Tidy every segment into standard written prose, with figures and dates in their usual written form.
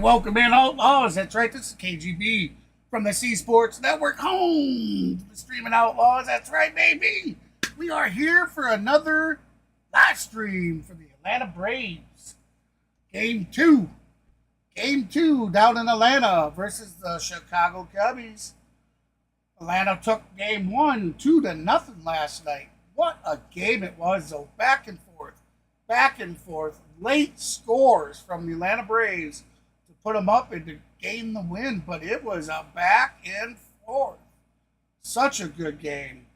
welcome in Outlaws. That's right, this is KGB from the C Sports Network, home to the Streaming Outlaws. That's right, baby. We are here for another live stream for the Atlanta Braves. Game 2. Game 2 down in Atlanta versus the Chicago Cubs. Atlanta took game 1 2-0 last night. What a game it was, though. Back and forth. Late scores from the Atlanta Braves to put them up and to gain the win, but it was a back and forth. Such a good game.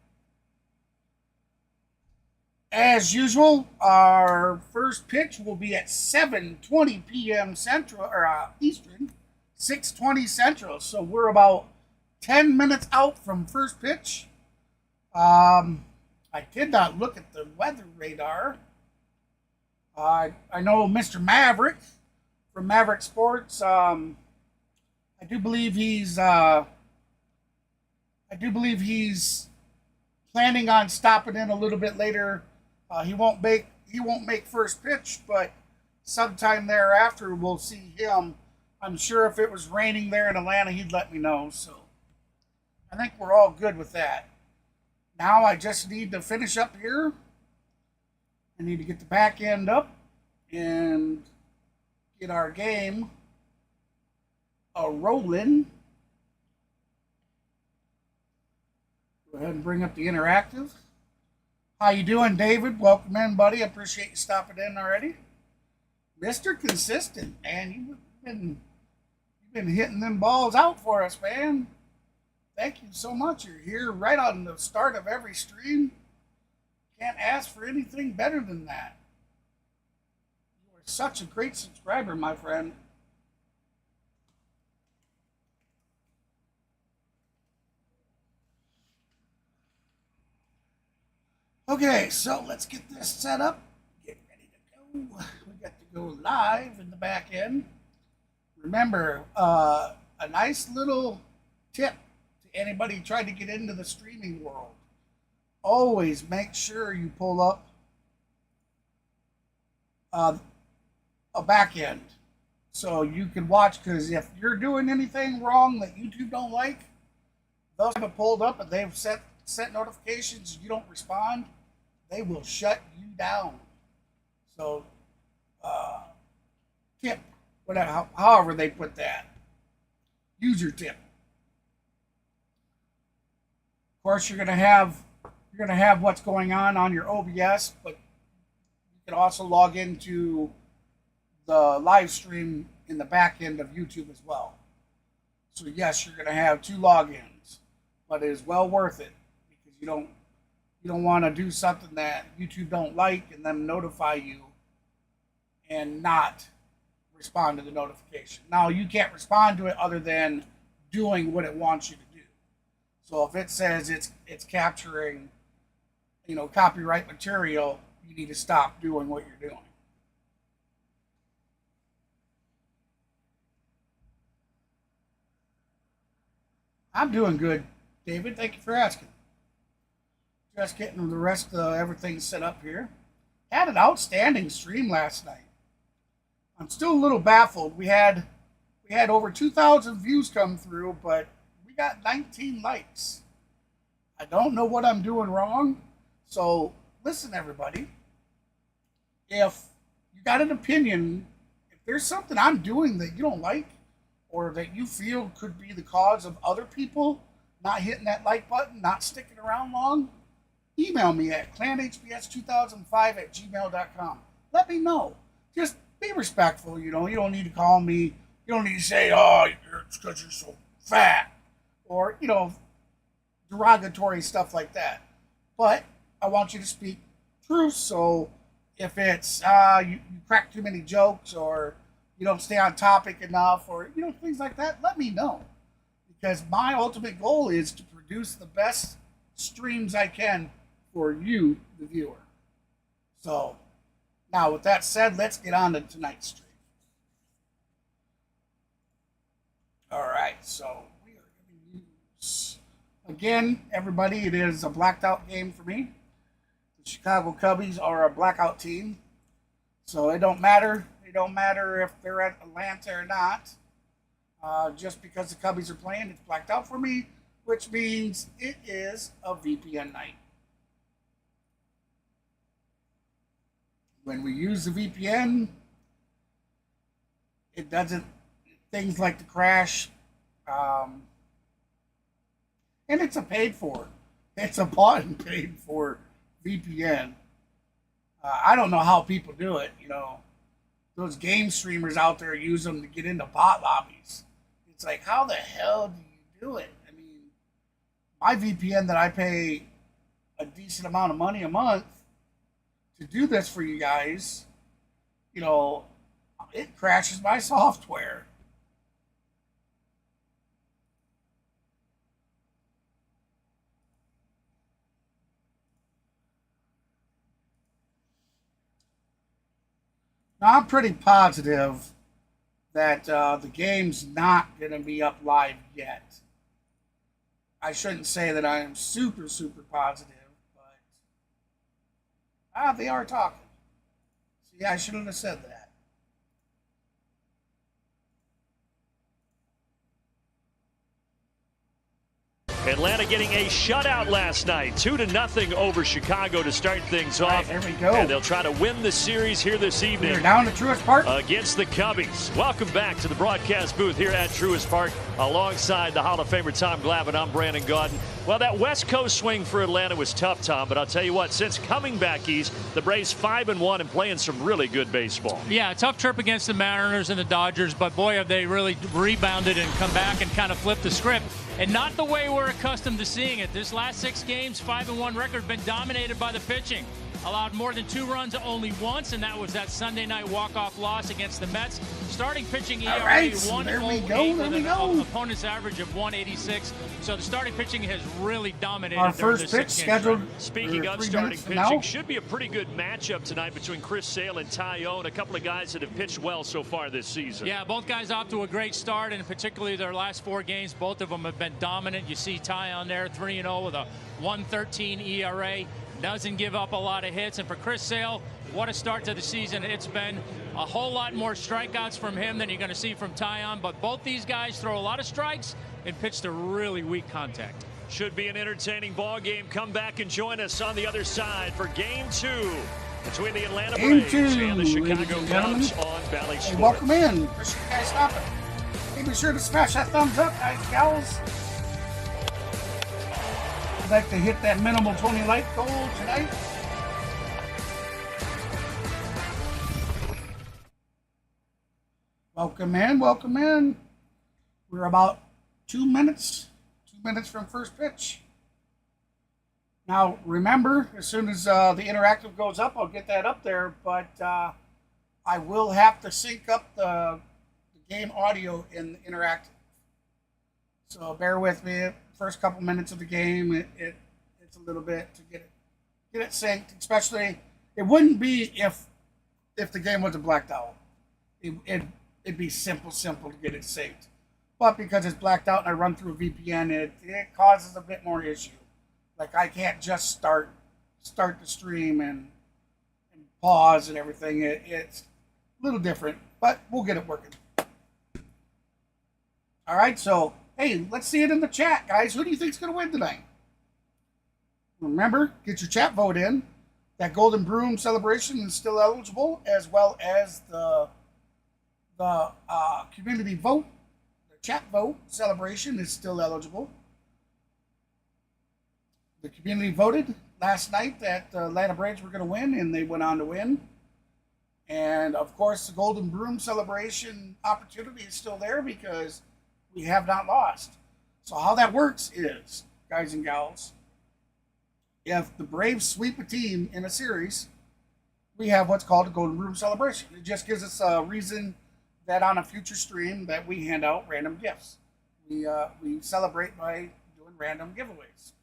As usual, our first pitch will be at 7:20 p.m. Central or Eastern, 6:20 Central. So we're about 10 minutes out from first pitch. I did not look at the weather radar. I know Mr. Maverick from Maverick Sports. I do believe he's planning on stopping in a little bit later. He won't make first pitch, but sometime thereafter we'll see him. I'm sure if it was raining there in Atlanta, he'd let me know. So I think we're all good with that. Now I just need to finish up here. I need to get the back end up and get our game rolling. Go ahead and bring up the interactive. How you doing, David? Welcome in, buddy. I appreciate you stopping in already. Mr. Consistent, man. You've been hitting them balls out for us, man. Thank you so much. You're here right on the start of every stream. Can't ask for anything better than that. You are such a great subscriber, my friend. Okay, so let's get this set up. Get ready to go. We got to go live in the back end. Remember, a nice little tip to anybody trying to get into the streaming world. Always make sure you pull up a back end so you can watch, because if you're doing anything wrong that YouTube don't like, those have it pulled up and they've set notifications, you don't respond, they will shut you down. So tip, whatever, however they put that, user tip. Of course, you're gonna have what's going on your OBS, but you can also log into the live stream in the back end of YouTube as well. So yes, you're going to have 2 logins, but it is well worth it, because you don't want to do something that YouTube don't like and then notify you and not respond to the notification. Now, you can't respond to it other than doing what it wants you to do. So if it says it's capturing, copyright material, you need to stop doing what you're doing. I'm doing good, David. Thank you for asking. Just getting the rest of everything set up here. Had an outstanding stream last night. I'm still a little baffled. We had over 2,000 views come through, but we got 19 likes. I don't know what I'm doing wrong. So listen, everybody. If you got an opinion, if there's something I'm doing that you don't like, or that you feel could be the cause of other people not hitting that like button, not sticking around long, email me at clanhbs2005@gmail.com. Let me know. Just be respectful, You don't need to call me. You don't need to say, oh, it's because you're so fat. Or, derogatory stuff like that. But I want you to speak truth, so if it's you crack too many jokes, or you don't stay on topic enough, or things like that, let me know, because my ultimate goal is to produce the best streams I can for you, the viewer. So now, with that said, let's get on to tonight's stream. All right, so we are going to use, again, everybody, it is a blacked out game for me. The Chicago Cubs are a blackout team, so it don't matter. It don't matter if they're at Atlanta or not. Just because the Cubbies are playing, it's blacked out for me, which means it is a VPN night. When we use the VPN, it doesn't, things like the crash, and it's a paid for. It's a bought and paid for VPN. I don't know how people do it. You know, those game streamers out there use them to get into bot lobbies. It's like, how the hell do you do it? I mean, my VPN that I pay a decent amount of money a month to do this for you guys, you know, it crashes my software. Now, I'm pretty positive that the game's not going to be up live yet. I shouldn't say that I am super, super positive, but they are talking. See, I shouldn't have said that. Atlanta getting a shutout last night, 2-0 over Chicago to start things off. There we go. And they'll try to win the series here this evening. We're down at Truist Park against the Cubbies. Welcome back to the broadcast booth here at Truist Park alongside the Hall of Famer Tom Glavine. I'm Brandon Gaudin. Well, that West Coast swing for Atlanta was tough, Tom, but I'll tell you what, since coming back east, the Braves 5-1 and playing some really good baseball. Yeah, tough trip against the Mariners and the Dodgers, but boy, have they really rebounded and come back and kind of flipped the script. And not the way we're accustomed to seeing it. This last 6 games, 5-1 record, been dominated by the pitching. Allowed more than 2 runs only once, and that was that Sunday night walk-off loss against the Mets. Starting pitching ERA 1.08 with an opponent's average of 186. So the starting pitching has really dominated. Our first pitch scheduled. Speaking of starting pitching, should be a pretty good matchup tonight between Chris Sale and Taillon, a couple of guys that have pitched well so far this season. Yeah, both guys off to a great start, and particularly their last 4 games, both of them have been dominant. You see Taillon there, 3-0 with a 1.13 ERA. Doesn't give up a lot of hits. And for Chris Sale, what a start to the season. It's been a whole lot more strikeouts from him than you're going to see from Taillon. But both these guys throw a lot of strikes and pitch to really weak contact. Should be an entertaining ball game. Come back and join us on the other side for Game 2 between the Atlanta Braves and the Chicago Cubs on Valley Sports. Hey, welcome in. Appreciate you guys stopping. Hey, be sure to smash that thumbs up, guys and gals. I'd like to hit that minimal 20 like goal tonight. Welcome in, welcome in. We're about 2 minutes from first pitch. Now, remember, as soon as the interactive goes up, I'll get that up there, but I will have to sync up the game audio in the interactive. So bear with me. First couple minutes of the game, it's a little bit to get it synced. Especially, it wouldn't be if the game wasn't blacked out. It'd be simple to get it synced. But because it's blacked out and I run through a VPN, it causes a bit more issue. Like I can't just start the stream and pause and everything. It's a little different, but we'll get it working. All right, so. Hey, let's see it in the chat, guys. Who do you think's going to win tonight? Remember, get your chat vote in. That Golden Broom celebration is still eligible, as well as the community vote. The chat vote celebration is still eligible. The community voted last night that the Atlanta Braves were going to win, and they went on to win. And, of course, the Golden Broom celebration opportunity is still there because we have not lost. So how that works is, guys and gals, if the Braves sweep a team in a series, we have what's called a Golden Broom celebration. It just gives us a reason that on a future stream that we hand out random gifts. We celebrate by doing random giveaways.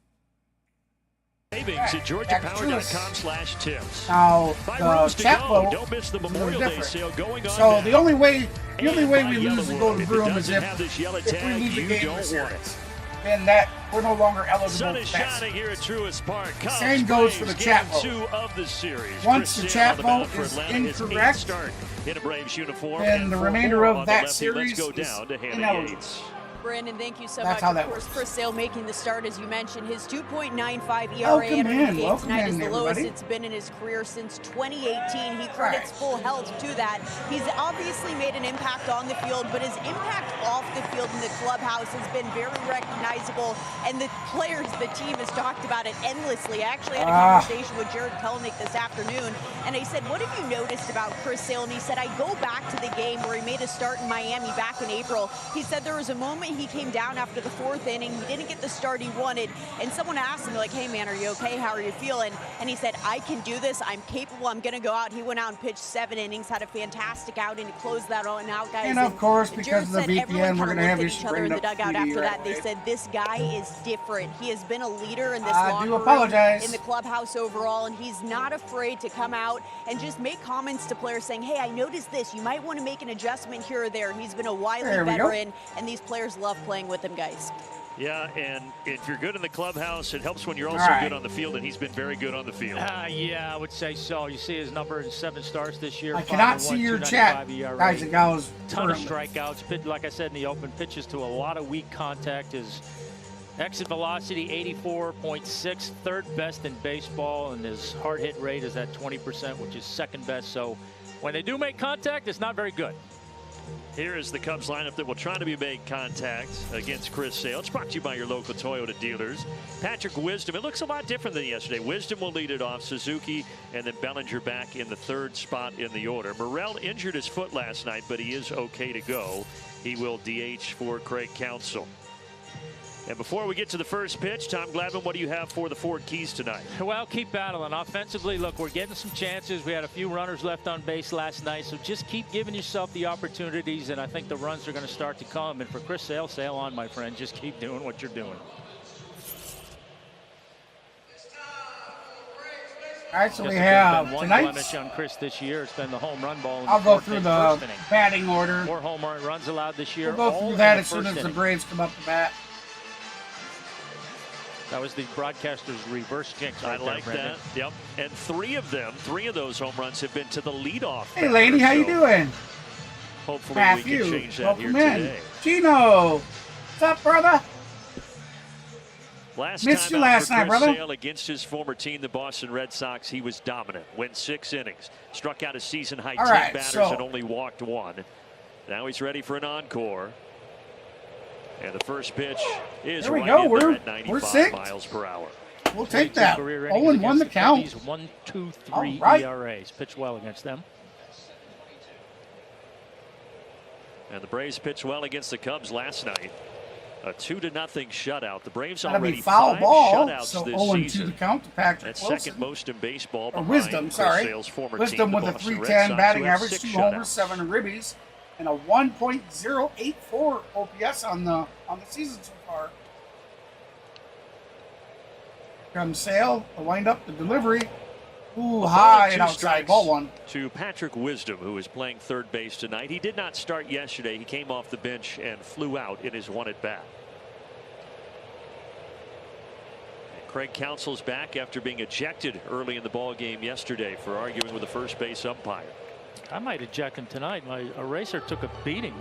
Savings at GeorgiaPower.com/tips. Now, 5 rows to chat go. vote Don't miss the Memorial Day sale going on. So now. the only way we lose the Golden Broom is if we If lose the game in the series. been that we're no longer eligible Sun for is that. shining here at Truist Park. Cubs, Same goes for the Braves, chat game vote. 2 of the series. Once Chris the Sale chat on the mound vote for is Atlanta, his eighth incorrect, start in a Braves uniform, then and the for remainder more of on that the lefty, let's series go is down to Hannah ineligible. Yates. Brandon, thank you so That's much. how Of that course, works. Chris Sale making the start, as you mentioned. His 2.95 ERA Welcome entering in, the game welcome tonight in, is the lowest everybody. it's been in his career since 2018. He credits Right. full health to that. He's obviously made an impact on the field, but his impact off the field in the clubhouse has been very recognizable, and the players, the team has talked about it endlessly. I actually had a conversation with Jared Kelnick this afternoon, and I said, what have you noticed about Chris Sale? And he said, I go back to the game where he made a start in Miami back in April. He said there was a moment he came down after the 4th inning. He didn't get the start he wanted, and someone asked him, like, hey, man, are you okay? How are you feeling? And he said, I can do this. I'm capable. I'm going to go out. He went out and pitched 7 innings, had a fantastic outing to close that on out, guys. And of course, because Jared of the said VPN, everyone we're kinda going to have looked at issues each other in bringing the up dugout 3D after right that. They away. said, this guy is different. He has been a leader in this I locker do room, apologize. in the clubhouse overall, and he's not afraid to come out and just make comments to players saying, hey, I noticed this. You might want to make an adjustment here or there. He's been a wily There we go. veteran, and these players love playing with him, guys. Yeah, and if you're good in the clubhouse, it helps when you're also All right. good on the field, and he's been very good on the field. Yeah, I would say so. You see his number in 7 starts this year. I cannot see your chat, 295 ERA. guys and gals. Ton of currently. strikeouts. Like I said in the open, pitches to a lot of weak contact. His exit velocity 84.6, third best in baseball, and his hard hit rate is at 20%, which is second best. So when they do make contact, it's not very good. Here is the Cubs lineup that will try to make contact against Chris Sale. It's brought to you by your local Toyota dealers. Patrick Wisdom, it looks a lot different than yesterday. Wisdom will lead it off. Suzuki and then Bellinger back in the 3rd spot in the order. Morrell injured his foot last night, but he is okay to go. He will DH for Craig Counsell. And before we get to the first pitch, Tom Glavine, what do you have for the Ford Keys tonight? Well, keep battling. Offensively, look, we're getting some chances. We had a few runners left on base last night, so just keep giving yourself the opportunities, and I think the runs are going to start to come. And for Chris Sale, sail on, my friend. Just keep doing what you're doing. All right, so Just we if there's have been one tonight. blemish on Chris this year, it's been the home run ball. In I'll the go fourth through and the first inning. batting order. 4 home runs allowed this year. We'll go all through in that the as soon first as the inning. Braves come up to bat. That was the broadcaster's reverse jinx. I Right like there, that. Yep. And 3 of those home runs have been to the leadoff. Hey, lady, how you doing? Hopefully Matthew, we can change that welcome here in. today. Gino, what's up, brother? Last Missed time you out last for night, Chris brother. Sale against his former team, the Boston Red Sox, he was dominant. Went 6 innings, struck out a season-high 10 right, batters so- and only walked 1. Now he's ready for an encore. And the first pitch is There we right go. in there We're at 95 synced. miles per hour. We'll take 22 that. career 0 innings and 1 against the the count. Cubbies, 1, 2, 3 All right. ERAs. Pitched well against them. And the Braves pitched well against the Cubs last night. A 2-0 shutout. The Braves That'll already be foul 5 ball. shutouts So this 0 and 2 season. the count to Patrick That's Wilson. second most in baseball Or behind Wisdom, Chris sorry. Sale's former Wisdom team, with the a Boston Red 310 Sox, batting who have average, 6 2 homers, shutouts. 7 ribbies, and a 1.084 OPS on the season so far. Comes Sale, the windup, the delivery. Ooh, high and 2 outside, strikes ball 1. to Patrick Wisdom, who is playing third base tonight. He did not start yesterday. He came off the bench and flew out in his 1 at bat. Craig Counsell's back after being ejected early in the ball game yesterday for arguing with the first base umpire. I might eject him tonight. My eraser took a beating.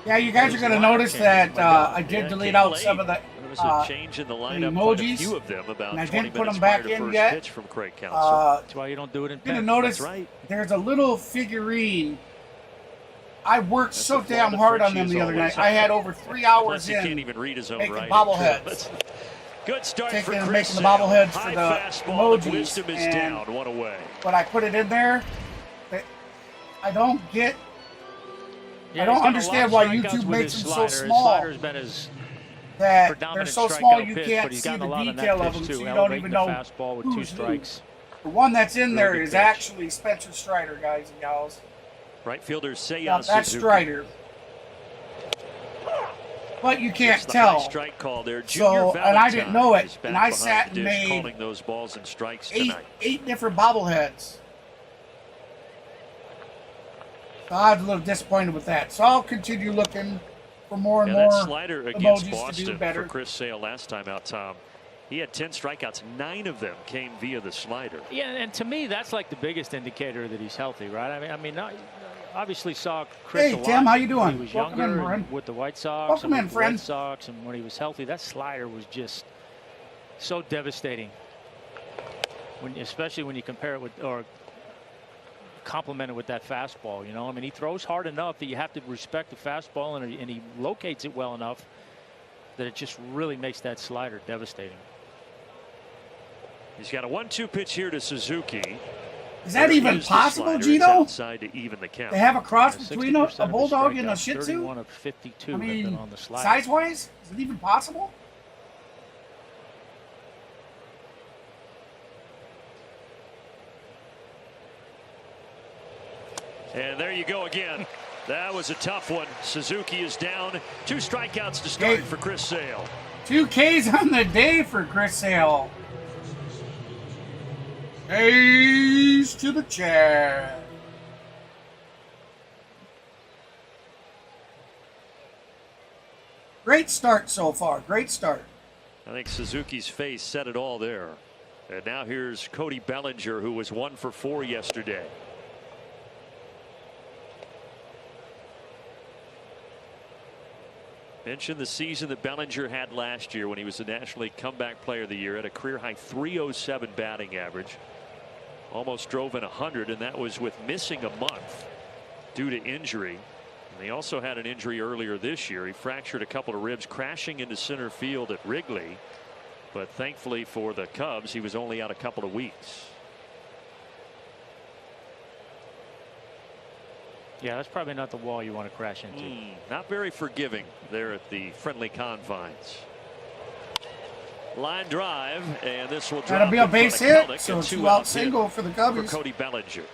Yeah, you guys are going to notice that I did Yeah, delete came out late. some of the There was a change in the lineup, quite a emojis, few of them, about and I 20 didn't put minutes them back prior to in first yet. pitch from Craig Counsell. That's why you don't do it in You're going pen. to notice That's right. there's a little figurine. I worked That's so the flaw damn that hard on Frenchie them is the other always night. I had on. over 3 Plus, hours he can't in even read his own making writing. bobbleheads. Good start Taking for and Chris making the Sale. bobbleheads for High the fastball, but emojis, Wisdom is and- down, 1 away. But I put it in there. But I don't get. Yeah, I don't he's got a lot understand of why strikeouts YouTube with makes his them so slider. small. His slider's been his That they're predominant so small strikeout you pitch, can't but he's see gotten the a lot on that detail of pitch them, too, so you don't elevating even the know fastball with 2 who's who. strikes. The one that's in Really there good is pitch. actually Spencer Strider, guys and gals. Right fielder Seiya Now, that's Suzuki. Strider. But you can't It's the tell. high strike call there. So, Junior and I didn't know Valentine it, is back and I behind sat the and dish, made calling those balls and strikes eight tonight. different bobbleheads. So I was a little disappointed with that. So I'll continue looking for more and Yeah, more that slider against emojis to do Boston better. for Chris Sale last time out, Tom. He had 10 strikeouts. 9 of them came via the slider. Yeah, and to me, that's like the biggest indicator that he's healthy, right? I mean, obviously saw Chris Hey, a lot Tim, how you when doing? he was Welcome younger in, friend. and with the White Sox. Welcome and in, with the friend. White Sox, and when he was healthy, that slider was just so devastating. Especially when you compare it with or complement it with that fastball. You know, I mean, he throws hard enough that you have to respect the fastball, and he locates it well enough that it just really makes that slider devastating. He's got a 1-2 pitch here to Suzuki. Is that even possible, Gino? Outside to even the count. To have a cross Yeah, between a bulldog and a Shih Tzu? 31 of 52 I have been mean, on the slider. size-wise, is it even possible? And there you go again. That was a tough one. Suzuki is down. 2 strikeouts to start for Chris Sale. 2 Ks on the day for Chris Sale. A's to the chair. Great start so far. Great start. I think Suzuki's face said it all there. And now here's Cody Bellinger, who was 1 for 4 yesterday. Mentioned the season that Bellinger had last year when he was the National League Comeback Player of the Year at a career high 307 batting average. Almost drove in 100, and that was with missing a month due to injury. And he also had an injury earlier this year. He fractured a couple of ribs crashing into center field at Wrigley. But thankfully for the Cubs, he was only out a couple of weeks. Yeah, that's probably not the wall you want to crash into. Not very forgiving there at the friendly confines. Line drive, and this will drop. That'll be a base hit, Kelnick, so a 2-out single for the Cubbies. For Cody Bellinger.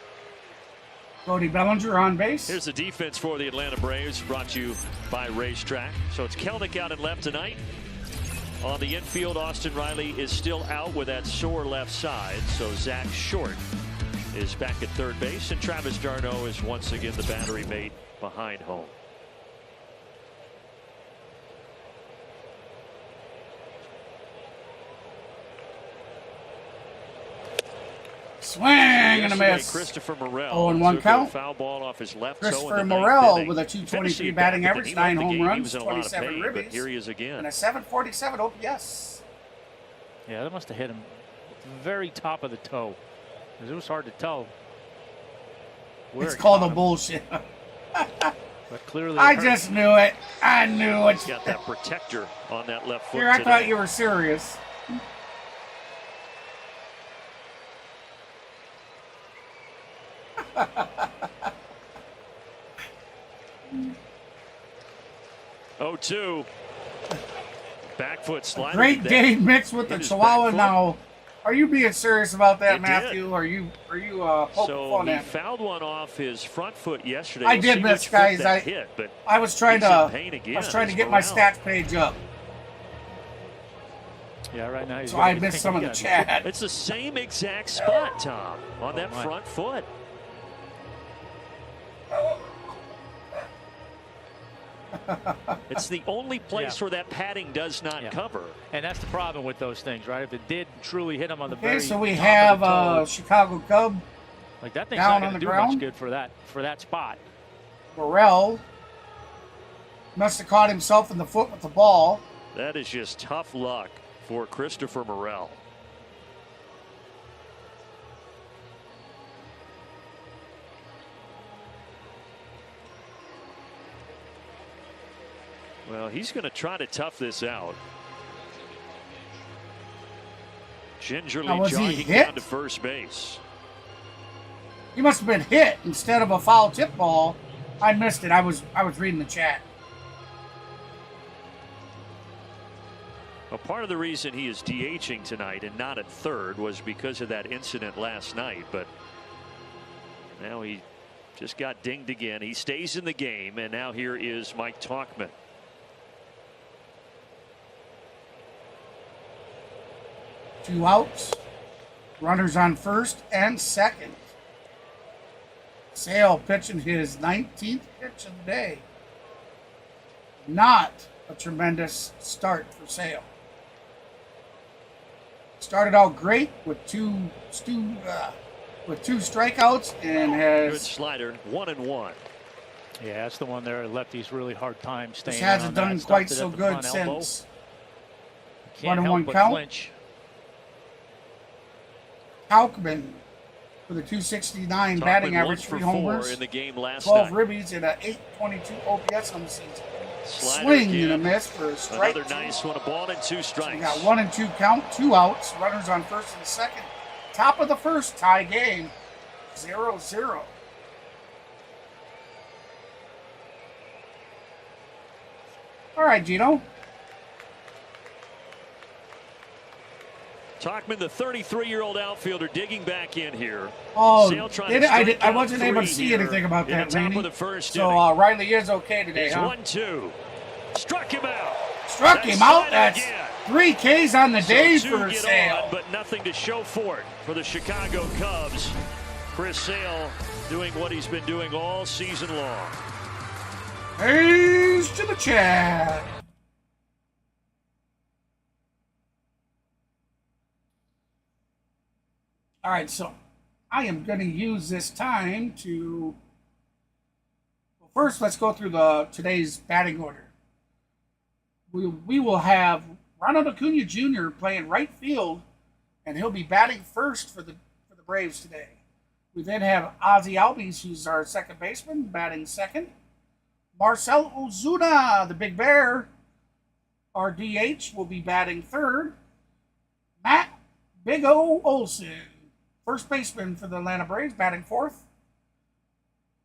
Cody Bellinger on base. Here's the defense for the Atlanta Braves, brought to you by Racetrack. So it's Kelnick out and left tonight. On the infield, Austin Riley is still out with that sore left side. So Zach Short is back at third base, and Travis d'Arnaud is once again the battery mate behind home. Swing and a miss. Christopher Morel. 0-1 count. Foul ball off his left Christopher toe in the ninth Morel inning. with a 223 Finished the batting at-bat, but average, then he 9 left the home game. He runs, was in a lot of 27 pain, ribbies, but here he is again. and a 747 OPS. Yeah, that must have hit him at the very top of the toe, because it was hard to tell. It's called a bullshit. But clearly, I just knew it. I knew it. He's got that protector on that left foot. Here, I today. thought you were serious. Oh, 2. Back foot slider. Great That day mixed with the hit his Chihuahua back foot. now. Are you being serious about that, It Matthew? did. Are you poking So fun he at me? fouled one off his front foot yesterday. I We'll did see miss, which foot guys. that hit, but I was trying he's in to. pain again I was trying to as get my Morel. stats page up, yeah, right now. He's so gotta I be missed some of thinking, the yeah, chat. It's the same exact spot, Tom, on that my. front foot. It's the only place Yeah. where that padding does not Yeah. cover. And that's the problem with those things, right? If it did truly hit him on the Okay, very so we top have of the toe, Chicago Cub like that thing's down not on going the to do ground. much good for that spot. Morel. Must have caught himself in the foot with the ball. That is just tough luck for Christopher Morel. Well, he's going to try to tough this out. Gingerly Now, was he jogging hit? down to first base. He must have been hit instead of a foul tip ball. I missed it. I was reading the chat. Well, part of the reason he is DHing tonight and not at third was because of that incident last night. But now he just got dinged again. He stays in the game, and now here is Mike Tauchman. Two outs. Runners on first and second. Sale pitching his 19th pitch of the day. not a tremendous start for Sale. Started out great with two strikeouts and Good has slider, 1-1. Yeah, that's the one there. Lefty's really hard time just staying. hasn't on done that. quite Stopped it so at the good front elbow. since. Can't 1-1 help but count. flinch. Haukman with a 269 batting Talkman 1 average, for 3 4 homers, in the game last 12 night. ribbies, and an 822 OPS on the season. Slider Swing again. and a miss for a strike. Another nice one, a ball and 2 We strikes. got 1 and 2 count, 2 outs, runners on first and second. Top of the first, tie game, 0-0. All right, Gino. Talkman, the 33-year-old outfielder, digging back in here. Oh, Sale trying did to it? I strike wasn't out able to 3 see here anything about in that, the top Randy. of the first So inning. Riley is okay today, He's huh? 1-2. Struck him out. Struck That him out. slider That's again. 3 Ks on the day So 2 for get Sale. on, but nothing to show for it for the Chicago Cubs. Chris Sale doing what he's been doing all season long. Here's to the chat. All right, so I am going to use this time to. Well, first, let's go through today's batting order. We will have Ronald Acuna Jr. playing right field, and he'll be batting first for the Braves today. We then have Ozzie Albies, who's our second baseman, batting second. Marcell Ozuna, the Big Bear, our DH, will be batting third. Matt Big O Olson, first baseman for the Atlanta Braves, batting fourth.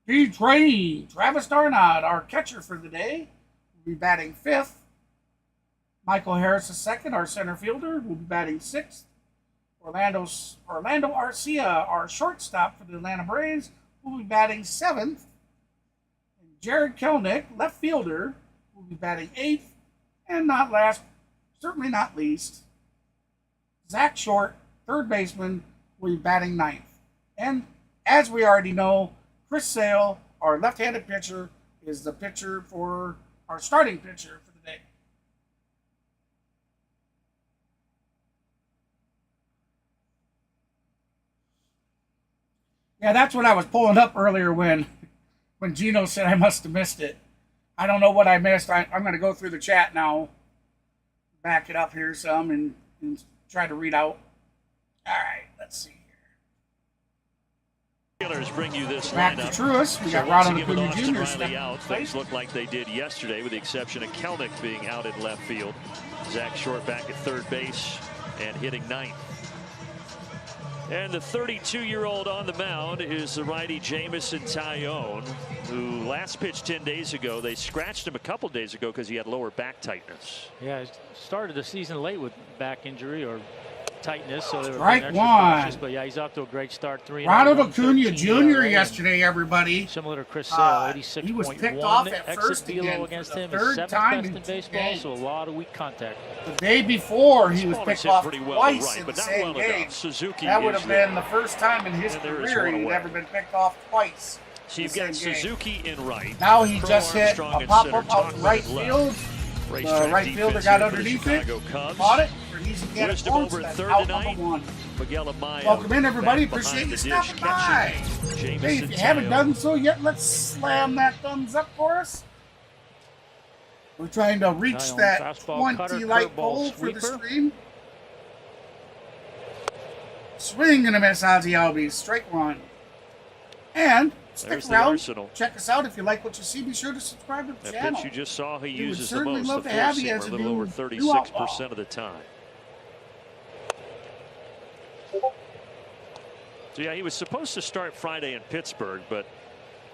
D-Train, Travis Darnod, our catcher for the day, will be batting fifth. Michael Harris II, our center fielder, will be batting sixth. Orlando Arcia, our shortstop for the Atlanta Braves, will be batting seventh. And Jared Kelnick, left fielder, will be batting eighth. And not last, certainly not least, Zach Short, third baseman, will be batting ninth. And as we already know, Chris Sale, our left-handed pitcher, is the pitcher for our starting pitcher for the day. Yeah, that's what I was pulling up earlier when Gino said I must have missed it. I don't know what I missed. I'm going to go through the chat now, back it up here some, and try to read out. All right, let's see here. Steelers bring you this Back to lineup. Truist. We got once Ronald again with Acuna Austin Jr. Riley stepping out. into play. Things look like they did yesterday, with the exception of Kelnick being out in left field. Zach Short back at third base and hitting ninth. And the 32-year-old on the mound is the righty Jameson Taillon, who last pitched 10 days ago. They scratched him a couple days ago because he had lower back tightness. Yeah, he started the season late with back injury or tightness, so they were Strike being extra one. cautious. But yeah, he's off to a great start. 3-0, Ronald 113 Acuna Jr. ERA, yesterday, everybody. similar to Chris Sale, 86.1 he was picked off at exit first velo again for against the him. third His seventh time best in in 2 baseball, games. so a lot of weak contact. The day before, he was Opponents picked hit off pretty well twice right, in but the not same well game. enough. Suzuki That would is have there. been the first time in his And there is career one he'd away. ever been picked off twice. So you've in the got same game. Suzuki in right. Now he Crow just hit Armstrong a in pop center, up out Talkman right at left. field. The Racetrack right fielder defense got here for the underneath it, Chicago Cubs. caught it for an easy get at Wisdom once. over at That's third out tonight. number 1. Miguel Amaya Welcome in, everybody. back Appreciate behind you the dish, stopping by. catching Jameson Hey, if you haven't Taillon. done so yet, let's slam that thumbs up for us. We're trying to reach Taillon, that fastball, 20 cutter, light curveball, pole for the sweeper. stream. Swing and a miss, Ozzie Albies. Strike one. And stick There's the around. arsenal. Check us out. If you like what you see, be sure to subscribe to the That channel. pitch you just saw he We would uses the certainly most, love the to have you four-seamer, as a a little new over outlaw. 36% of the time. So yeah, he was supposed to start Friday in Pittsburgh, but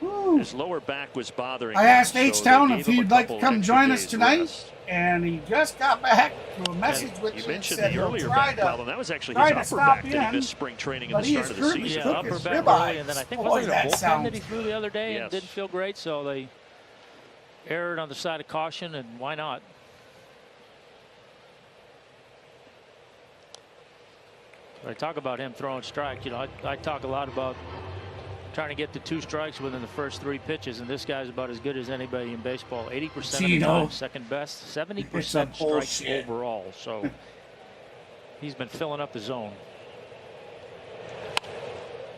Woo. his lower back was bothering I him. asked so they H-Town gave if him a he'd like to couple come extra join us days tonight, rest. and he just got back to a message with You me and mentioned said the he'll earlier try back to problem. That was actually try his to upper stop back that he in, missed spring training in but the he start is of the currently season. Yeah, took upper his back ribeye. early, and then I think Boy, was it a that bullpen sounds- that he threw the other day Yes. and didn't feel great, so they erred on the side of caution, and why not? I talk about him throwing strikes. You know, I talk a lot about trying to get to 2 strikes within the first 3 pitches, and this guy's about as good as anybody in baseball. 80% of the time, second best, 70% strikes overall. So he's been filling up the zone.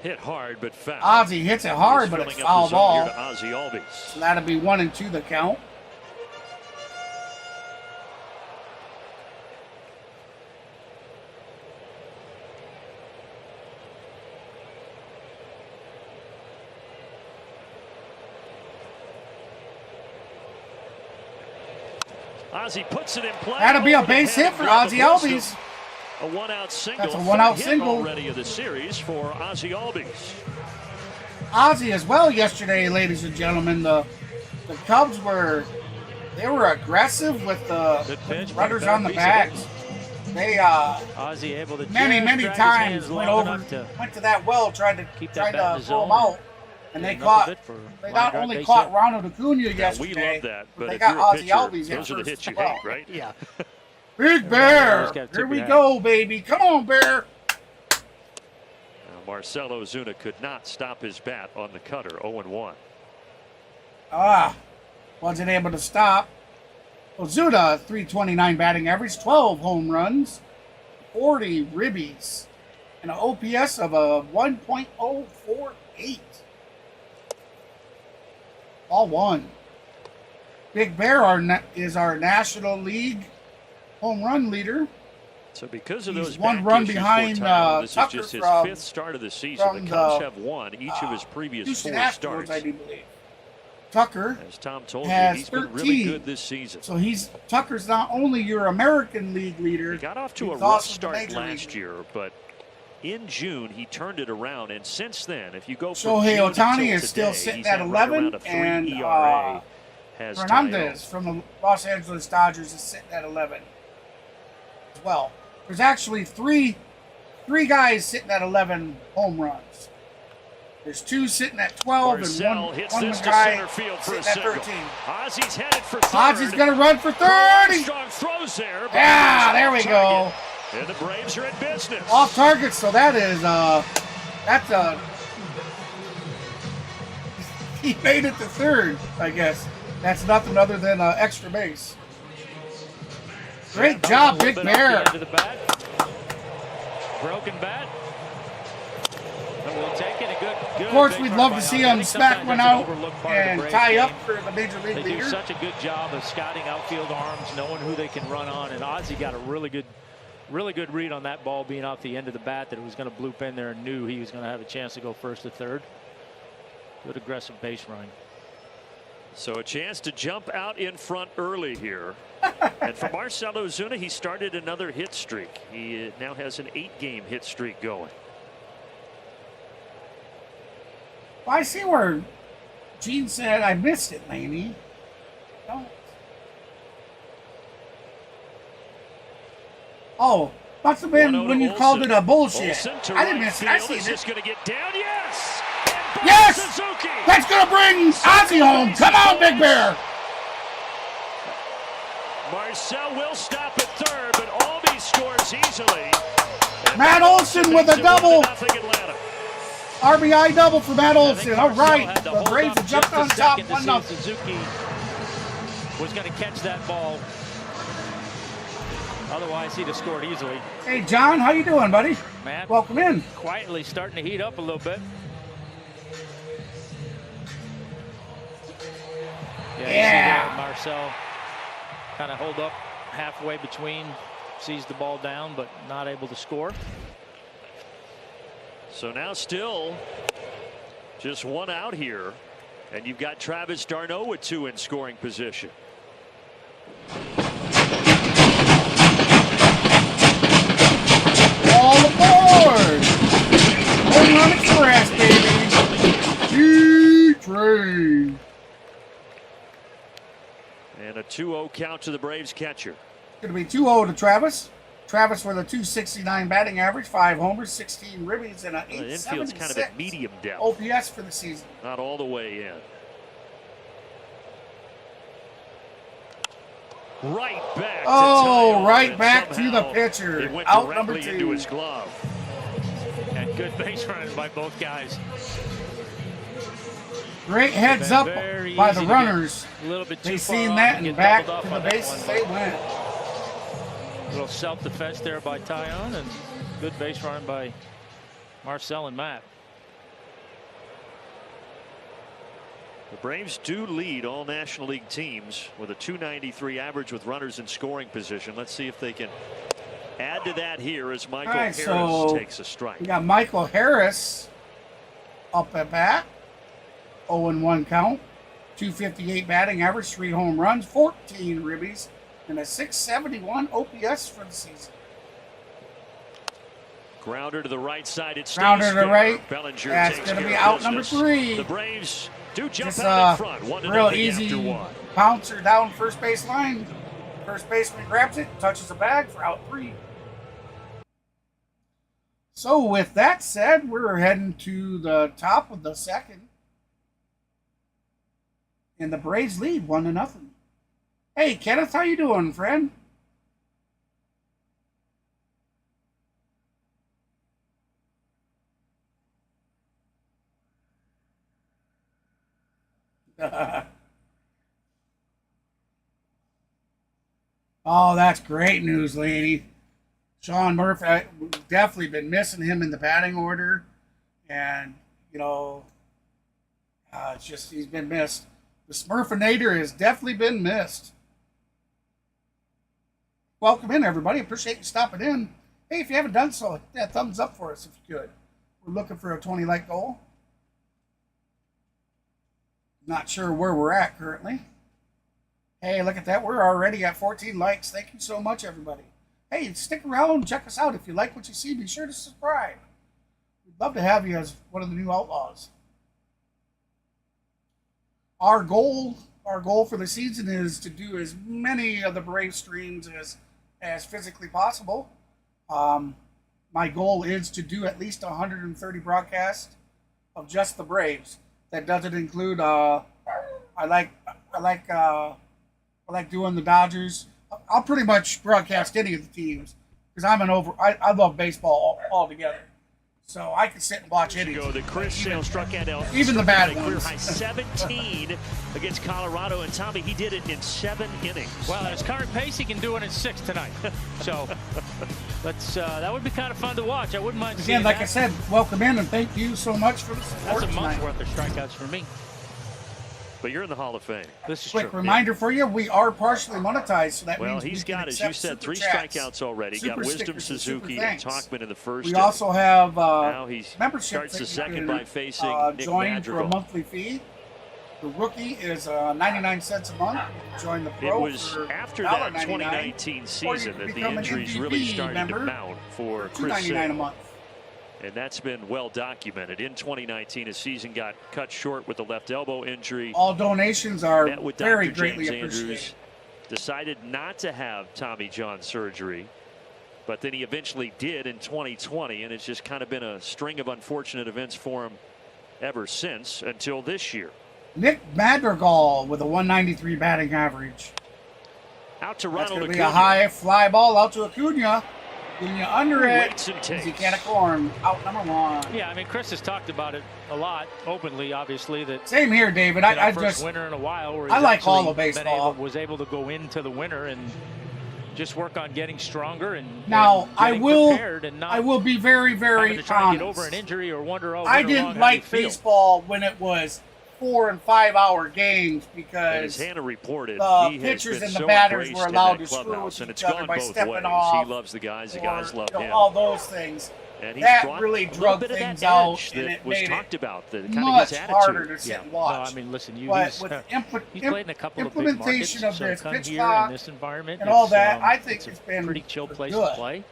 Hit hard, but foul. Ozzy hits it hard, but it's foul ball. Ozzy Albies. So that'll be 1-2 the count. Ozzy puts it in play. That'll be a base hit for Ozzy Albies. A 1-out single. That's a 1-out single already of the series for Ozzy Albies. Ozzy as well yesterday, ladies and gentlemen. The Cubs were aggressive with the runners on the bags. They Ozzy able to many times went to that well, tried to pull them out, and they not only caught Ronald Acuna yesterday, we love that, but they got Ozzy Albies. Those are the hits you hate, right? Yeah. Big Bear, here we go, baby. Come on, Bear. Marcell Ozuna could not stop his bat on the cutter. 0-1. Wasn't able to stop. Ozuna, 329 batting average, 12 home runs, 40 ribbies, and an OPS of a 1.048. All one. Big Bear is our National League home run leader. So because of those He's 1 run behind this Tucker is just his from 5th start of the season. The Cubs have won each of his previous Houston 4 Astros, starts. I do believe. Tucker, as Tom told you, has he's 13. been really good this season. So Tucker's not only your American League leader. He got off to a rough start last year, but in June he turned it around, and since then, if you go from Shohei June Ohtani until is still today, sitting he's at had right 11, around a 3 and ERA. Has Hernandez from the Los Angeles Dodgers is sitting at 11 as well. There's actually three guys sitting at 11 home runs. There's 2 sitting at 12 Marcell and one this guy to center field for sitting a at 13. Ozzy's headed for third. Ozzy's going to run for third. Armstrong throws there. Yeah, there we go. And the Braves are in business. Off target, so that is he made it to third, I guess. That's nothing other than an extra base. Great job, Big Bear. Broken bat. But we'll take it. Of course, we'd love to see him smack one out and tie up for the major league leader. They do such a good job of scouting outfield arms, knowing who they can run on, and Ozzy got a really good read on that ball being off the end of the bat, that it was going to bloop in there, and knew he was going to have a chance to go first to third. Good aggressive base running. So a chance to jump out in front early here. And for Marcell Ozuna, he started another hit streak. He now has an 8-game hit streak going. Well, I see where Gene said I missed it, Laney. Don't. Oh, must have been when you called it a bullshit. I didn't miss it. I see it. Is going to get down? Yes. Yes. Suzuki. That's going to bring Ozzy home. Come on, Big Bear. Marcell will stop at third, but Albies scores easily. Matt Olson with a double. RBI double for Matt Olson. All right. The Braves have jumped on top 1-0. Suzuki was going to catch that ball. Otherwise, he'd have scored easily. Hey, John, how you doing, buddy? Matt, welcome in. Quietly starting to heat up a little bit. Yeah. Marcell kind of hold up halfway between, sees the ball down, but not able to score. So now still just 1 out here, and you've got Travis d'Arnaud with 2 in scoring position. All aboard! Home Run Express, baby! G-Train! And a 2-0 count to the Braves catcher. Going to be 2-0 to Travis. Travis with a 269 batting average, 5 homers, 16 ribbies, and an 876 infield's kind of at medium depth. OPS for the season. Not all the way in. Right back. Oh, right back to the pitcher. It went Out number 2. into his glove. And good base running by both guys. Great heads up Very by the easy to runners. get a little bit They too far seen off that and and get back doubled to up the on that bases one. they went. Little self-defense there by Taillon, and good base run by Marcel and Matt. The Braves do lead all National League teams with a .293 average with runners in scoring position. Let's see if they can add to that here as Michael All right, Harris so takes a strike. we got Michael Harris up at bat. 0-1 count. 258 batting average, 3 home runs, 14 ribbies, and a 671 OPS for the season. Grounder to the right side. It stays Grounder to the fair. right. Bellinger That's takes going to care be of out business. number 3. The Braves do jump Just out in front. 1-0 real after easy 1. bouncer down first base line. First baseman grabs it, touches the bag for out 3. So with that said, we're heading to the top of the second. And the Braves lead 1-0. Hey, Kenneth, how you doing, friend? Oh, that's great news, lady. Sean Murphy, I've definitely been missing him in the batting order. And, you know, it's just he's been missed. The Smurfinator has definitely been missed. Welcome in, everybody. Appreciate you stopping in. Hey, if you haven't done so, hit that thumbs up for us if you could. We're looking for a 20-like goal. Not sure where we're at currently. Hey, look at that. We're already at 14 likes. Thank you so much, everybody. Hey, stick around and check us out. If you like what you see, be sure to subscribe. We'd love to have you as one of the new Outlaws. Our goal for the season is to do as many of the Brave streams as physically possible. My goal is to do at least 130 broadcasts of just the Braves. That doesn't include. I like doing the Dodgers. I'll pretty much broadcast any of the teams because I love baseball altogether. So I can sit and watch any. The Chris Sale struck out even the bad career ones. high 17 against Colorado, and Tommy, he did it in 7 innings. Well, at his current pace, he can do it in 6 tonight. So let's that would be kind of fun to watch. I wouldn't mind seeing Again, like that. I said, welcome in and thank you so much for the support That's a month's tonight. worth of strikeouts for me. But you're in the Hall of Fame. This is Quick true. reminder for you, we are partially monetized, so that Well, means he's we can got, as you accept said, super 3 chats, strikeouts already. super Got Wisdom, stickers, and super Suzuki, and thanks. Talkman in the first. We inning. also have now he membership starts that the you second can, by facing Nick join for a Madrigal. monthly fee. The rookie is 99 cents a month. You can join the It pro was for after that $1.99, 2019 or you season can that the become an injuries really MVP started to member mount for for Chris $2.99 a Sale. month. And that's been well documented. In 2019, his season got cut short with a left elbow injury. All donations are Met with very Dr. greatly James appreciated. Andrews. Decided not to have Tommy John surgery, but then he eventually did in 2020, and it's just kind of been a string of unfortunate events for him ever since until this year. Nick Madrigal with a 193 batting average. Out to That's Ronald going to be a Acuna. high fly ball out to Acuna. Acuna under it. Waits and Easy takes. can of corn. Out number 1. Yeah, I mean, Chris has talked about it a lot openly, obviously, that Same here, David. our I first just winter in a while where I he's like all actually of baseball. was able to go into the winter and just work on getting stronger and now and I getting will prepared and not be very having to try and honest. get over an injury or wonder I didn't like baseball when it was 4 and 5 hour games And because as Hannah reported, the he has pitchers been and the so batters embraced were in allowed that to screw clubhouse, with and it's each other gone by both stepping ways. off. He loves the guys or, love him. all those things. And he's That brought really a little drug bit of things that out, edge and that it was made talked it about, the kind of much his harder attitude. to sit and No, watch. I mean, listen, But he's with played in a couple of big implementation markets, of this so come pitch here clock in this environment and all it's, that, I think it's it's a been pretty chill place good. to play.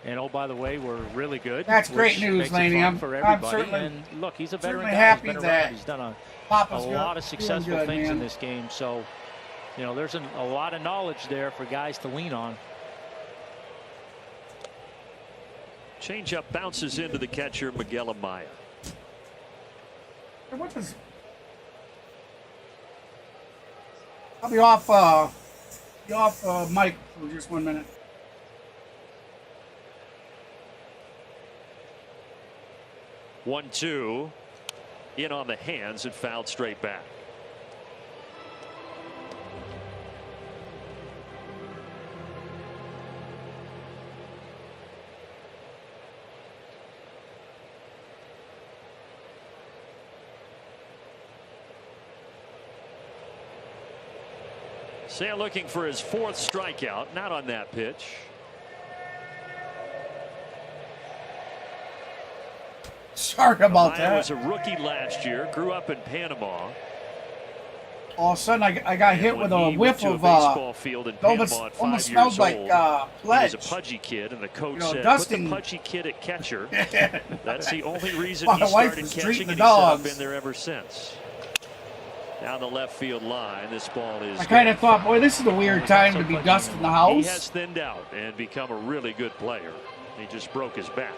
And oh, by the way, we're really good. That's great which news, makes it Laney. fun I'm- for I'm everybody. certainly- and look, he's a veteran certainly guy. happy He's been that around. He's done a Papa's lot of doing successful good, things in man. this game. So, you know, there's a lot of knowledge there for guys to lean on. Changeup bounces into the catcher, Miguel Amaya. What was? I'll be off. Mike for just 1 minute. in on the hands and fouled straight back. Sale looking for his 4th strikeout, not on that pitch. Sorry about Maya that. was a rookie last year, grew up in Panama. All of a sudden, I got hit with a whiff of baseball field in Panama at 5 almost years smelled like old. He pledge. was a pudgy kid, and the coach said, dusting. "Put the pudgy kid at catcher." That's the only reason My he wife started was catching, treating and the he's dogs. been there ever since. Down the left field line, this ball is. I kind of thought, boy, this is a weird time to be dusting the house. He has thinned out and become a really good player. He just broke his back.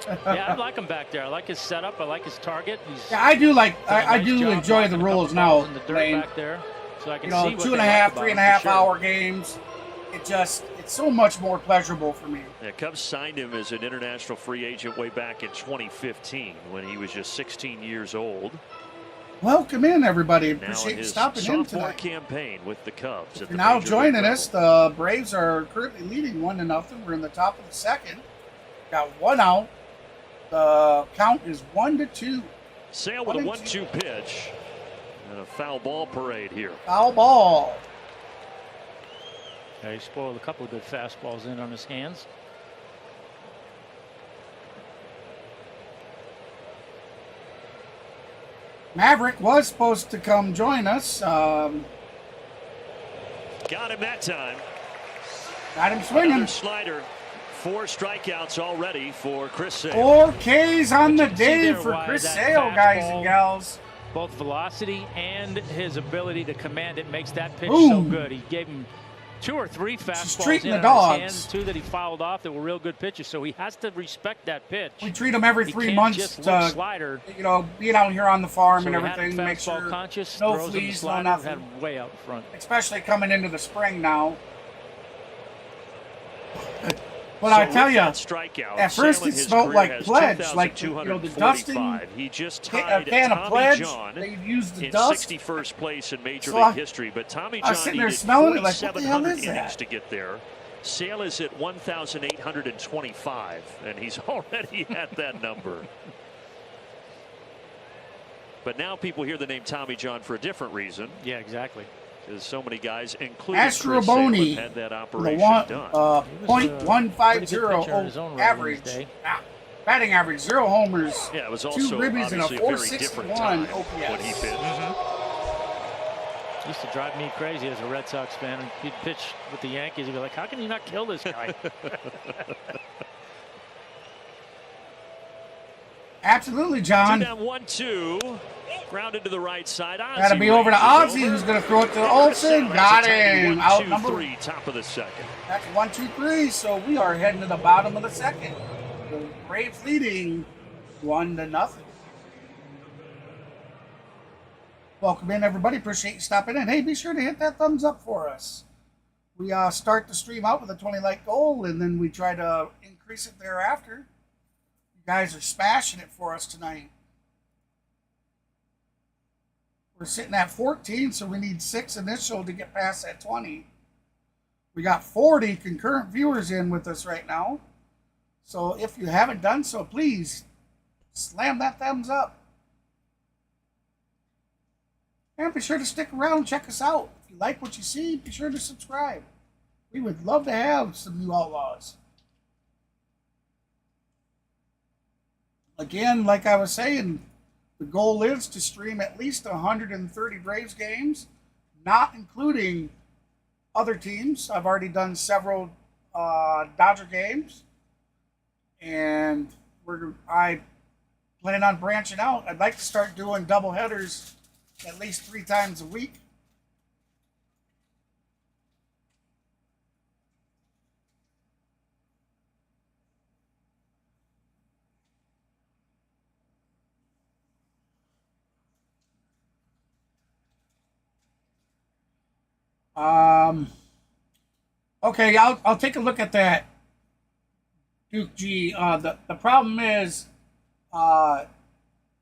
Yeah, I like him back there. I like his setup. I like his target. Yeah, I do like. I Nice do job enjoy the blocking a couple rules now. balls in the dirt Lane. back there, so I can You know, see what 2.5, they like about 3.5 him for sure. hour games. It's so much more pleasurable for me. Yeah, Cubs signed him as an international free agent way back in 2015 when he was just 16 years old. Welcome in, everybody. Now Appreciate in you his stopping in sophomore tonight. campaign with the Cubs. If you're now joining us, the Braves are currently leading 1-0. We're in the top of the second. Got 1 out. The count is 1-2. Sale with a 1-2 pitch and a foul ball parade here. Foul ball. Yeah, he spoiled a couple of good fastballs in on his hands. Maverick was supposed to come join us. Got him that time. Got him swinging. Another slider. 4 strikeouts already for Chris Sale. 4 Ks on the But you can see day there for why Chris that Sale, guys fastball, and gals. Both velocity and his ability to command it makes that pitch so Boom. good. He gave him 2 or 3 fastballs treating in the on his dogs. hands, 2 that he fouled off that were real good pitches. So he has to respect that pitch. We treat them every He 3 can't months just look to, slider. being out here on the farm So and he had him everything, make fastball sure conscious, no throws him the fleas, no slider, nothing. had him way out front. Especially coming into the spring now. But So I tell with you, that strikeout, at first Sale in it his smelled career like has pledge, like the dusting. 2,245. He just A tied can of Tommy pledge. John They used the in dust. 61st place in Major So League I- history, but Tommy I was John sitting there needed smelling it like, what the hell 4,700 is innings that? to get there. Sale is at 1,825, and he's already at that number. But now people hear the name Tommy John for a different reason, Yeah, exactly. because so many guys, including Astro Chris Sale, Boni, have had that the operation one, done. He was a pretty good pitcher in his own .150 right in average. his day. Batting average, 0 homers, Yeah, it was 2 also ribbies, and a obviously a very different 461 time OPS. when he pitched. Used to drive me crazy as a Red Sox fan. And he'd pitch with the Yankees. He'd be like, how can you not kill this guy? Absolutely, 2 John. down, 1-2. Grounded to the right side. Got to be over to ranges Ozzy, over. who's going to throw it to Chris Olsen. Sale, Got that's a tidy him. 1, Out 2, number. 3, top of the second. That's 1, 2, 3. So we are heading to the bottom of the second. The Braves leading 1-0. Welcome in, everybody. Appreciate you stopping in. Hey, be sure to hit that thumbs up for us. We start the stream out with a 20-like goal, and then we try to increase it thereafter. You guys are smashing it for us tonight. We're sitting at 14, so we need 6 initial to get past that 20. We got 40 concurrent viewers in with us right now. So if you haven't done so, please slam that thumbs up. And be sure to stick around and check us out. If you like what you see, be sure to subscribe. We would love to have some new Outlaws. Again, like I was saying, the goal is to stream at least 130 Braves games, not including other teams. I've already done several Dodger games, and I plan on branching out. I'd like to start doing double headers at least 3 times a week. Okay, I'll take a look at that, Duke G. The problem is,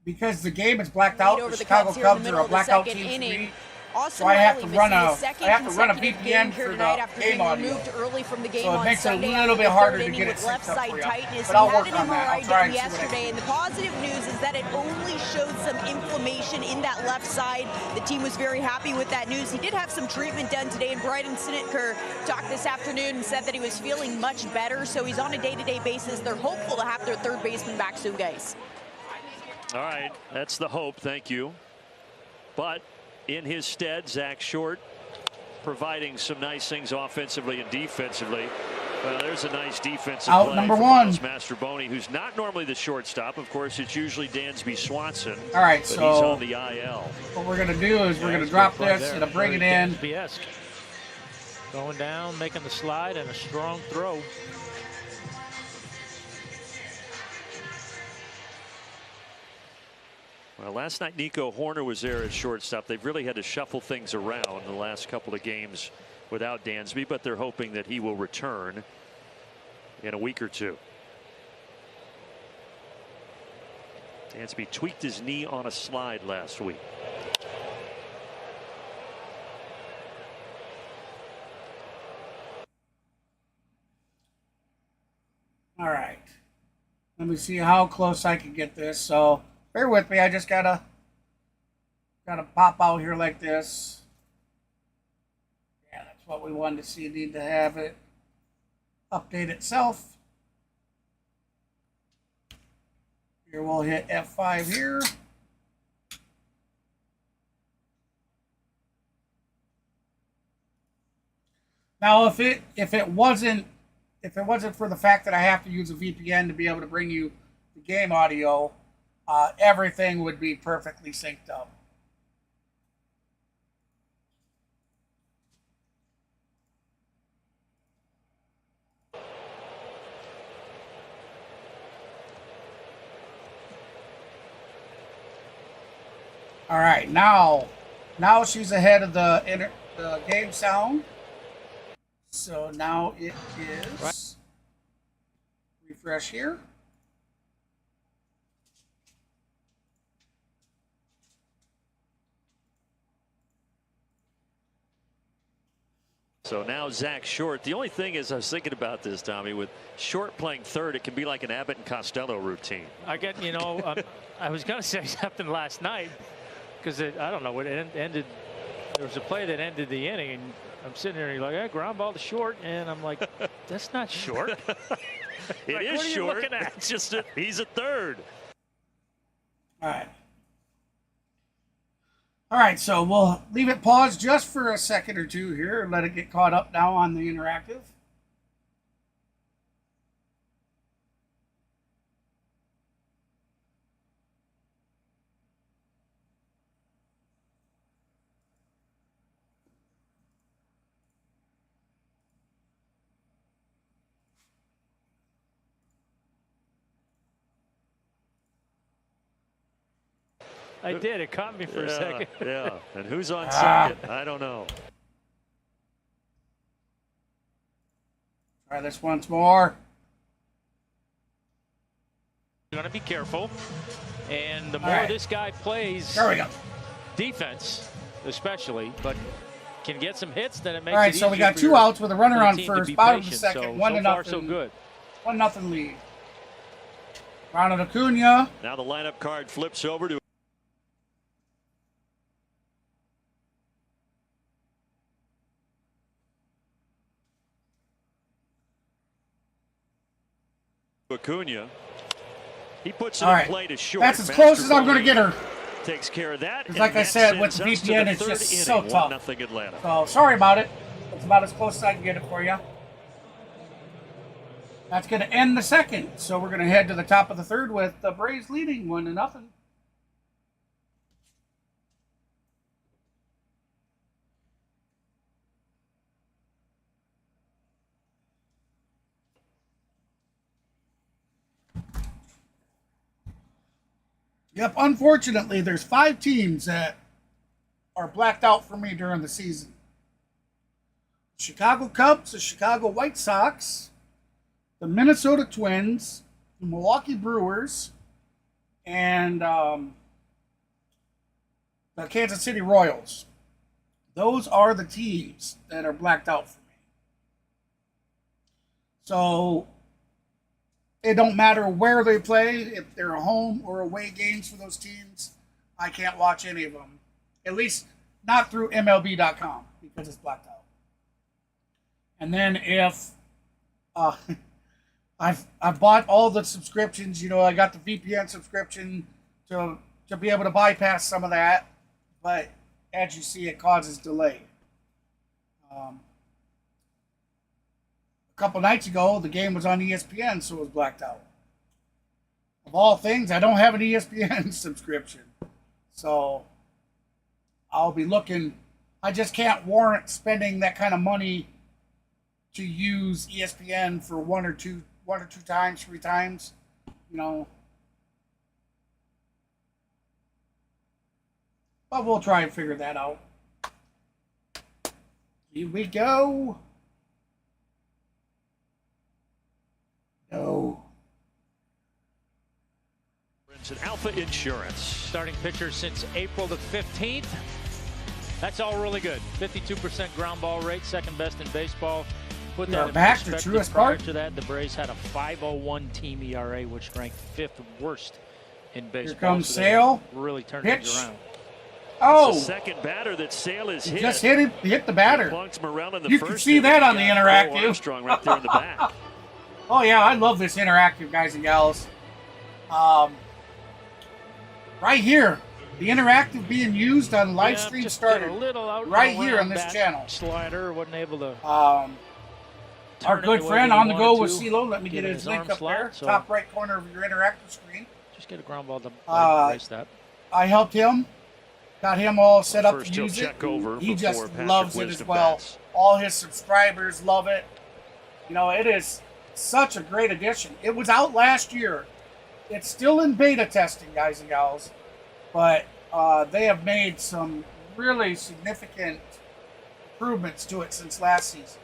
because the game is blacked Lead out. over The the Chicago Cubs here in the Cubs middle are a of the blackout second team for inning. me. Austin So I have Riley to run missing a his second I have to run a consecutive VPN game for here tonight the after game being audio. removed early from the game So it on makes it a Sunday little after bit the harder third to inning get it with left synced up side for you. tightness. But I'll He had work an on that. I'll MRI try done and see what I yesterday, can and do. the positive news is that it only showed some inflammation in that left side. The team was very happy with that news. He did have some treatment done today, and Bryden Snitker talked this afternoon and said that he was feeling much better, so he's on a day-to-day basis. They're hopeful to have their third baseman back soon, guys. All right, that's the hope. Thank you. But in his stead, Zach Short providing some nice things offensively and defensively. Well, there's a nice defensive Out play number for one. Miles Mastroboni, who's not normally the shortstop. Of course, it's usually Dansby Swanson. All right, but so he's on the IL. what we're gonna do is we're gonna drop this and bring it in. Dansby-esque. Going down, making the slide, and a strong throw. Well, last night Nico Horner was there at shortstop. They've really had to shuffle things around the last couple of games without Dansby, but they're hoping that he will return in a week or two. Dansby tweaked his knee on a slide last week. All right. Let me see how close I can get this. So bear with me. I just gotta pop out here like this. Yeah, that's what we wanted to see. Need to have it update itself. Here we'll hit F5 here. Now, if it wasn't for the fact that I have to use a VPN to be able to bring you the game audio, everything would be perfectly synced up. All right, now she's ahead of the game sound. So now it is refresh here. So now Zach Short. The only thing is, I was thinking about this, Tommy, with Short playing third, it can be like an Abbott and Costello routine. I get, I was going to say something last night because I don't know, it ended. There was a play that ended the inning, and I'm sitting there and you're like, hey, ground ball to Short, and I'm like, that's not Short. It like, is what are you Short. looking at? It's just he's a third. All right. All right, so we'll leave it paused just for a second or two here and let it get caught up now on the interactive. I did. It caught me for a second. Yeah. And who's on second? I don't know. Try this once more. You're going to be careful. And the more right. this guy plays There we go. defense, especially, but can get some hits, then it makes All right, it so we easier got for two your- outs with a runner for the on team to first, be bottom of the patient. second, So 1-0. far, so good. 1-0 lead. Ronald Acuna. Now the lineup card flips over to Acuna. He puts it All in right. play to Short. That's as close as I'm going to get her. Takes care of that. Because like I said, with the VPN, it's just so tough. 1-0 Atlanta. So sorry about it. That's about as close as I can get it for you. That's going to end the second. So we're going to head to the top of the third with the Braves leading 1-0. Yep, unfortunately, there's 5 teams that are blacked out for me during the season. Chicago Cubs, the Chicago White Sox, the Minnesota Twins, the Milwaukee Brewers, and the Kansas City Royals. Those are the teams that are blacked out for me. So it don't matter where they play, if they're home or away games for those teams, I can't watch any of them. At least not through MLB.com because it's blacked out. And then if I've bought all the subscriptions, you know, I got the VPN subscription to be able to bypass some of that, but as you see, it causes delay. A couple nights ago, the game was on ESPN, so it was blacked out. Of all things, I don't have an ESPN subscription, so I'll be looking. I just can't warrant spending that kind of money to use ESPN for one or two times, 3 times, you know. But we'll try and figure that out. Here we go. No. It's an Alpha Insurance. Starting pitcher since April the 15th. That's all really good. 52% ground ball rate, second best in baseball. Put We that are in back to perspective. Truist Prior Park. to that, the Braves had a 5.01 team ERA, which ranked 5th worst in baseball. Here comes So they Sale. really turned Pitch. things around. Oh, It's the second batter that Sale has hit. just hit the batter. Plunks Morel in the You first can see inning. that on the Got interactive. Cole Armstrong right there in the back. Oh yeah, I love this interactive, guys and gals. Right here, the interactive being used on Livestream just started a little out right and here around on this that channel. Slider wasn't able to. Our turn it good the way friend that he on the go wanted with to. CeeLo. Let me Get get in his his link arm up slot, there, so- top right corner of your interactive screen. Just get a ground ball to erase that. I helped him, got him all set up First to he'll use it. check over He just before Patrick loves it as Wisdom well. bats. All his subscribers love it. You know, it is such a great addition. It was out last year. It's still in beta testing, guys and gals, but they have made some really significant improvements to it since last season.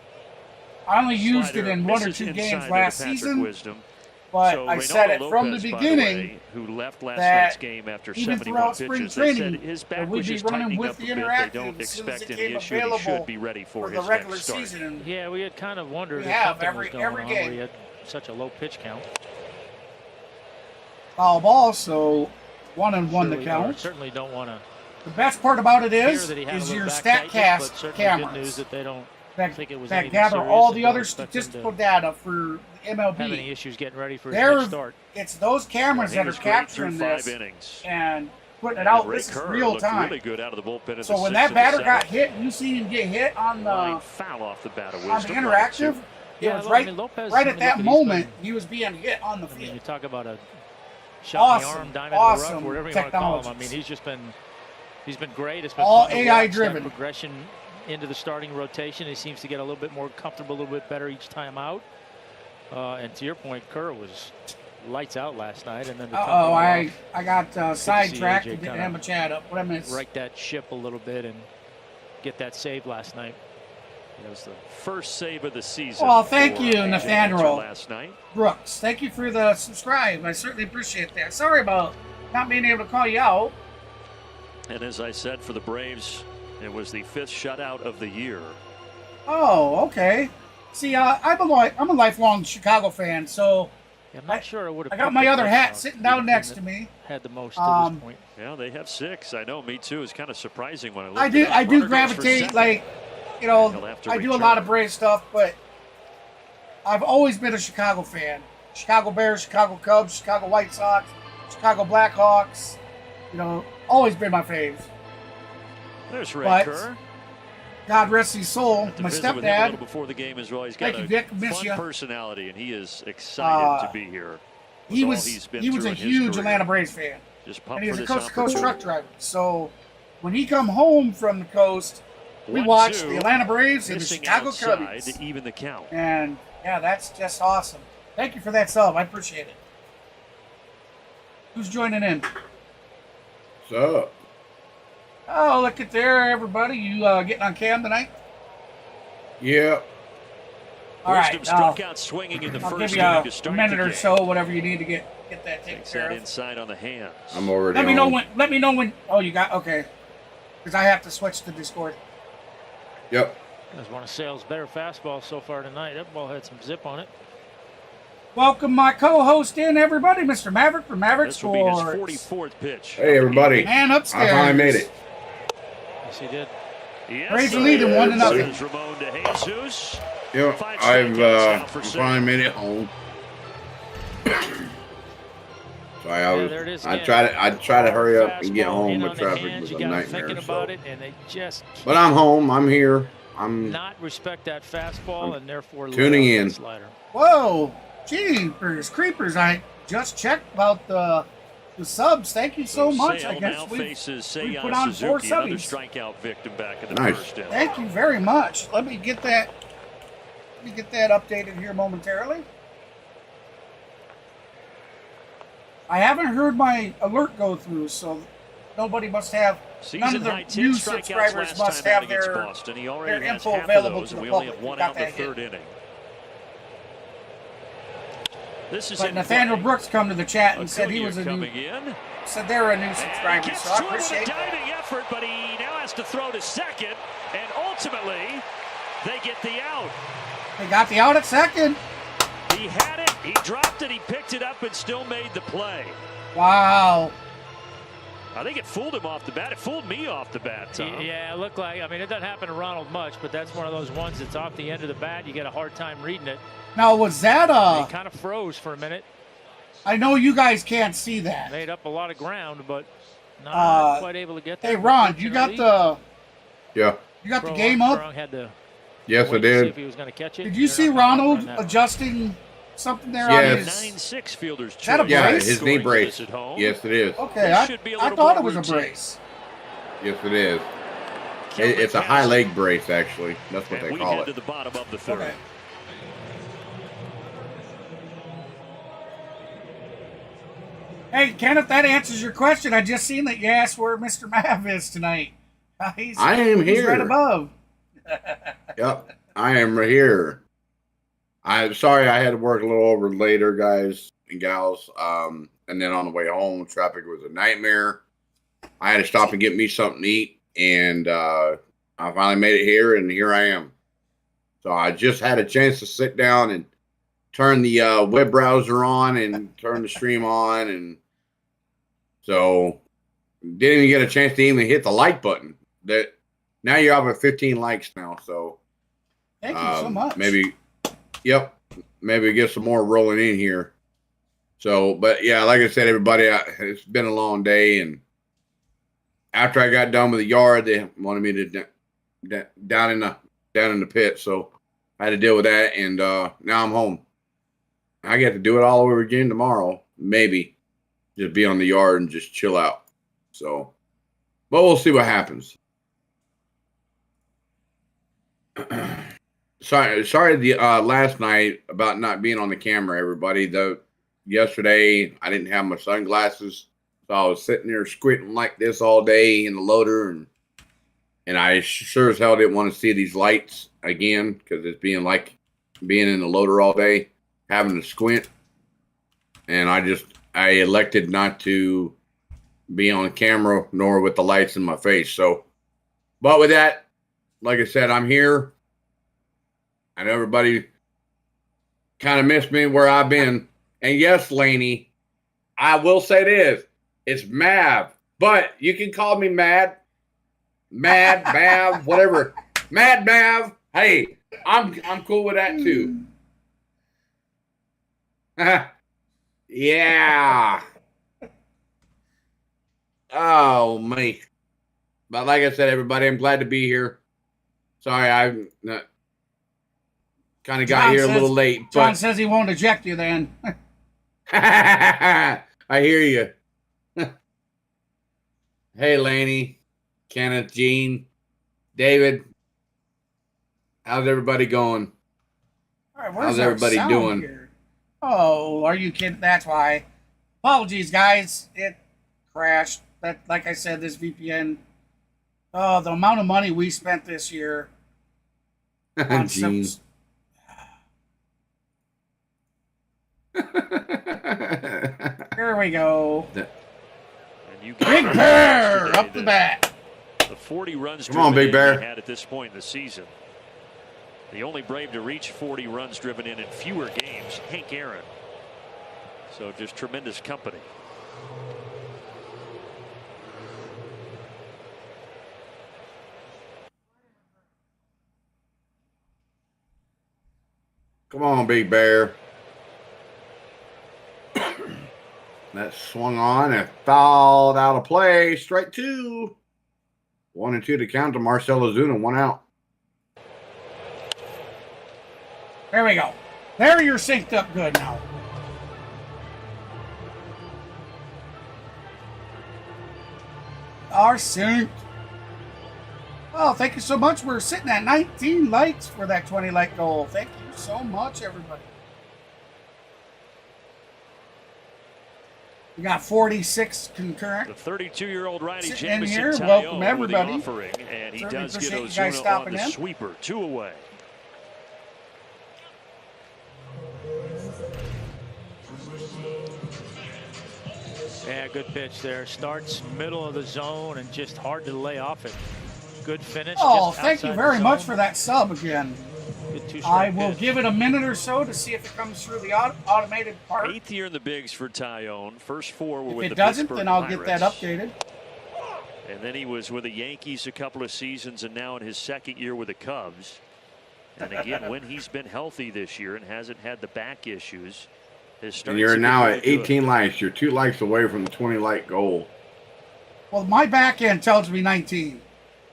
I only used it Slider in 1 or misses 2 inside games to last Patrick season, Wisdom. but So I said it Reynaldo from the Lopez, by beginning way, who left last that night's game after even 71 throughout spring pitches, they said training, his that back we'd was be just running tightening with up a the bit. They interactive don't as soon as expect it any came issue. He should available be ready for for the his regular next start. season. And Yeah, we had kind of wondered We if have something was every going on game. where he had such a low pitch count. foul ball, so 1-1 the Surely- count. Certainly don't want to The best part about it hear is that he had a little your back tightness, but StatCast certainly good cameras news that they don't that, think it was that anything gather serious all and the don't other expect him to statistical data for the have any MLB. issues getting ready for his next There, start. it's those cameras He that are was great capturing through 5 this innings. and putting it And out. Ray This is Kerr real looked time. really good out of the bullpen in So the when 6th that and batter the got 7th. hit, you see him get hit on Line the foul off the bat of on the Wisdom. interactive. It Yeah, was I right mean, Lopez, right I at mean, that look, he's moment been- he was being hit on the I mean, you field. talk about a shot in the Awesome, arm, diamond in the awesome rough, whatever you want to call him. I technologies. mean, he's been great. It's been All fun to AI watch that driven. progression into the starting rotation. He seems to get a little bit more comfortable, a little bit better each time out. And to your point, Kerr was lights out last night, and then to top Oh, it I got sidetracked AJ and didn't kinda have a chat up. What I missed? off, right that ship a little bit and get that save last night. It was the first save of the season. Well, thank for you, AJ Nathaniel last night. Brooks, thank you for the subscribe. I certainly appreciate that. Sorry about not being able to call you out. And as I said, for the Braves, it was the 5th shutout of the year. Oh, okay. See, I'm a lifelong Chicago fan, so I'm not sure I would have. I got my other hat sitting down next to me. Had the most to this point. Yeah, they have 6. I know, me too. It's kind of surprising when I look. I do Runner goes for gravitate, second. like, you He'll know, have to I do a return. lot of Braves stuff, but I've always been a Chicago fan. Chicago Bears, Chicago Cubs, Chicago White Sox, Chicago Blackhawks. You know, always been my faves. There's Ray But Kerr. God rest his soul, To my visit with him a little stepdad. before the game as well. He's got Thank you, a Vic. Miss fun ya. personality, and he is excited to be here. He with all was he's been he was through a in his huge career. Atlanta Braves fan, Just and pumped he's for a this coast-to-coast truck opportunity. driver. So when he come home from the coast, we watched 1-2, the Atlanta Braves and the missing Chicago outside Cubs. to even the count. And yeah, that's just awesome. Thank you for that sub. I appreciate it. Who's joining in? What's up? Oh, look at there, everybody. You getting on cam tonight? Yeah. All Wisdom right, struck out swinging in the I'll first give you inning a to start minute the or game. so, whatever you need to get that taken Takes care that of. inside on the hands. I'm already Let me know home. when. Let me know when. Oh, you got okay. Because I have to switch to Discord. Yep. That's one of Sale's better fastballs so far tonight. That ball had some zip on it. Welcome my co-host in, everybody, Mr. Maverick from Maverick This will be his Sports. 44th pitch. Hey, everybody. Man upstairs. I finally made it. Yes, he did. Yes, Braves sir. lead in 1-0. This is Ramon de Jesus. Yep. Five I've strikeouts now for Sale. finally made it home. So There it is I again. try to hurry up and get Fastball home, in but on the traffic hands. was You a got 'em nightmare. thinking So. about it, and they just But I'm home. I'm here. I'm not respect that fastball, and therefore tuning lay out in. that slider. Whoa, jeepers, creepers! I just checked about the subs. Thank you so much. Sale I guess now we faces put Seiya on 4 Suzuki, another subbies. strikeout victim back in the Nice. first inning. Thank you very much. Let me get that. Let me get that updated here momentarily. I haven't heard my alert go through, so nobody must have. None of the Season-high 10 new strikeouts subscribers last must time out have against their Boston. He already has info half of available those, to and the we only public. have one We got out in the that hit. third inning. This is But in Nathaniel play. Brooks come to the chat and said he Acuna was a new, coming in. said they were a new And subscriber, gets so I to it with a appreciate that. diving effort, but he now has to throw to second, and ultimately they get the out. They got the out at second. He had it, he dropped it, he picked it up, and still made the play. Wow. I think it fooled him off the bat. It fooled me off the bat, Tom. Yeah, it looked like. I mean, it doesn't happen to Ronald much, but that's one of those ones that's off the end of the bat. You get a hard time reading it. Now was that He kind of froze for a minute. I know you guys can't see that. Made up a lot of ground, but not quite able to get there. Hey Ron, you got the yeah. game up? Armstrong had to Yes, I wait to see did. if he was going to catch it. Did you They're see not gonna Ronald run that one. adjusting something there Yes. on his? 9-6 fielders. Is that a Yeah, brace? his knee Scoring brace. this at home. Yes, it is. Okay, This I should be a thought little it more was a routine. brace. Yes, it is. Kelvin It's a high Cassidy. leg brace, actually. That's what And they we call head to it. the bottom of the third. Okay. Hey Kenneth, that answers your question. I just seen that you asked where Mr. Mav is tonight. I am He's right here. above. Yep, I am right here. I'm sorry I had to work a little over later, guys and gals. And then on the way home, traffic was a nightmare. I had to stop and get me something to eat, and I finally made it here, and here I am. So I just had a chance to sit down and turn the web browser on and turn the stream on, and so didn't even get a chance to even hit the like button. That now you're up at 15 likes now, so Thank you so much. maybe get some more rolling in here. So, but yeah, like I said, everybody, it's been a long day, and after I got done with the yard, they wanted me to down in the pit, so I had to deal with that, and now I'm home. I get to do it all over again tomorrow, maybe just be on the yard and just chill out. So, but we'll see what happens. Sorry the last night about not being on the camera, everybody. Yesterday I didn't have my sunglasses, so I was sitting there squinting like this all day in the loader, and I sure as hell didn't want to see these lights again, because it's being in the loader all day, having to squint, and I elected not to be on camera nor with the lights in my face. So, but with that, like I said, I'm here. I know everybody kind of missed me where I've been. And yes, Laney, I will say this. It's Mav, but you can call me Mav, whatever. Mad Mav. Hey, I'm cool with that too. Yeah. Oh, me. But like I said, everybody, I'm glad to be here. Sorry, I'm not. Kind of got here a little late. John but says he won't eject you then. I hear you. Hey, Laney, Kenneth, Gene, David. How's everybody going? All right, where's How's our everybody sound doing? here? Oh, are you kidding? That's why. Apologies, guys. It crashed. But like I said, this VPN. Oh, the amount of money we spent this year on Gene. Here we go. And you Big Bear up the bat. The 40 runs Come on, Big Bear. he had at this point in the season. The only Brave to reach 40 runs driven in fewer games, Hank Aaron. So just tremendous company. Come on, Big Bear. That swung on and fouled out of play. Strike two. 1-2 to count to Marcell Ozuna. 1 out. There we go. There you're synced up good now. Are synced. Oh, thank you so much. We're sitting at 19 likes for that 20 like goal. Thank you so much, everybody. We got 46 concurrent. The 32-year-old righty Sitting in Jameson here. Taillon Welcome, with everybody. the offering, and he Certainly does get appreciate you guys Ozuna on stopping the in. sweeper. 2 away. Yeah, good pitch there. Starts middle of the zone and just hard to lay off it. Good finish. Oh, just thank you outside very the much zone. for that sub again. Good I two-strike will pitch. give it a minute or so to see if it comes through the automated part. 8th year in the bigs for Taillon. First 4 were If with it the doesn't, Pittsburgh then I'll get that Pirates. updated. And then he was with the Yankees a couple of seasons, and now in his 2nd year with the Cubs. And again, when he's been healthy this year and hasn't had the back issues, his starts And you're have been now really at good. 18 likes. You're 2 likes away from the 20 like goal. Well, my back end tells me 19.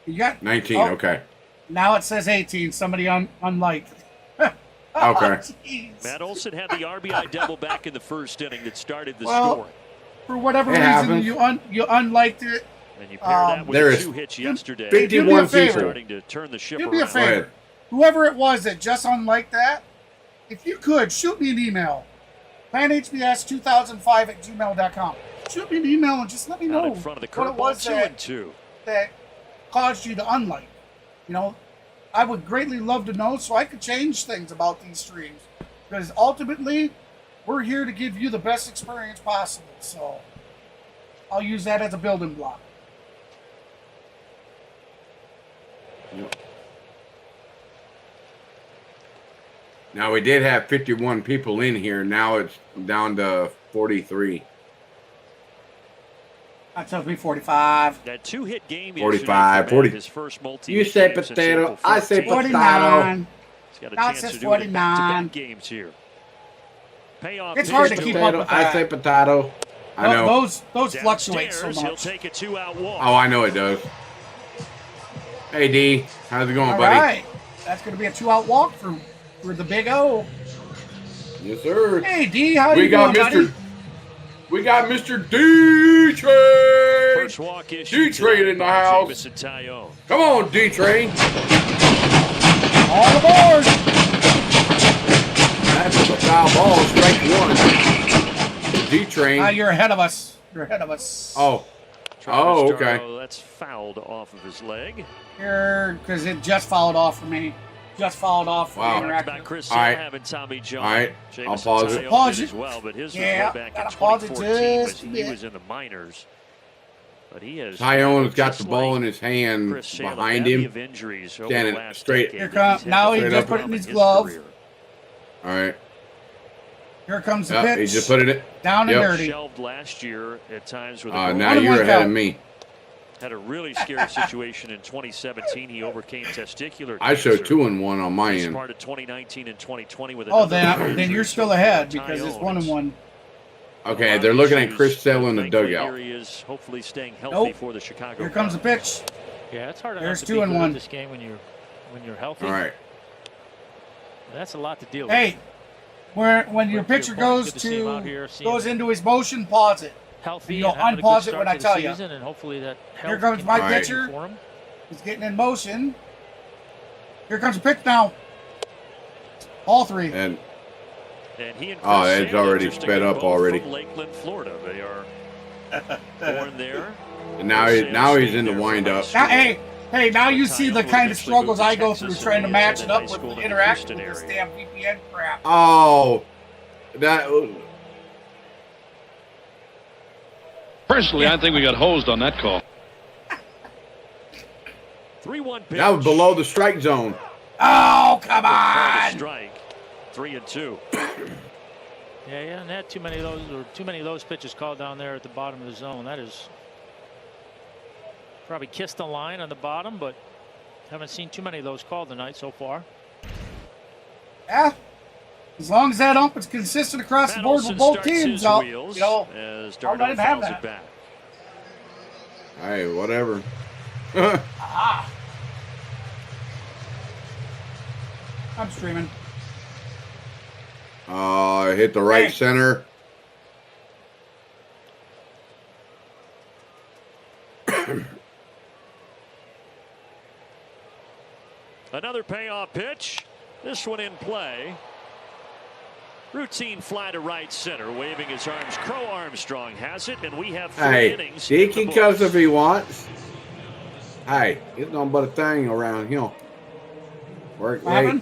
You got 19. oh, Okay. Now it says 18. Somebody unliked. Okay. Jeez. Matt Olson had the RBI double back in the first inning that started the Well, score. For whatever It reason, happens. you unliked it. And you pair that with there the is 2 hits yesterday. do me a 51 favor. people. Starting to turn the ship Do me a around. Go ahead. favor. Whoever it was that just unliked that, if you could, shoot me an email. planhbs2005@gmail.com. Shoot me an email and just let me Out know in front of the what it curveball, was 2-2. that caused you to unlike. You know, I would greatly love to know so I could change things about these streams. Because ultimately, we're here to give you the best experience possible. So I'll use that as a building block. Now, we did have 51 people in here. Now it's down to 43. That tells me 45. That 2-hit game 45, yesterday for 40. Matt, his first multi. You say potato. I say potato. 49. He's got a Now it chance says to do it in 49. back-to-back games here. Payoff. It's pitch hard to to keep Lynn. up with I that. say potato. I know. Those fluctuate so Downstairs, he'll much. take a 2-out walk. Oh, I know it does. Hey, D. How's it going, All buddy? right. That's going to be a 2-out walk for the Big O. Yes, sir. Hey, D, how We you got doing, Mr. buddy? We got Mr. D-Train. First walk issued D-Train tonight in the by house. Jameson Taillon. Come on, D-Train. All aboard. That's a foul ball. Strike 1. D-Train. You're ahead of us. You're ahead of us. Oh. Travis Oh, okay. Darrow, that's fouled off of his leg. Here, because it just fouled off for me. Just fouled off for Wow. the Talked interactive. about Chris All right. Sale having Tommy John. All right. Jameson I'll pause it. Taillon Pause did it. as well, but his Yeah, was way back in gotta pause it 2014 just a when he bit. was in the minors. But he has Tyon's got just the ball like in his hand Chris Sale, a behind bevy him. of injuries over Standing the last straight. decade Here that comes- he's had now to he face just put it from in his his glove. career. All right. Here comes the Yep, pitch. he just put it. Down and Yep. dirty. Shelved last year at times with a Now 1-1 you're ahead count. of me. had a really scary situation in 2017. He overcame testicular I showed cancer. 2-1 on my He end. started 2019 and 2020 with Oh, another then you're injury. still So ahead for because it's Taillon, 1-1. Okay, they're looking at Chris Sale in the Thankfully, dugout. Here he is, hopefully staying healthy Nope. for the Chicago Here comes the Cubs. pitch. Yeah, it's hard There's enough to 2 be and good 1. at this game when you're healthy. All right. That's a lot to deal Hey, when your But to your pitcher point, goes good to see him out to here, seeing goes him. into his motion, pause it. with. Healthy. You know, and having a unpause good it when start I to the tell ya. season, and hopefully that Here health comes can my continue pitcher. for him. He's getting in motion. Here comes the pitch now. All 3. And And he and Oh, Chris it's Sale, already interestingly, sped up both already. From Lakeland, Florida. They are born there. now he's in the windup. Now, hey, now you see the Taillon kind of eventually struggles moved to I go Texas, through trying to and he match it attended up high with school the in the interaction Houston with this area. damn VPN crap. Oh, Personally, I think we got hosed on that call. 3-1 pitch. That was below the strike zone. Oh, come on! Strike. 3-2. Yeah, and had too many of those pitches called down there at the bottom of the zone. That is probably kissed the line on the bottom, but haven't seen too many of those called tonight so far. Yeah. As long as that ump is consistent across the board with both teams, I'll let him have that. Back. Hey, whatever. I'm streaming. Hit the right center. Another payoff pitch. This one in play. Routine fly to right center, waving his arms. Crow Armstrong has it, and we have 3 innings. He can cuss if he wants. Hey, it's nothing but a thing around, Work late.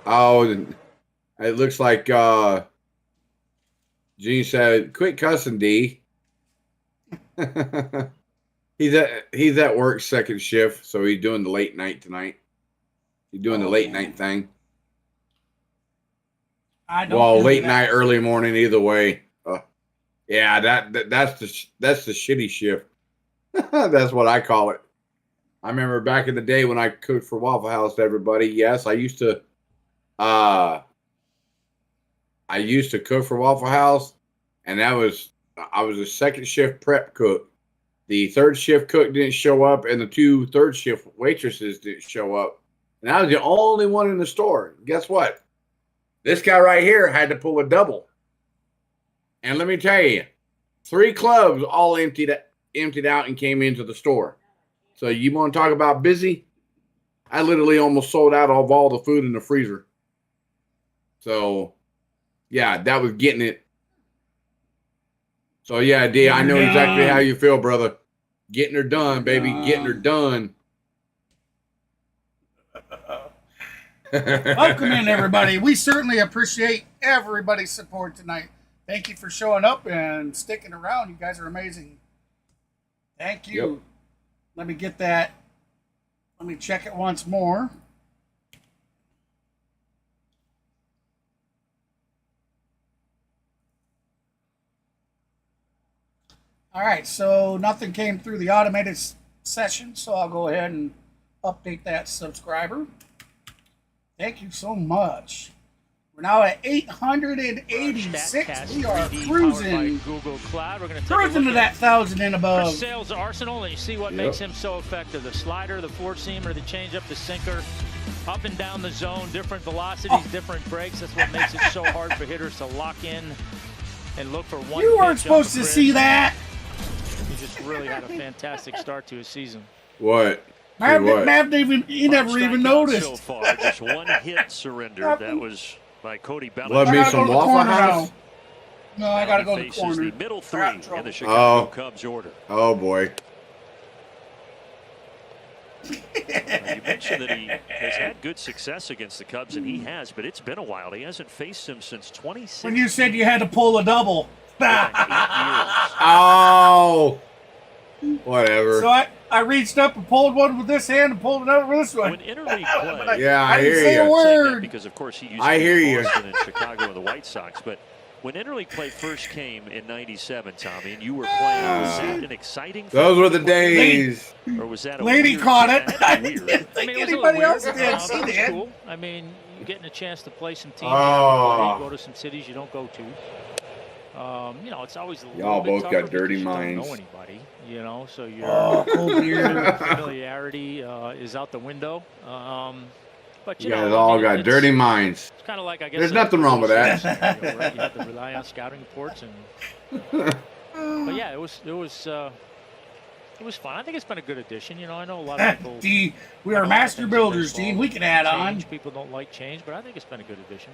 Oh, it looks like Gene said, "Quit cussing, D." He's at work second shift, so he's doing the late night tonight. He's doing the late night thing. Late night, early morning, either way. Yeah, that's the shitty shift. That's what I call it. I remember back in the day when I cooked for Waffle House. Everybody, yes, I used to cook for Waffle House, and I was a second shift prep cook. The third shift cook didn't show up, and the 2 third shift waitresses didn't show up, and I was the only one in the store. Guess what? This guy right here had to pull a double. And let me tell you, 3 clubs all emptied out and came into the store. So you want to talk about busy? I literally almost sold out of all the food in the freezer. So, yeah, that was getting it. So, yeah, D, I know exactly how you feel, brother. Getting her done, baby. Getting her done. Welcome in, everybody. We certainly appreciate everybody's support tonight. Thank you for showing up and sticking around. You guys are amazing. Thank you. Yep. Let me get that. Let me check it once more. All right, so nothing came through the automated session, so I'll go ahead and update that subscriber. Thank you so much. We're now at 886. We are cruising. Google Cloud. We're going to cruising to that 1,000 and above. Sales arsenal, and you see what makes him so effective. The slider, the four-seamer, the changeup, the sinker, up and down the zone, different velocities, different breaks. That's what makes it so hard for hitters to lock in and look for one. You weren't supposed to see that. He just really had a fantastic start to his season. What? Mav never even noticed. So far, just one hit surrender. That was by Cody Bellinger. Love me some Waffle House. No, I gotta go to the corner. The middle 3 in the Chicago Cubs order. Oh boy. You mentioned that he has had good success against the Cubs, and he has, but it's been a while. He hasn't faced him since 2016. When you said you had to pull a double. Oh. Whatever. So I reached up and pulled one with this hand and pulled another with this one. When interleague play, yeah, I didn't hear say you. a word. Because of course he used I to hear be you. Boston and Chicago and the White Sox, but when interleague play first came in '97, Tommy, and you were playing, was that an exciting? Those were the days. Or was that a Lady weird caught it. I didn't think anybody else did. She did. Cool. I mean, you're getting a chance to play some teams. Oh. Go to some cities you don't go to. You know, it's always a little Y'all bit both tougher got dirty because you minds. don't know anybody, you know, so your Oh, familiarity is out the window. But You know, guys I all mean, got it's dirty minds. kind of like, I guess, There's nothing wrong with that. You have to rely on scouting reports, and but yeah, it was fun. I think it's been a good addition. You know, I know a lot of people. We are master builders, Dean. We can add on. People don't like change, but I think it's been a good addition.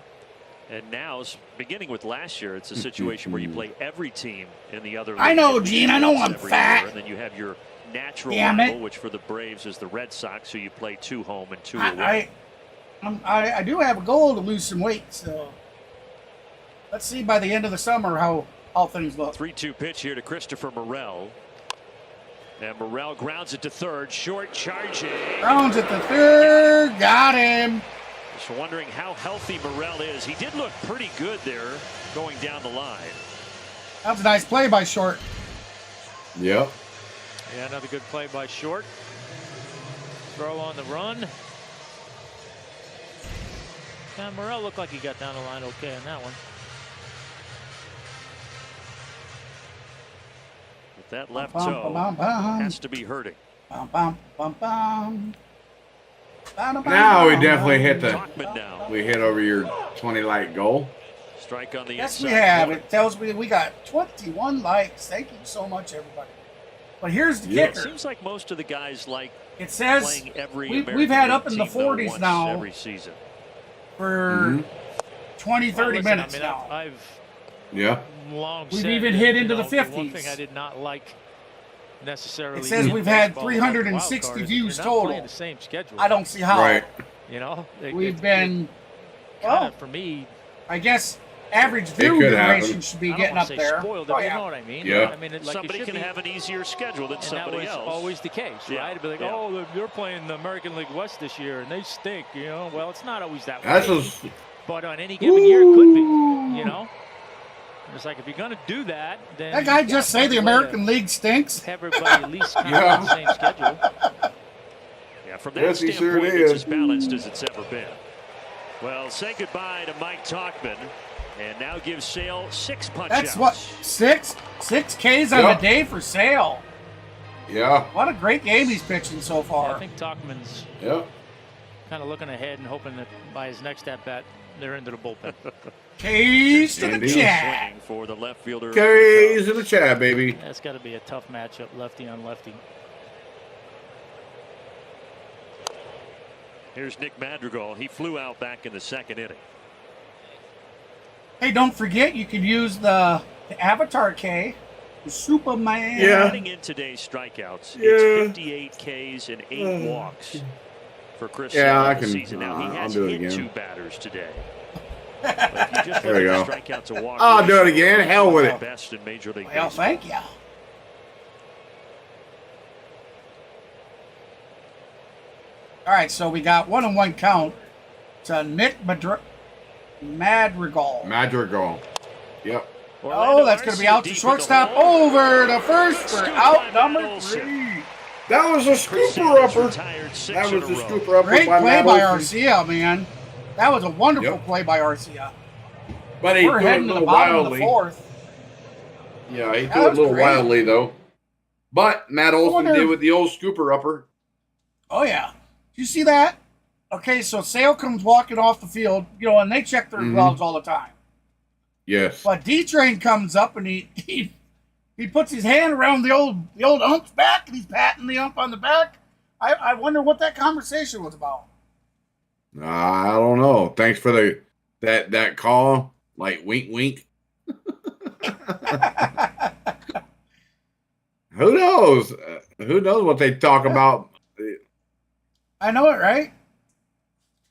And now, beginning with last year, it's a situation where you play every team in the other league. I know, Gene. I know I'm fat. And then you have your natural Damn rival, it. which for the Braves is the Red Sox, who you play 2 home and 2 away. I do have a goal to lose some weight, so Let's see by the end of the summer how things look. 3-2 pitch here to Christopher Morel. And Morel grounds it to third. Short charging. Grounds at the third. Got him. Just wondering how healthy Morel is. He did look pretty good there going down the line. That was a nice play by Short. Yep. Yeah, another good play by Short. Throw on the run. Morel looked like he got down the line okay on that one. But that left toe has to be hurting. Now we definitely hit Talkman now. we hit over your 20 like goal. Strike on the Yes, inside we have. corner. It tells me we got 21 likes. Thank you so much, everybody. But here's the It kicker. seems like most of the guys like It says playing every we've American had League up in the team, though, 40s once now every season. for 20, 30 Listen, minutes I mean, now. I've Yeah. long We've said even that, hit you into know, the One 50s. thing I did not like necessarily. It says in we've had baseball about the wild 360 card is views you're not total. playing the same schedule. I don't see how. Right. You know, We've been, kind well, of for me. I guess average view could duration happen. should be I getting don't up want to say there. spoiled, Oh, but you yeah. know what I mean. Yeah. I mean, it, like Somebody it should can be, have an easier schedule than and somebody that was else. always the case, Yeah. right? It'd be like, Yeah. oh, they're playing the American League West this year, and they stink. You know, well, it's not always that That's way. a, But on any given year, it could be. You know, and it's like if you're going to do that, then That guy you just gotta say the find a way to American League stinks. have everybody at least kind of Yeah. on the same schedule. Yeah, from that Yes, he sure standpoint, is. it's as balanced as it's ever been. Well, say goodbye to Mike Talkman, and now give Sale 6 punch That's outs. what, six Ks on Yeah. the day for Sale. yeah. What a great game he's pitching so Yeah, I far. think Talkman's Yeah. kind of looking ahead and hoping that by his next at bat, they're into the bullpen. K's to the Indeed. chat. Swinging for the left fielder. Carries in the chat, baby. That's got to be a tough matchup, lefty on lefty. Here's Nick Madrigal. He flew out back in the second inning. Hey, don't forget you can use the Avatar K, the Superman. Yeah. Heading in today's strikeouts, Yeah. it's 58 Ks and 8 walks for Chris Yeah, Sale I this can- season. Now, he I'll has do it hit again. 2 batters today. But if you just There look we at go. the strikeouts to walk I'll do it ratio, again. Hell with he's it. the best in Major League Well, Baseball. thank you. All right, so we got 1-1 count to Nick Madrigal. Madrigal. Yep. Oh, that's going to be out to shortstop, over to first for out number 3. That was a scooper upper. That was a scooper upper Great by play Matt by Olson. Arcia, man. That was a wonderful Yep. play by Arcia. But he We're threw it a heading to the little bottom of wildly. the 4th. Yeah, he That threw it a was little great. wildly, though. But Matt Olson wonder- did with the old scooper upper. Oh, yeah. Did you see that? Okay, so Sale comes walking off the field, and they check their gloves all the time. Yes. But D-Train comes up and he puts his hand around the old ump's back and he's patting the ump on the back. I wonder what that conversation was about. I don't know. Thanks for that call. Like wink, wink. Who knows? Who knows what they talk about? I know it, right?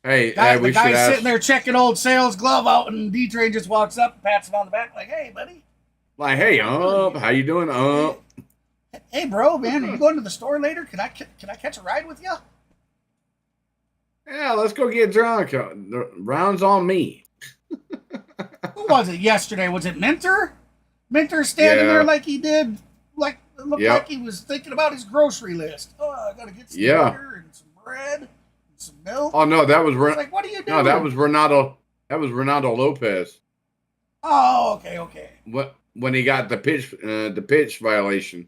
Hey, The we should guy's ask. sitting there checking old Sale's glove out, and D-Train just walks up and pats him on the back like, "Hey, buddy. Like, hey, how you doing? Hey, bro, man, are you going to the store later? Can I catch a ride with you?" Yeah, let's go get drunk. The round's on me. Who was it yesterday? Was it Minter? Minter standing Yeah. there like he did, like it looked Yep. like he was thinking about his grocery list. Oh, I gotta get some Yeah. butter and some bread and some milk. Oh no, that was It's like, what are you doing? no, that was Ronaldo. That was Ronaldo Lopez. Oh, okay. When he got the pitch violation.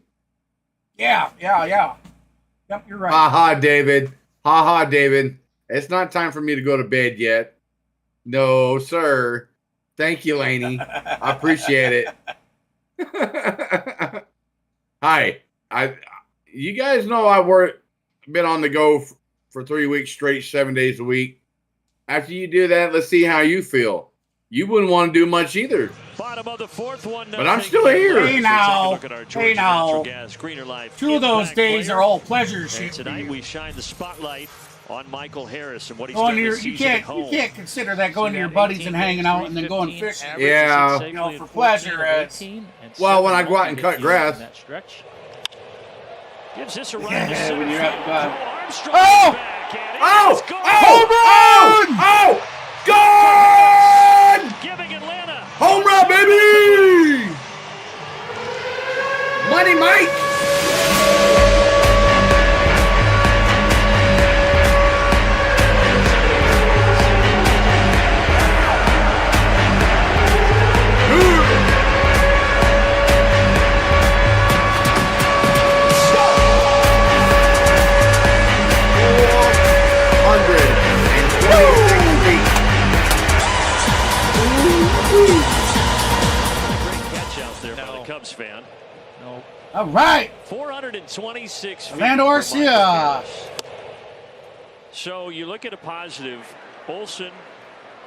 Yeah. Yep, you're right. Ha ha, David. Ha ha, David. It's not time for me to go to bed yet. No, sir. Thank you, Laney. I appreciate it. Hi. You guys know I been on the go for 3 weeks straight, 7 days a week. After you do that, let's see how you feel. You wouldn't want to do much either. Bottom of the 4th, 1-0. But I'm still here. Hey, now. Hey, now. 2 of those days are all pleasure And shit for tonight you. we shine the spotlight on Michael Harris and what he's Going done to your, this you season at can't home. you can't consider that going to your buddies and hanging out and then going fishing. Yeah. You know, for pleasure. Well, when I go out and cut grass. Gives this a run Yeah, to center when you're field. out, Armstrong Oh! is back, and Oh! it's gone. Oh! Oh! Gone! Giving Atlanta Home run, baby! Money, Mike! great catch out there by the Cubs fan. No. All right. 426 feet. Orlando for Arcia. Michael Harris. So you look at a positive. Olsen,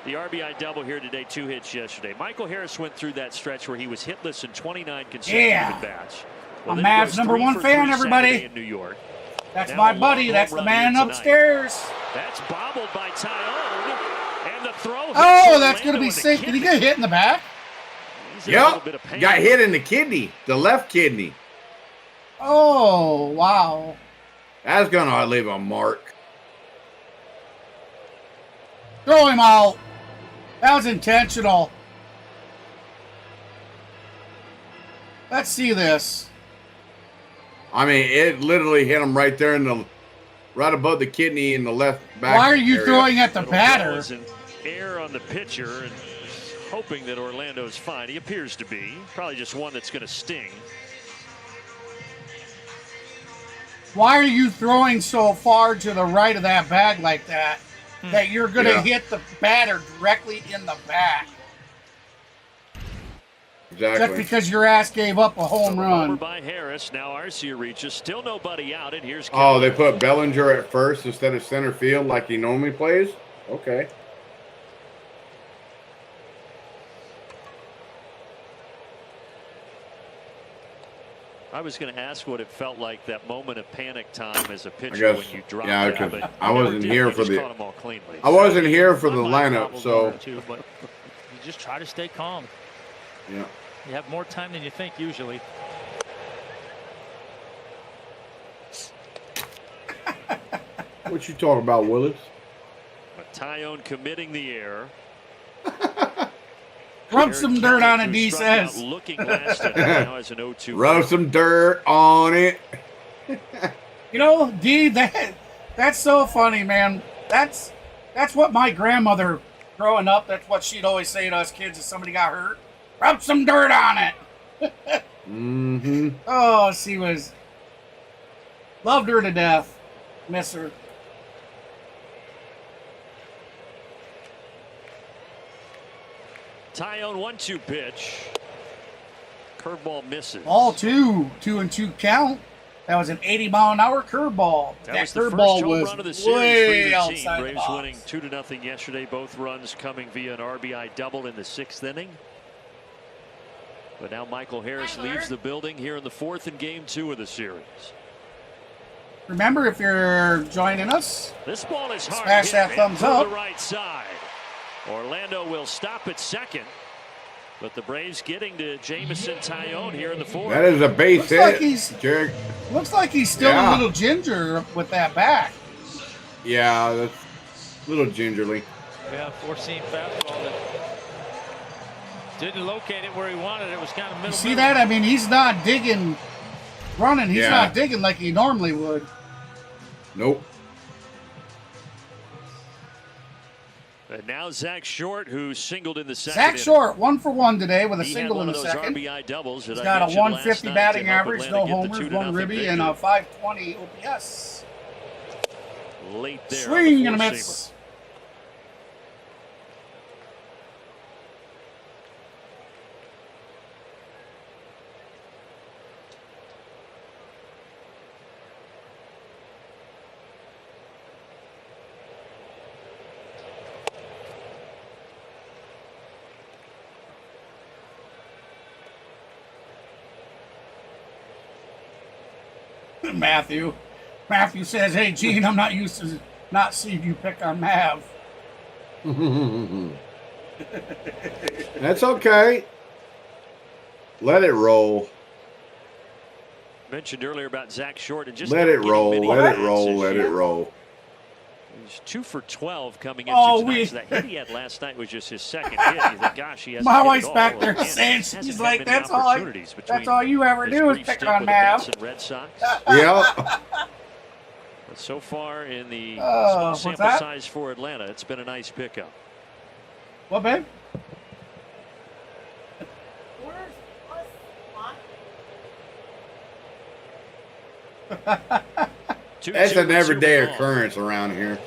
the RBI double here today, 2 hits yesterday. Michael Harris went through that stretch where he was hitless in 29 consecutive Yeah. at-bats. I'm then he Mavs goes number 3 one for fan, 3 everybody. Saturday in New York. That's Now my a long buddy. home That's the run man here tonight. upstairs. That's bobbled by Taillon. And the throw hits Oh, that's going to Orlando be in the sick. Did he kidney. get hit in the back? He's in a little bit Yep. of pain. Got hit in the kidney, the left kidney. Oh, wow. That's going to leave a mark. Throw him out. That was intentional. Let's see this. I mean, it literally hit him right there in the, right above the kidney in the left back. Why are you area. throwing at the Little batter? ball is in air on the pitcher and hoping that Orlando's fine. He appears to be. Probably just one that's going to sting. Why are you throwing so far to the right of that bag like that? That you're going to Yeah. hit the batter directly in the back. Just Exactly. because your ass gave up a home Over run. by Harris. Now Arcia reaches. Still nobody out. And here's Oh, Kelly. they put Bellinger at first instead of center field like he normally plays? Okay. I was going to ask what it felt like, that moment of panic time as a pitcher guess, when you dropped yeah, it, 'cause but I you never wasn't did. here You for just the- caught 'em all cleanly. I wasn't here for the I might lineup, gobble so one or two, but you just try to stay calm. yeah. You have more time than you think usually. What you talking about, Willis? But Taillon committing the error. Rub Eric some dirt Kelly, on it, who D struck out says. Looking last at now as an 0-2. Rub some dirt on it. You know, D, that's so funny, man. That's what my grandmother, growing up, that's what she'd always say to us kids if somebody got hurt. Rub some dirt on it. Mm-hmm. Oh, she was... Loved her to death. Miss her. Taillon 1-2 pitch. Curveball misses. Ball 2-2 count. That was an 80-mile-an-hour curveball. That That was the first curveball home was run of the series for way either team. outside the Braves box. winning 2-0 yesterday. Both runs coming via an RBI double in the 6th inning. But now Michael Harris leaves the building here in the 4th in Game 2 of the series. Remember, if you're joining us, This ball is hard Smash hit that in thumbs to up. the right side. Orlando will stop at second, but the Braves getting to Jameson Taillon here in the 4th. That is a base Looks hit, like he's- Jared. looks like he's still Yeah. a little ginger with that back. Yeah, that's a little gingerly. Yeah, four-seam fastball that didn't locate it where he wanted it. It was kind of middle. You see that? I mean, he's not digging, running. He's Yeah. not digging like he normally would. Nope. And now Zach Short, who singled in the second. Zach inning. Short, 1 for 1 today with a He single had in one the of those second. RBI doubles that He's I got a mentioned last 150 night batting to help average, Atlanta no get the homers, 1 2-0 ribby, victory. and a 520 OPS. Late there. Swing on and the a four-seamer. miss. Matthew says, "Hey, Gene, I'm not used to not seen you pick on Mav. That's okay. Let it roll. Mentioned earlier about Zach Short and just Let it roll. Let it roll. Let it roll. He's 2 for 12 coming into tonight. So that hit he had last night was just his second hit. He thought, gosh, he hasn't My hit it wife's all. back there Again, saying, hasn't she's had like, many that's opportunities between all you ever his do is brief pick stint on with the Mav. Mets and Red Sox. Yeah. But so far in the small what's sample that? size for Atlanta, it's been a nice pickup. What, babe? That's an everyday occurrence around here.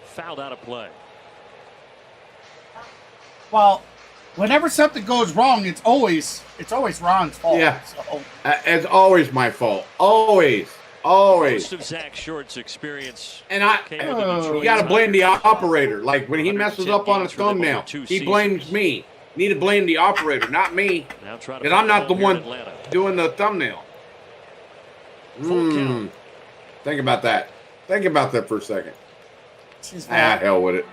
Fouled out of play. Well, whenever something goes wrong, it's always Ron's fault. Yeah. So. It's always my fault. Always. Most of Zach Short's experience. And you got to blame the operator. Like when he messes up on a thumbnail, he blames me. You need to blame the operator, not me. Because I'm not the one doing the thumbnail. Think about that. Think about that for a second. Hell with it.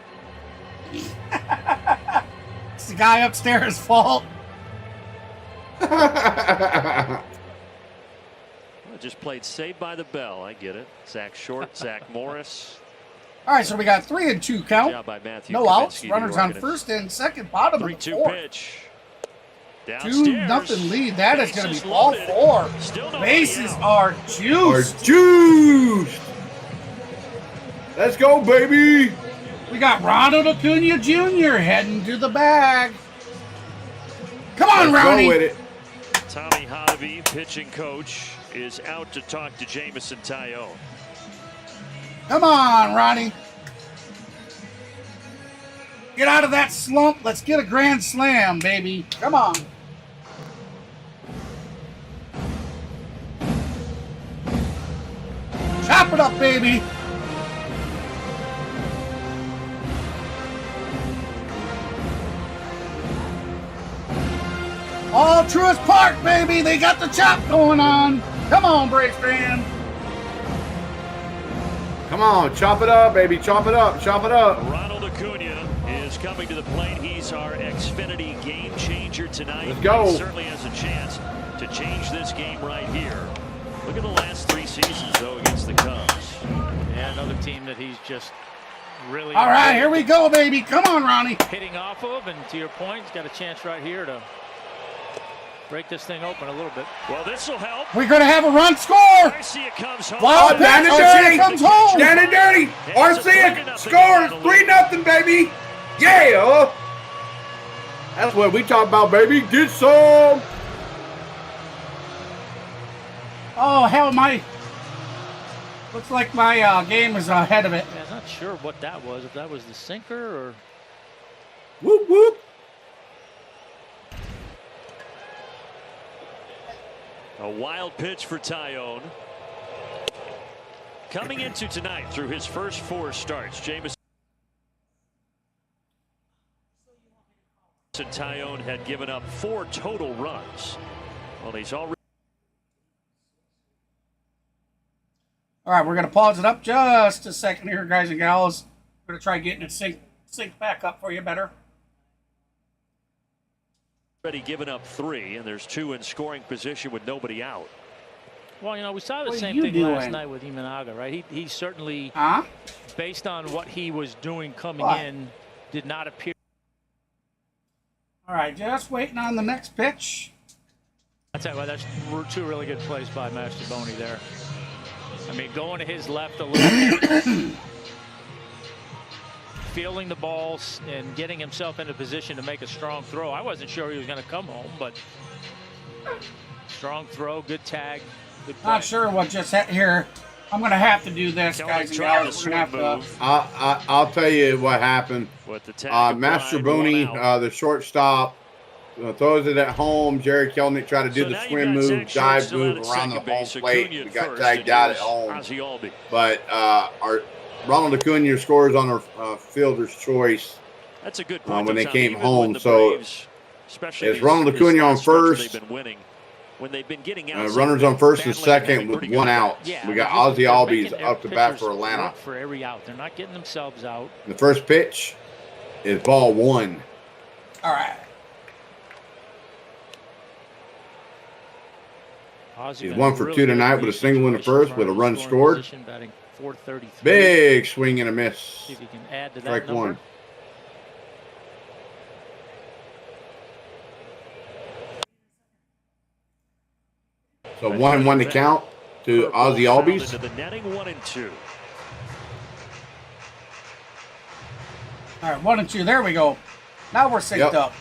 It's the guy upstairs' fault. Just played Saved by the Bell. I get it. Zach Short, Zach Morris. All right, so we got 3-2 count. Job by Matthew no Kaminsky, outs. Runners on first and second, bottom of the 3-2 fourth. pitch. 2-0 lead. That is going to be all four. Bases are juiced. Let's go, baby. We got Ronald Acuna Jr. heading to the bag. Come on, Ronnie. Go with it. Tommy Harvey, pitching coach, is out to talk to Jameson Taillon. Come on, Ronnie. Get out of that slump. Let's get a grand slam, baby. Come on. Chop it up, baby. All Truist Park, baby. They got the chop going on. Come on, Braves fan. Come on, chop it up, baby. Chop it up. Chop it up. Ronald Acuna is coming to the plate. He's our Xfinity game changer tonight. Let's go. He certainly has a chance to change this game right here. Look at the last 3 seasons, though, against the Cubs. Yeah, another team that he's just really... All right, here we go, baby. Come on, Ronnie. Hitting off of, and to your point, he's got a chance right here to break this thing open a little bit. Well, this will help. We're going to have a run score. Garcia comes home. Wild down and Garcia dirty. comes home. Down and dirty. Garcia scores 3-0, baby. Yeah. That's what we talk about, baby. Get some. Oh, hell, looks like my game is ahead of it. Yeah, I'm not sure what that was, if that was the sinker or... Whoop, whoop. A wild pitch for Taillon. Coming into tonight through his first 4 starts, Jameson Taillon had given up 4 total runs. Well, he's already... All right, we're going to pause it up just a second here, guys and gals. We're going to try getting it synced back up for you better. Already given up 3, and there's 2 in scoring position with nobody out. Well, you know, we saw the What same are thing you last doing? night with Imanaga, right? He certainly, Huh? based on what he was doing coming What? in, did not appear. All right, just waiting on the next pitch. I tell you what, that's 2 really good plays by Mastrobuoni there. I mean, going to his left a little bit, fielding the balls and getting himself into position to make a strong throw. I wasn't sure he was going to come home, but strong throw, good tag, good play. Not sure what just hit here. I'm going to have to do this, guys and gals. We're going to have to. I'll tell you what happened. With the tag Master applied, Booney, 1 out. the shortstop, throws it at home. Jerry Kelnick tried to do So the now swim you've got move, Zach Short dive still move out at around the second home base, plate. Acuna We at got first, tagged and out at here's home. Ozzie Albies. But our Ronald Acuna scores on our fielder's choice That's a good point. when they Tom. came Even home. when the So Braves, especially it's these- Ronald this Acuna on last stretch where first. They've been winning. when they've been getting out. Runners on first and second with one out. Yeah, We got they're Ozzy Albies making up to their bat for pitchers Atlanta. work for every out. They're not getting themselves out. The first pitch is ball one. All right. Ozzy He's 1 for 2 tonight with a single in the first with a run scored. Batting 433. Big swing and a miss. See if you can add to that Strike number. one. So 1-1 to count to Ozzy Albies. Into the netting, 1-2. All right, 1 and 2. There we go. Now we're synced Yep. up.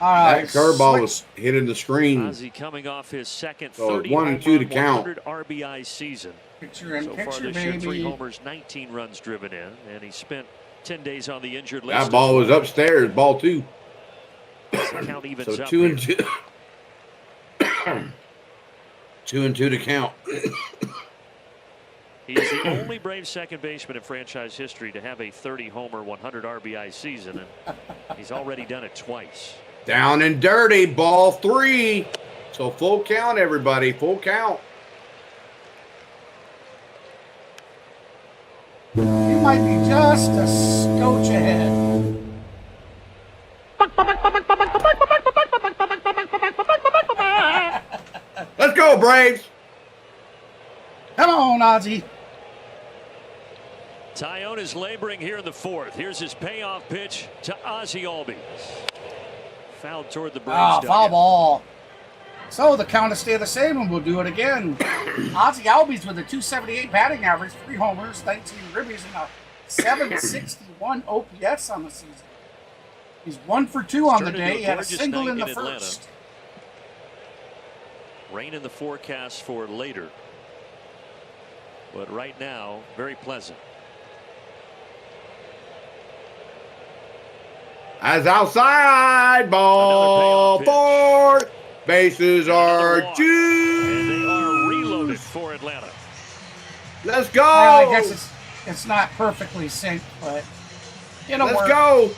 All right. That curveball was hitting the screen. Ozzy coming off his second So 30 1 and 2 to home count. run, 100 RBI season. Picture in So far picture, this year, 3 baby. homers, 19 runs driven in, and he spent 10 days on the injured list. That ball was upstairs, ball 2. The count evens So up 2 and here. 2. 2 and 2 to count. He is the only Braves second baseman in franchise history to have a 30-homer, 100 RBI season, and he's already done it twice. Down and dirty, ball 3. So full count, everybody, full count. He might be just a scotch ahead. Let's go, Braves. Come on, Ozzy. Taillon is laboring here in the fourth. Here's his payoff pitch to Ozzy Albies. Fouled toward the Braves. Ah, dugout. foul ball. So the count will stay the same, and we'll do it again. Ozzy Albies with a 278 batting average, 3 homers, 19 ribbies, and a 761 OPS on the season. He's 1 for 2 on the Turned into day. a He had a gorgeous single night in the in Atlanta. first. Rain in the forecast for later. But right now, very pleasant. As outside, ball Another payoff pitch. 4. Bases are And they juiced. are reloaded for Atlanta. Let's go. Well, I guess it's not perfectly synced, but it'll Let's work. go.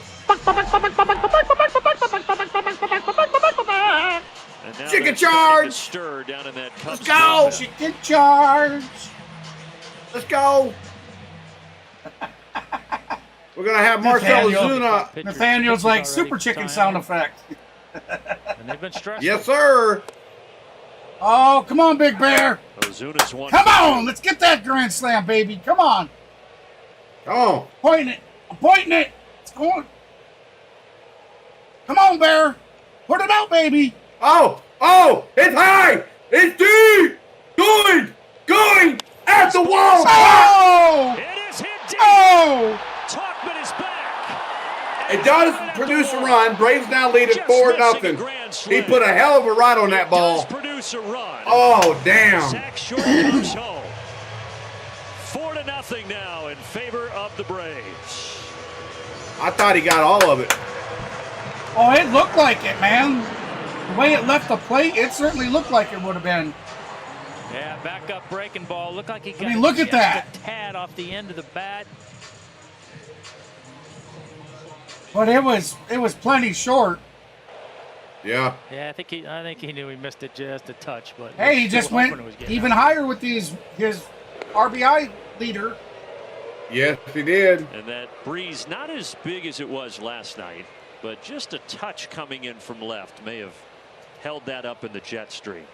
And now Chicken they're starting charge. to stir down in that Cubs Let's go. bullpen. Chicken charge. Let's go. We're going to have Marcell Nathaniel. Ozuna. Nathaniel's like Pitcher's super already chicken timed. sound effect. And they've been stressed. Yes, sir. Oh, come on, Big Bear. Ozuna's one. Come on. Let's get that grand slam, baby. Come on. Come on. Pointing it. I'm pointing it. It's going. Come on, Bear. Put it out, baby. Oh, it's high. It's deep. Going at the wall. Oh! It is hit deep. Oh! Talkman is back. It does produce a run. Braves now lead at Just 4-0. missing a grand He slam. put a hell of a ride on that It ball. does produce a run. Oh, damn. Zach Short comes home. 4-0 now in favor of the Braves. I thought he got all of it. Oh, it looked like it, man. The way it left the plate, it certainly looked like it would have been. Yeah, back up breaking ball. Looked like he got mean, look at just that. a tad off the end of the bat. But it was plenty short. Yeah. Yeah, I think he knew he missed it just a touch, but Hey, he still just hoping went it was getting even out. higher with his RBI leader. Yes, he did. And that breeze, not as big as it was last night, but just a touch coming in from left may have held that up in the jet stream.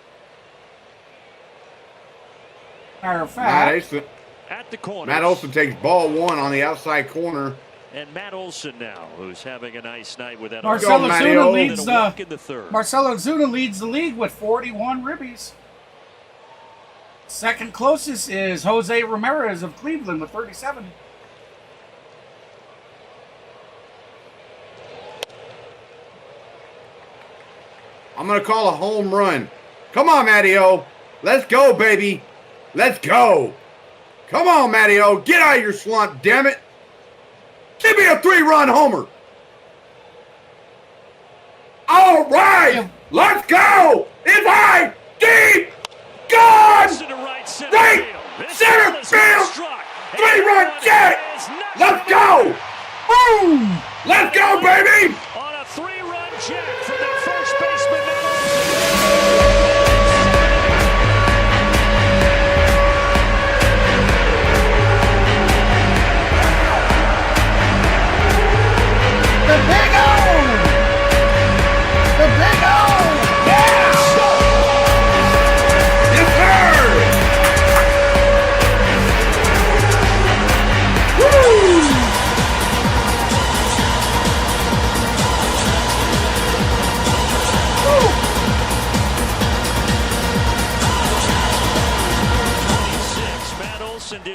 Matter of Matt fact, At the Olson takes ball 1 on the outside corner. And Matt Olson now, who's having a nice night with that. Marcell Go, Matty Ozuna O. leads And a walk in the third. Marcell Ozuna leads the league with 41 ribbies. Second closest is Jose Ramirez of Cleveland with 37. I'm going to call a home run. Come on, Matty-O. Let's go, baby. Let's go. Come on, Matty-O. Get out of your slump, damn it. Give me a 3-run homer. All right. Let's go. It's high, deep, gone. To the right center Right field. This center ball has been field. struck. 3-run And jet. it is not Let's go. Boom! Let's go, baby. on a 3-run jet from the first baseman.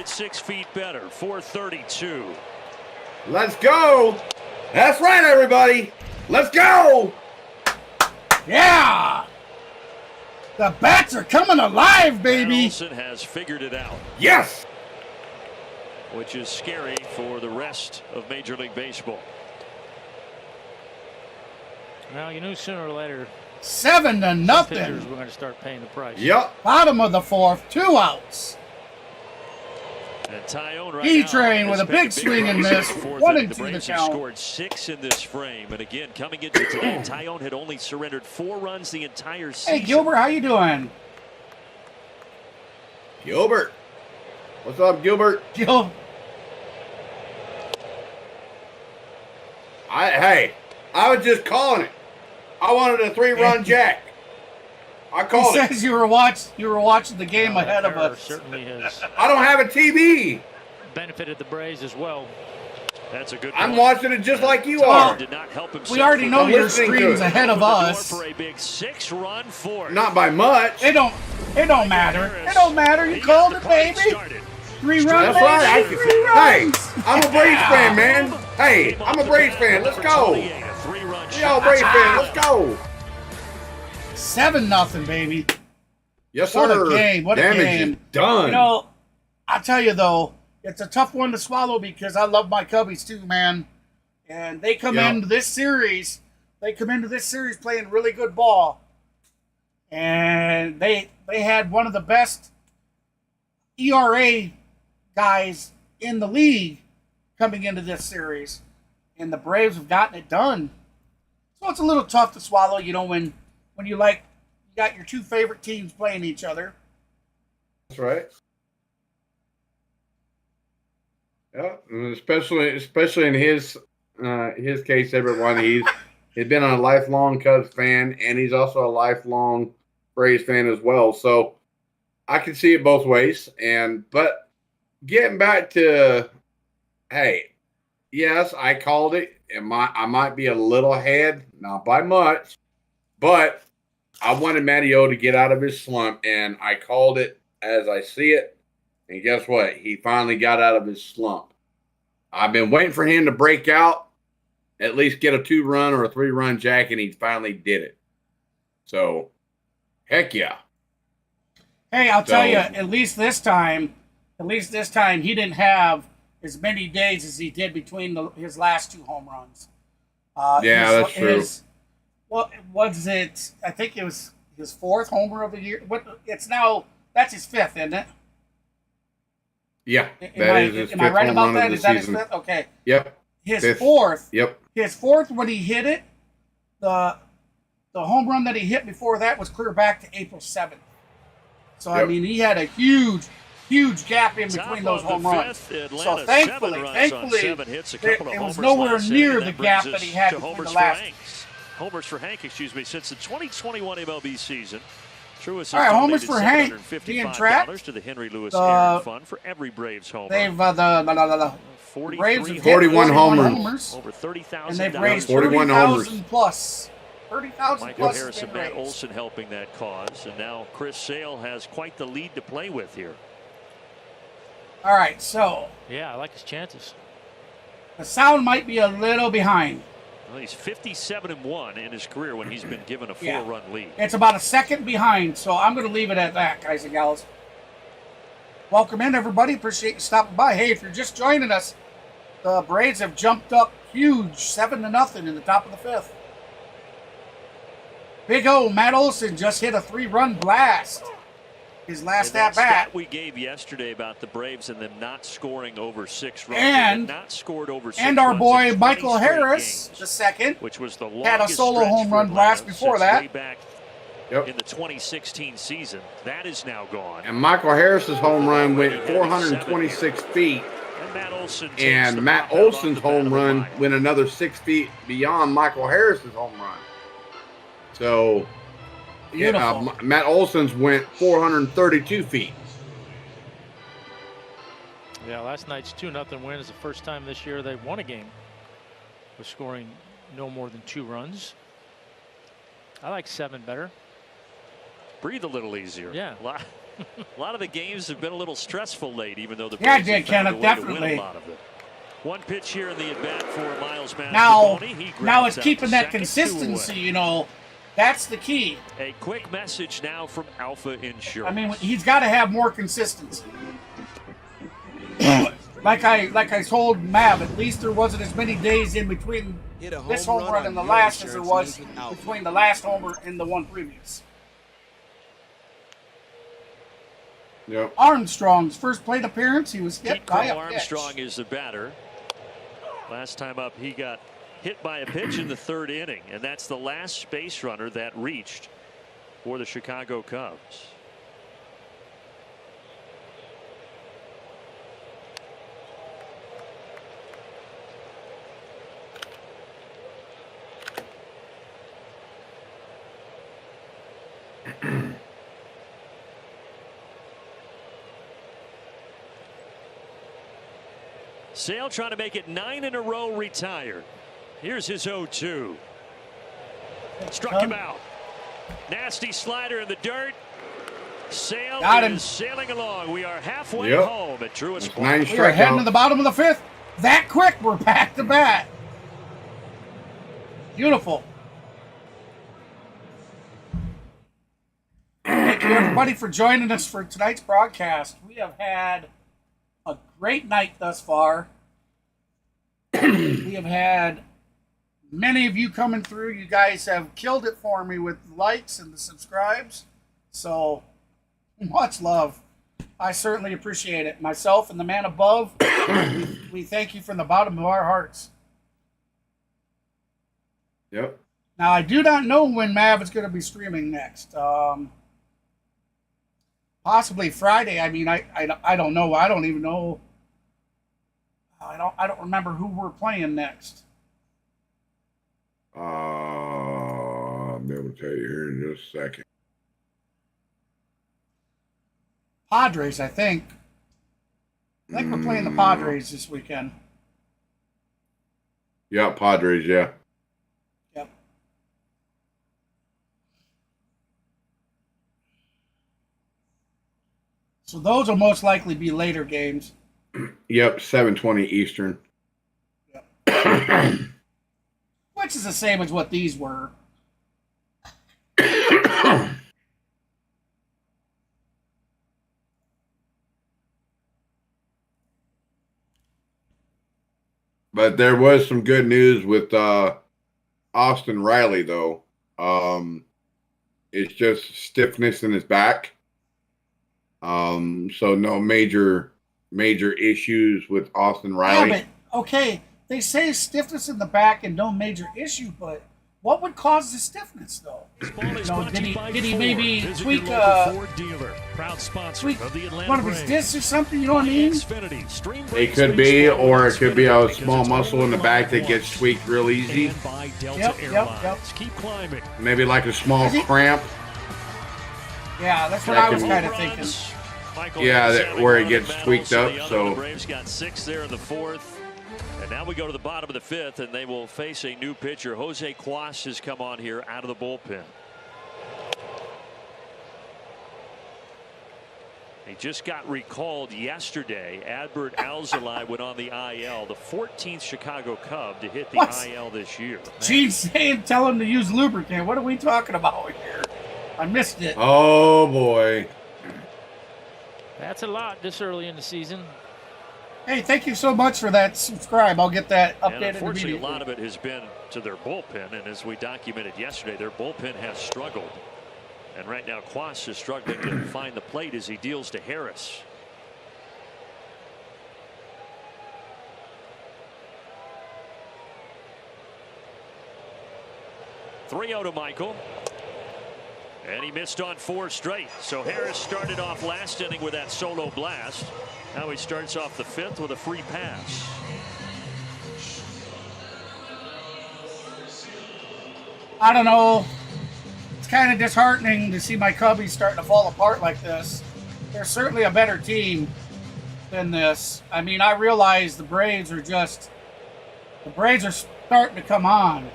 hit 6 feet better. 432. Let's go. That's right, everybody. Let's go. Yeah. The bats are coming alive, baby. Olson has figured it out. Yes. Which is scary for the rest of Major League Baseball. Well, you knew sooner or later 7-0. pitchers were going to start paying the price. Yep. Bottom of the fourth, 2 outs. And Taillon right E-Train now with has a big made swing and raise miss. in the fourth 1 inning. and The 2 the Braves have count. scored 6 in this frame, and again, coming into today, Taillon had only surrendered 4 runs the entire season. Hey, Gilbert, how you doing? Gilbert. What's up, Gilbert? Gil, Hey, I was just calling it. I wanted a 3-run jack. I he called it. says you were watching the game Well, ahead that of error us. certainly has I don't have a TV. benefited the Braves as well. That's a good I'm point. watching it just like you Well, are. Did not help himself. We already know I'm your listening to screen's it. ahead of Opened the door us. for a big 6-run fourth. Not by much. It don't matter. It don't matter. You He called got it, the party baby. started. 3 runs, That's right. baby. 3 runs. Hey, I'm a Braves fan, man. Hey, Came I'm off a the Braves bat, fan. Let's number go. 28, a 3-run Yo, shot. Braves fan. Let's go. 7-0, baby. Yes, What a sir. game, what a Damage game. is done. You know, I'll tell you though, it's a tough one to swallow because I love my Cubbies too, man. And they come Yeah. into this series, playing really good ball. And they had one of the best ERA guys in the league coming into this series. And the Braves have gotten it done. So it's a little tough to swallow, you know, when you got your 2 favorite teams playing each other. That's right. Yeah, and especially in his case, everyone he's been a lifelong Cubs fan, and he's also a lifelong Braves fan as well. So I can see it both ways. But getting back to, hey, yes, I called it. I might be a little ahead, not by much, but I wanted Matty O to get out of his slump, and I called it as I see it. And guess what? He finally got out of his slump. I've been waiting for him to break out, at least get a 2-run or a 3-run jack, and he finally did it. So, heck yeah. Hey, I'll tell you, at least this time, he didn't have as many days as he did between his last 2 home runs. That's true. What was it? I think it was his 4th homer of the year. That's his 5th, isn't it? Yeah. Am I right about that? Is that his 5th? Okay. Yep. His 5th. 4th. Yep. His 4th when he hit it, the home run that he hit before that was clear back to April 7th. So, I mean, he had a huge gap in between those home runs. So, thankfully, it was nowhere near the gap that he had between the last. Homers for Hank, since the 2021 MLB season. Truist has all right, homers donated for Hank. Being trapped. $755 to the Henry Lewis Aaron Fund for every Braves homer. They've the Braves have 41 homers. Over 30,000. And they've raised 41 homers. 30,000 plus. 30,000 Michael plus. Harris and Matt Olson helping that cause, and now Chris Sale has quite the lead to play with here. All right, so Yeah, I like his chances. the sound might be a little behind. Well, he's 57-1 in his career when he's been given a 4-run lead. It's about a second behind, so I'm going to leave it at that, guys and gals. Welcome in, everybody. Appreciate you stopping by. Hey, if you're just joining us, the Braves have jumped up huge, 7-0 in the top of the 5th. Big O, Matt Olson just hit a 3-run blast. His last at bat. We gave yesterday about the Braves and them not scoring over 6 runs. And not scored over 6 our runs boy in 20 Michael straight Harris, games, the second, which was the had a solo longest home run stretch for blast Atlanta before since that. way back in the 2016 season. That is now gone. And Michael Harris's home run went 426 feet. And Matt Olson's home run went another 6 feet beyond Michael Harris's home run. So, Matt Olson's went 432 feet. Yeah, last night's 2-0 win is the first time this year they've won a game with scoring no more than 2 runs. I like 7 better. breathe a little easier. Yeah. A lot of the games have been a little stressful late, even though the Yeah, Braves have Dick, found a Kenneth, way to win definitely. a lot of it. One pitch here in the at bat for Miles Now Mastrobuoni. He it's grounds out keeping to that second, 2 consistency, away. you know. That's the key. A quick message now from Alpha Insurance. I mean, he's got to have more consistency. like I told Mav, at least there wasn't as many days in between this home run and the last as there was between the last homer and the one previous. Yep. Armstrong's first plate appearance, he was hit by a pitch. Armstrong is the batter. Last time up, he got hit by a pitch in the 3rd inning, and that's the last base runner that reached for the Chicago Cubs. Sale trying to make it 9 in a row, retired. Here's his 0-2. Struck him out. Nasty slider in the dirt. Sale is sailing along. We are halfway home at Truist Park. 9 We are heading to strikeouts. the bottom of the 5th. That quick, we're back to bat. Beautiful. Thank you, everybody, for joining us for tonight's broadcast. We have had a great night thus far. We have had many of you coming through. You guys have killed it for me with the likes and the subscribes. So, much love. I certainly appreciate it. Myself and the man above, we thank you from the bottom of our hearts. Yep. Now, I do not know when Mav is going to be streaming next. Possibly Friday. I mean, I don't know. I don't even know. I don't remember who we're playing next. I'll be able to tell you here in just a second. Padres, I think. I think we're playing the Padres this weekend. Yeah, Padres, yeah. Yep. So those will most likely be later games. Yep, 7:20 Eastern. Yep. Which is the same as what these were. But there was some good news with Austin Riley, though. It's just stiffness in his back. So no major issues with Austin Riley. Yeah, but, okay, they say stiffness in the back and no major issue, but what would cause the stiffness, though? Did he maybe tweak one of his discs or something? You know what I mean? It could be, or it could be a small muscle in the back that gets tweaked real easy. Yep. Keep climbing. Maybe like a small cramp. Yeah, that's what I was kind of thinking. Where it gets tweaked up. So the Braves got 6 there in the 4th. And now we go to the bottom of the 5th, and they will face a new pitcher. Jose Cuas has come on here out of the bullpen. He just got recalled yesterday. Adbert Alzolay went on the IL, the 14th Chicago Cub to hit the IL this year. Gene's saying tell him to use lubricant. What are we talking about here? I missed it. Oh, boy. That's a lot this early in the season. Hey, thank you so much for that subscribe. I'll get that updated and unfortunately, immediately. a lot of it has been to their bullpen, and as we documented yesterday, their bullpen has struggled. And right now, Cuas is struggling to find the plate as he deals to Harris. (3-0) to Michael. And he missed on 4 straight. So Harris started off last inning with that solo blast. Now he starts off the 5th with a free pass. I don't know. It's kind of disheartening to see my Cubbies starting to fall apart like this. They're certainly a better team than this. I mean, I realize the Braves are starting to come on.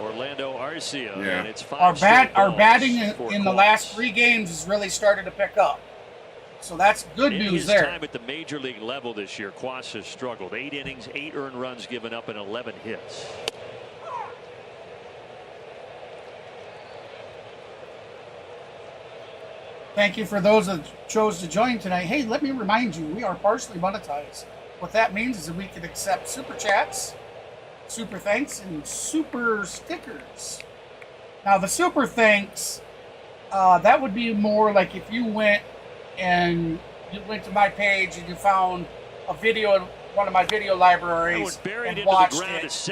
Orlando Arcia. Yeah. And it's Our 5 straight our balls batting for in the calls. last 3 games has really started to pick up. So that's good In news his there. time at the major league level this year, Quas has struggled. 8 innings, 8 earned runs given up, and 11 hits. Thank you for those that chose to join tonight. Hey, let me remind you, we are partially monetized. What that means is that we can accept super chats, super thanks, and super stickers. Now, the super thanks, that would be more like if you went to my page and you found a video in one of my video libraries and watched it.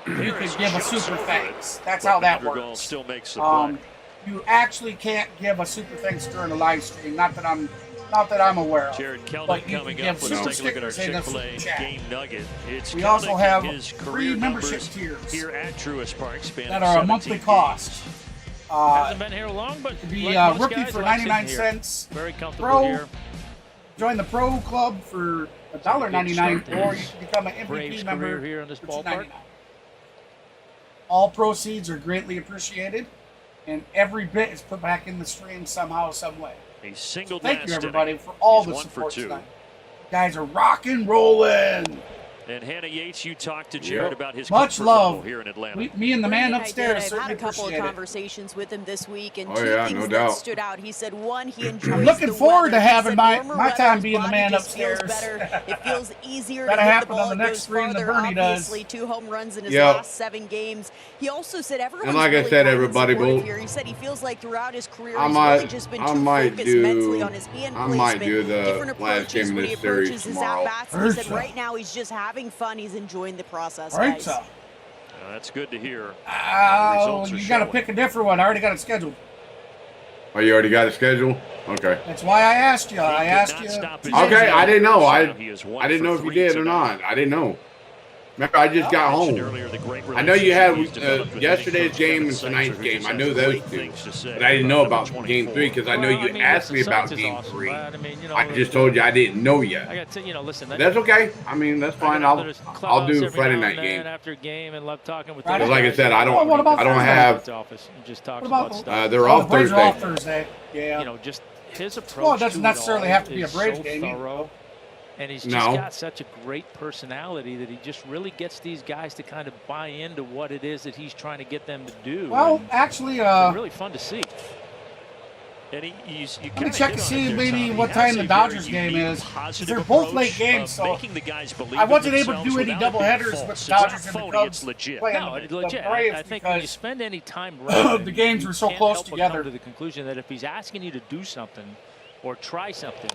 You could give a super thanks. That's how that works. Still makes the play. You actually can't give a super thanks during a live stream. Not that I'm aware of. Jared Kelnick But you coming can up. give Let's super take a look at our stickers in the Chick-fil-A super chat. game nugget. It's We Kelnick also have and his 3 career membership numbers tiers here at Truist Park, spanning that are a 17 monthly games. cost. Hasn't been here long, but To be like most rookie guys, for likes it 99 here. cents. Very comfortable Pro, here. join the Pro Club for $1.99, or you can become an Braves MVP member career here in this for ballpark. $2.99. All proceeds are greatly appreciated, and every bit is put back in the stream somehow, some way. A single Thank you, last everybody, inning. for all He's the 1 for support 2. tonight. You guys are rock and rolling. And Hannah Yates, you talked to Jared Yep. about his Much comfort love. level here in Atlanta. Me and the man Great idea. upstairs I've certainly had a couple of appreciate it. conversations with him this week, and Oh, 2 yeah, things no that doubt. stood out. He said, one, he enjoys I'm looking the forward weather. to He having said my warmer time weather, his being the body man just feels upstairs. better. It feels easier to That'll hit happen the on ball. the It next goes stream that farther, Bernie does. obviously, 2 home runs in his Yep. last 7 games. He also said everyone's like I really said, kind and everybody, supportive we'll- here. He said he feels like throughout his career I he's might- really just been I too might focused do- mentally on his hand I placement, might do the different last approaches game of when he this series approaches his tomorrow. at-bats. He said Ursa. right now he's just having fun. He's enjoying the process, All right, guys. so. That's good to hear. Oh, Results are you got to showing. pick a different one. I already got it scheduled. Oh, you already got it scheduled? Okay. That's why I asked you. He I could asked not you. stop his Okay, injury. I didn't know. He is I didn't for know if you 3 did or tonight. not. I didn't know. Remember, I just got Mentioned home. earlier the great I know you had relationship he's developed with yesterday's Coach game Kevin and tonight's Seitzer, who game. just I has knew those great 2. things to say But I didn't know number about 24. game 3 because I know Well, you mean, asked me listen, about Sainz is game awesome, 3. but, I mean, you know, I just told you I didn't know yet. I got to, listen. That's okay. I mean, that's fine. I'll do Friday night game. After a game and love talking with Friday? those Like I guys. said, I don't. What about I don't Thursday? have. Office and just talks What about- about stuff. They're Oh, off the Braves are Thursday. off Thursday. Yeah. Just his approach. Well, it doesn't to necessarily all have to be a is Braves so game either. thorough, and he's just No. got such a great personality that he just really gets these guys to kind of buy into what it is that he's trying to get them to do. Well, and actually, it's really fun to see. And you let me check to see maybe what time the Dodgers game is. They're both late games, so I wasn't able to do any doubleheaders with the Dodgers and the Cubs playing No, the legit. Braves I think when you because spend any time running, the games were so you can't close help but together. come to the conclusion that if he's asking you to do something or try something,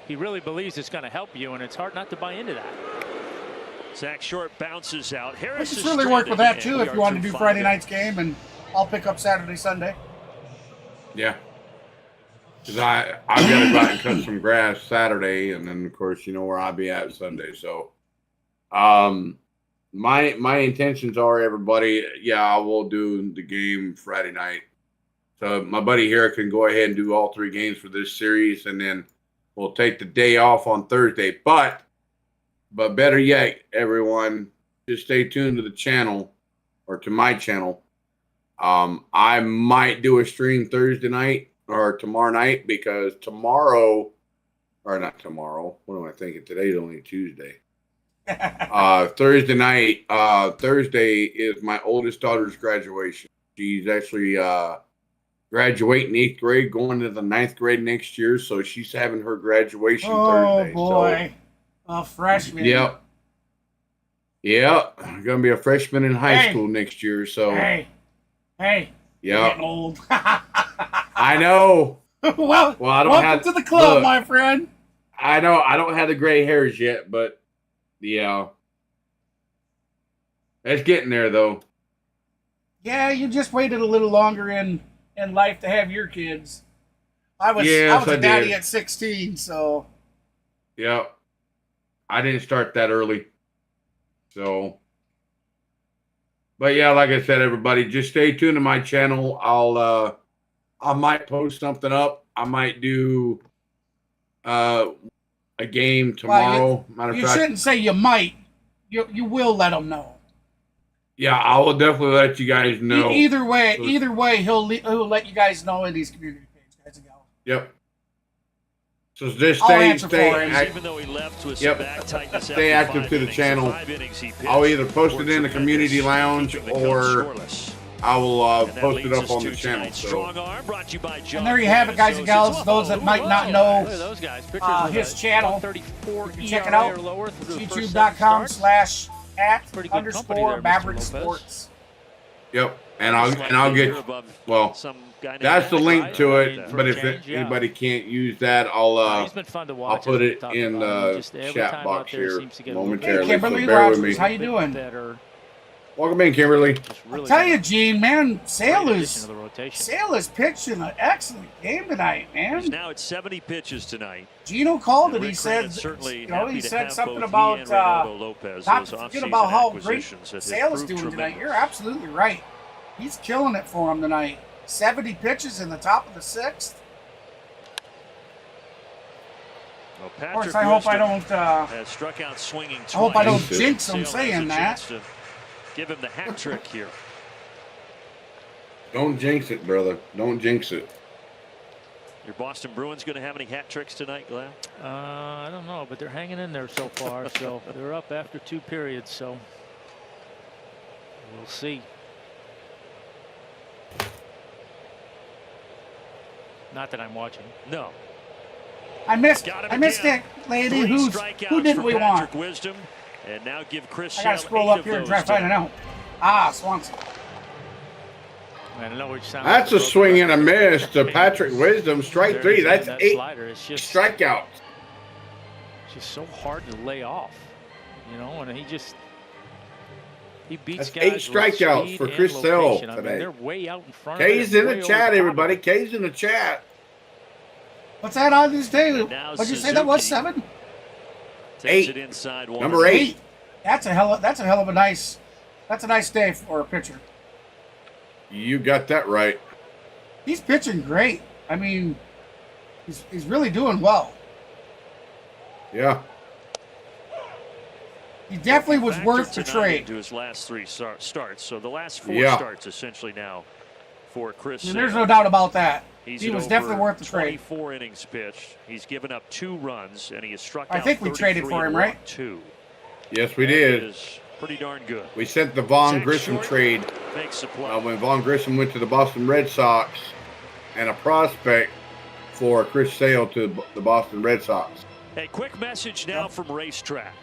he really believes it's going to help you, and it's hard not to buy into that. Zach Short bounces out. we Harris can is certainly work with that stranded, too and if we you are want to through do 5 Friday innings. night's game, and I'll pick up Saturday, Sunday. Yeah. Because I've got to go out and cut some grass Saturday, and then of course you know where I'll be at Sunday. So, my intentions are, everybody. Yeah, I will do the game Friday night. So my buddy here can go ahead and do all 3 games for this series, and then we'll take the day off on Thursday. But better yet, everyone, just stay tuned to the channel or to my channel. I might do a stream Thursday night or tomorrow night, because tomorrow, or not tomorrow, what am I thinking? Today's only Tuesday. Thursday night, Thursday is my oldest daughter's graduation. She's actually graduating 8th grade, going to the 9th grade next year. So she's having her graduation Thursday. Oh boy, a freshman. Yep. I'm gonna be a freshman in high school next year. So Hey, you're yep. getting old. I know. well, I don't welcome have to the club, look, my friend. I know I don't have the gray hairs yet, but yeah, it's getting there though. Yeah, you just waited a little longer in life to have your kids. I was Yes, a I daddy did. at 16, so Yep. I didn't start that early. So, but yeah, like I said, everybody, just stay tuned to my channel. I might post something up. I might do a game tomorrow. Matter of you fact, shouldn't say you might. You will let them know. Yeah, I will definitely let you guys know. Either way, he'll let you guys know in these community pages, guys and gals. Yep. So just I'll stay answer for him. Even though he left with Yep. some back tightness Stay after active 5 to the innings, channel. 5 innings he pitched I'll either post it were in the community tremendous, lounge keeping the Cubs or scoreless. I will And that post it leads up us on to the channel. tonight's So Strong Arm, brought to you by John And there you have it, guys and gals. Those that might not know Look at those guys. Pitchers with his a channel, 134 you can check it ERA out. or lower through the first 7 starts. YouTube.com/@_Maverick Pretty good company there, Mr. Lopez. Sports. yep, and I'll get that's the link to it. But if anybody can't use that, He's been fun to watch. I'll put it Talked in about him. the Just every chat time box out there here seems to get a little bit momentarily. Hey, So Kimberly bear with Rogers, me. how you doing? better. Welcome in, Kimberly. Just really I'll tell you, been Gene, man, a Sale great is addition to the rotation. Sale is pitching an excellent game tonight, man. He's now at 70 pitches tonight. Gino called And it. He Rick said, Crenna's certainly you know, happy he to said have something both about he and Reynaldo Lopez, not those to forget offseason about how great acquisitions that Sale have is proved doing tonight. tremendous. You're absolutely right. He's killing it for him tonight. 70 pitches in the top of the 6th. Well, Of Patrick course, I hope I Wisdom don't. has struck out swinging twice. I hope I don't Jinx it. jinx him Sale has a saying that. chance to give him the hat trick here. Don't jinx it, brother. Don't jinx it. Your Boston Bruins going to have any hat tricks tonight, Glenn? I don't know, but they're hanging in there so far. So they're up after 2 periods. So we'll see. Not that I'm watching. No. I missed Got him it, again. lady. 3 Who strikeouts didn't for we Patrick want? Wisdom, and now give Chris I gotta Sale scroll 8 up of here and those try to find it tonight. out. Swanson. Man, I know which sound That's a swing and a miss to Patrick Wisdom. Strike 3. That's that 8 slider. It's just strikeouts. so hard to lay off, you know, and he beats That's guys 8 with strikeouts speed for and Chris Sale location. I mean, today. they're way out in front K's of it. in Way the over chat, top of everybody. it. K's in the chat. What's that on this day? Now What'd you say that was? Suzuki 7? Takes 8. it inside one. Number 8. That's a hell of a nice. That's a nice day for a pitcher. You got that right. He's pitching great. I mean, he's really doing well. Yeah. He definitely was Factored worth the tonight trade. into his last 3 starts. So the last 4 Yeah. starts essentially now for Chris And Sale. there's no doubt about that. He's He at was over definitely worth the trade. 24 innings pitched. He's given up 2 runs, and he has struck I out think we traded 33 for him, and right? walked 2. Yes, we It did. is pretty darn good. We sent the Von Zach Grissom Short trade makes the play. when Von Grissom went to the Boston Red Sox and a prospect for Chris Sale to the Boston Red Sox. A quick message now from Racetrack.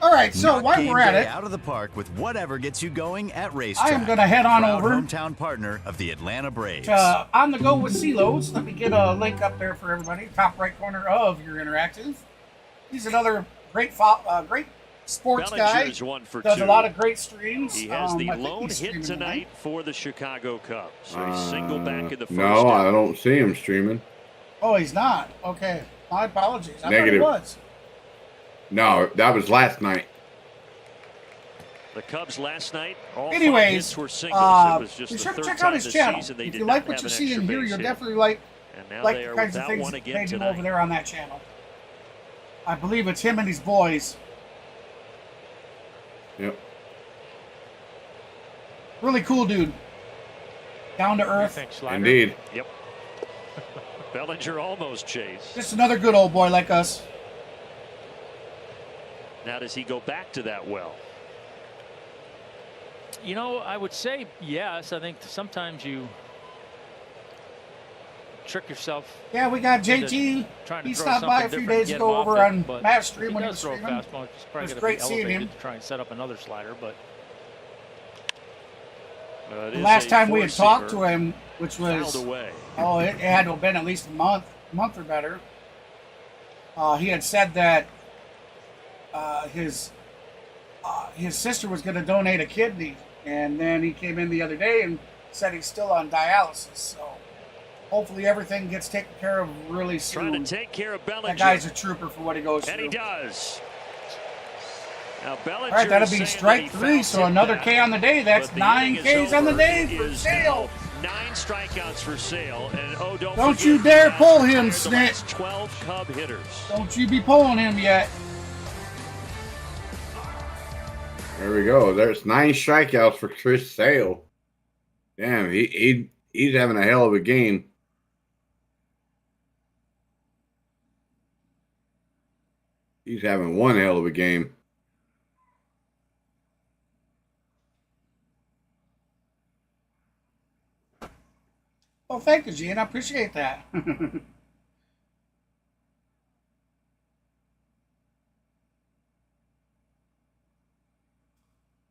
All right, so Knock while game we're at day it, out of the park with whatever gets you going at Racetrack. I am going to head on Proud over hometown partner of the Atlanta Braves. to On the Go with C-Loads. Let me get a link up there for everybody. Top right corner of your interactive. He's another great sports guy. Bellinger's 1 for 2. Does a lot of great streams. He has the I think lone he's hit streaming tonight for the Chicago Cubs. A single back in the first No, inning. I don't see him streaming. Oh, he's not. Okay, my apologies. I Negative. thought he was. No, that was last night. The Cubs last night, all 5 Anyways, hits were singles. It was just be the sure to 3rd check time out his this channel. season they If did you not like what have you an see extra in here, base you'll hit. definitely like And now the they are kinds of without things one he's again making tonight. over there on that channel. I believe it's him and his boys. Yep. Really cool dude. Down to earth. Thanks, Slider. Indeed. Yep. Bellinger almost chased. Just another good old boy like us. Now does he go back to that well? You know, I would say yes. I think sometimes you trick yourself. Yeah, we got JT. Trying to He throw stopped by a something few different days and ago get him over off on it, but Matt's stream he when he does was throw a streaming. fastball. It's probably It was going great to be seeing elevated him. to try and set up another slider, but It The is last a time we had talked four-seamer to him, which was fouled away. it had to have been at least a month or better. He had said that his sister was going to donate a kidney, and then he came in the other day and said he's still on dialysis. So hopefully everything gets taken care of really soon. Trying to take care of Bellinger. That guy's a trooper for what he goes And through. he does. Now Bellinger All right, that'll is be saying strike that he 3, fouled so him another back. K on the day. That's But the 9 inning is Ks on the over. day It for is Sale. now 9 strikeouts for Sale. And don't Don't forget, you dare Browns pull him, retired the Snit. last 12 Cub hitters. Don't you be pulling him yet. There we go. There's 9 strikeouts for Truist Taillon. Damn, he's having a hell of a game. He's having one hell of a game. Well, thank you, Gene. I appreciate that.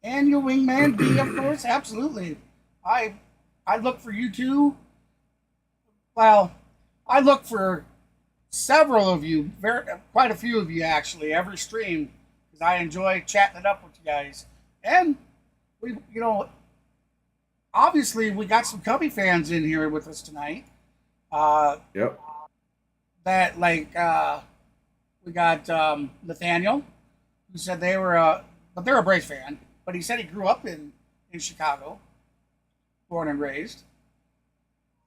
And your wingman B, of course, absolutely. I look for you too. Well, I look for several of you, quite a few of you actually, every stream, because I enjoy chatting it up with you guys. And we, obviously we got some Cubby fans in here with us tonight. Yep. That we got Nathaniel, who said they were, but they're a Braves fan. But he said he grew up in Chicago, born and raised.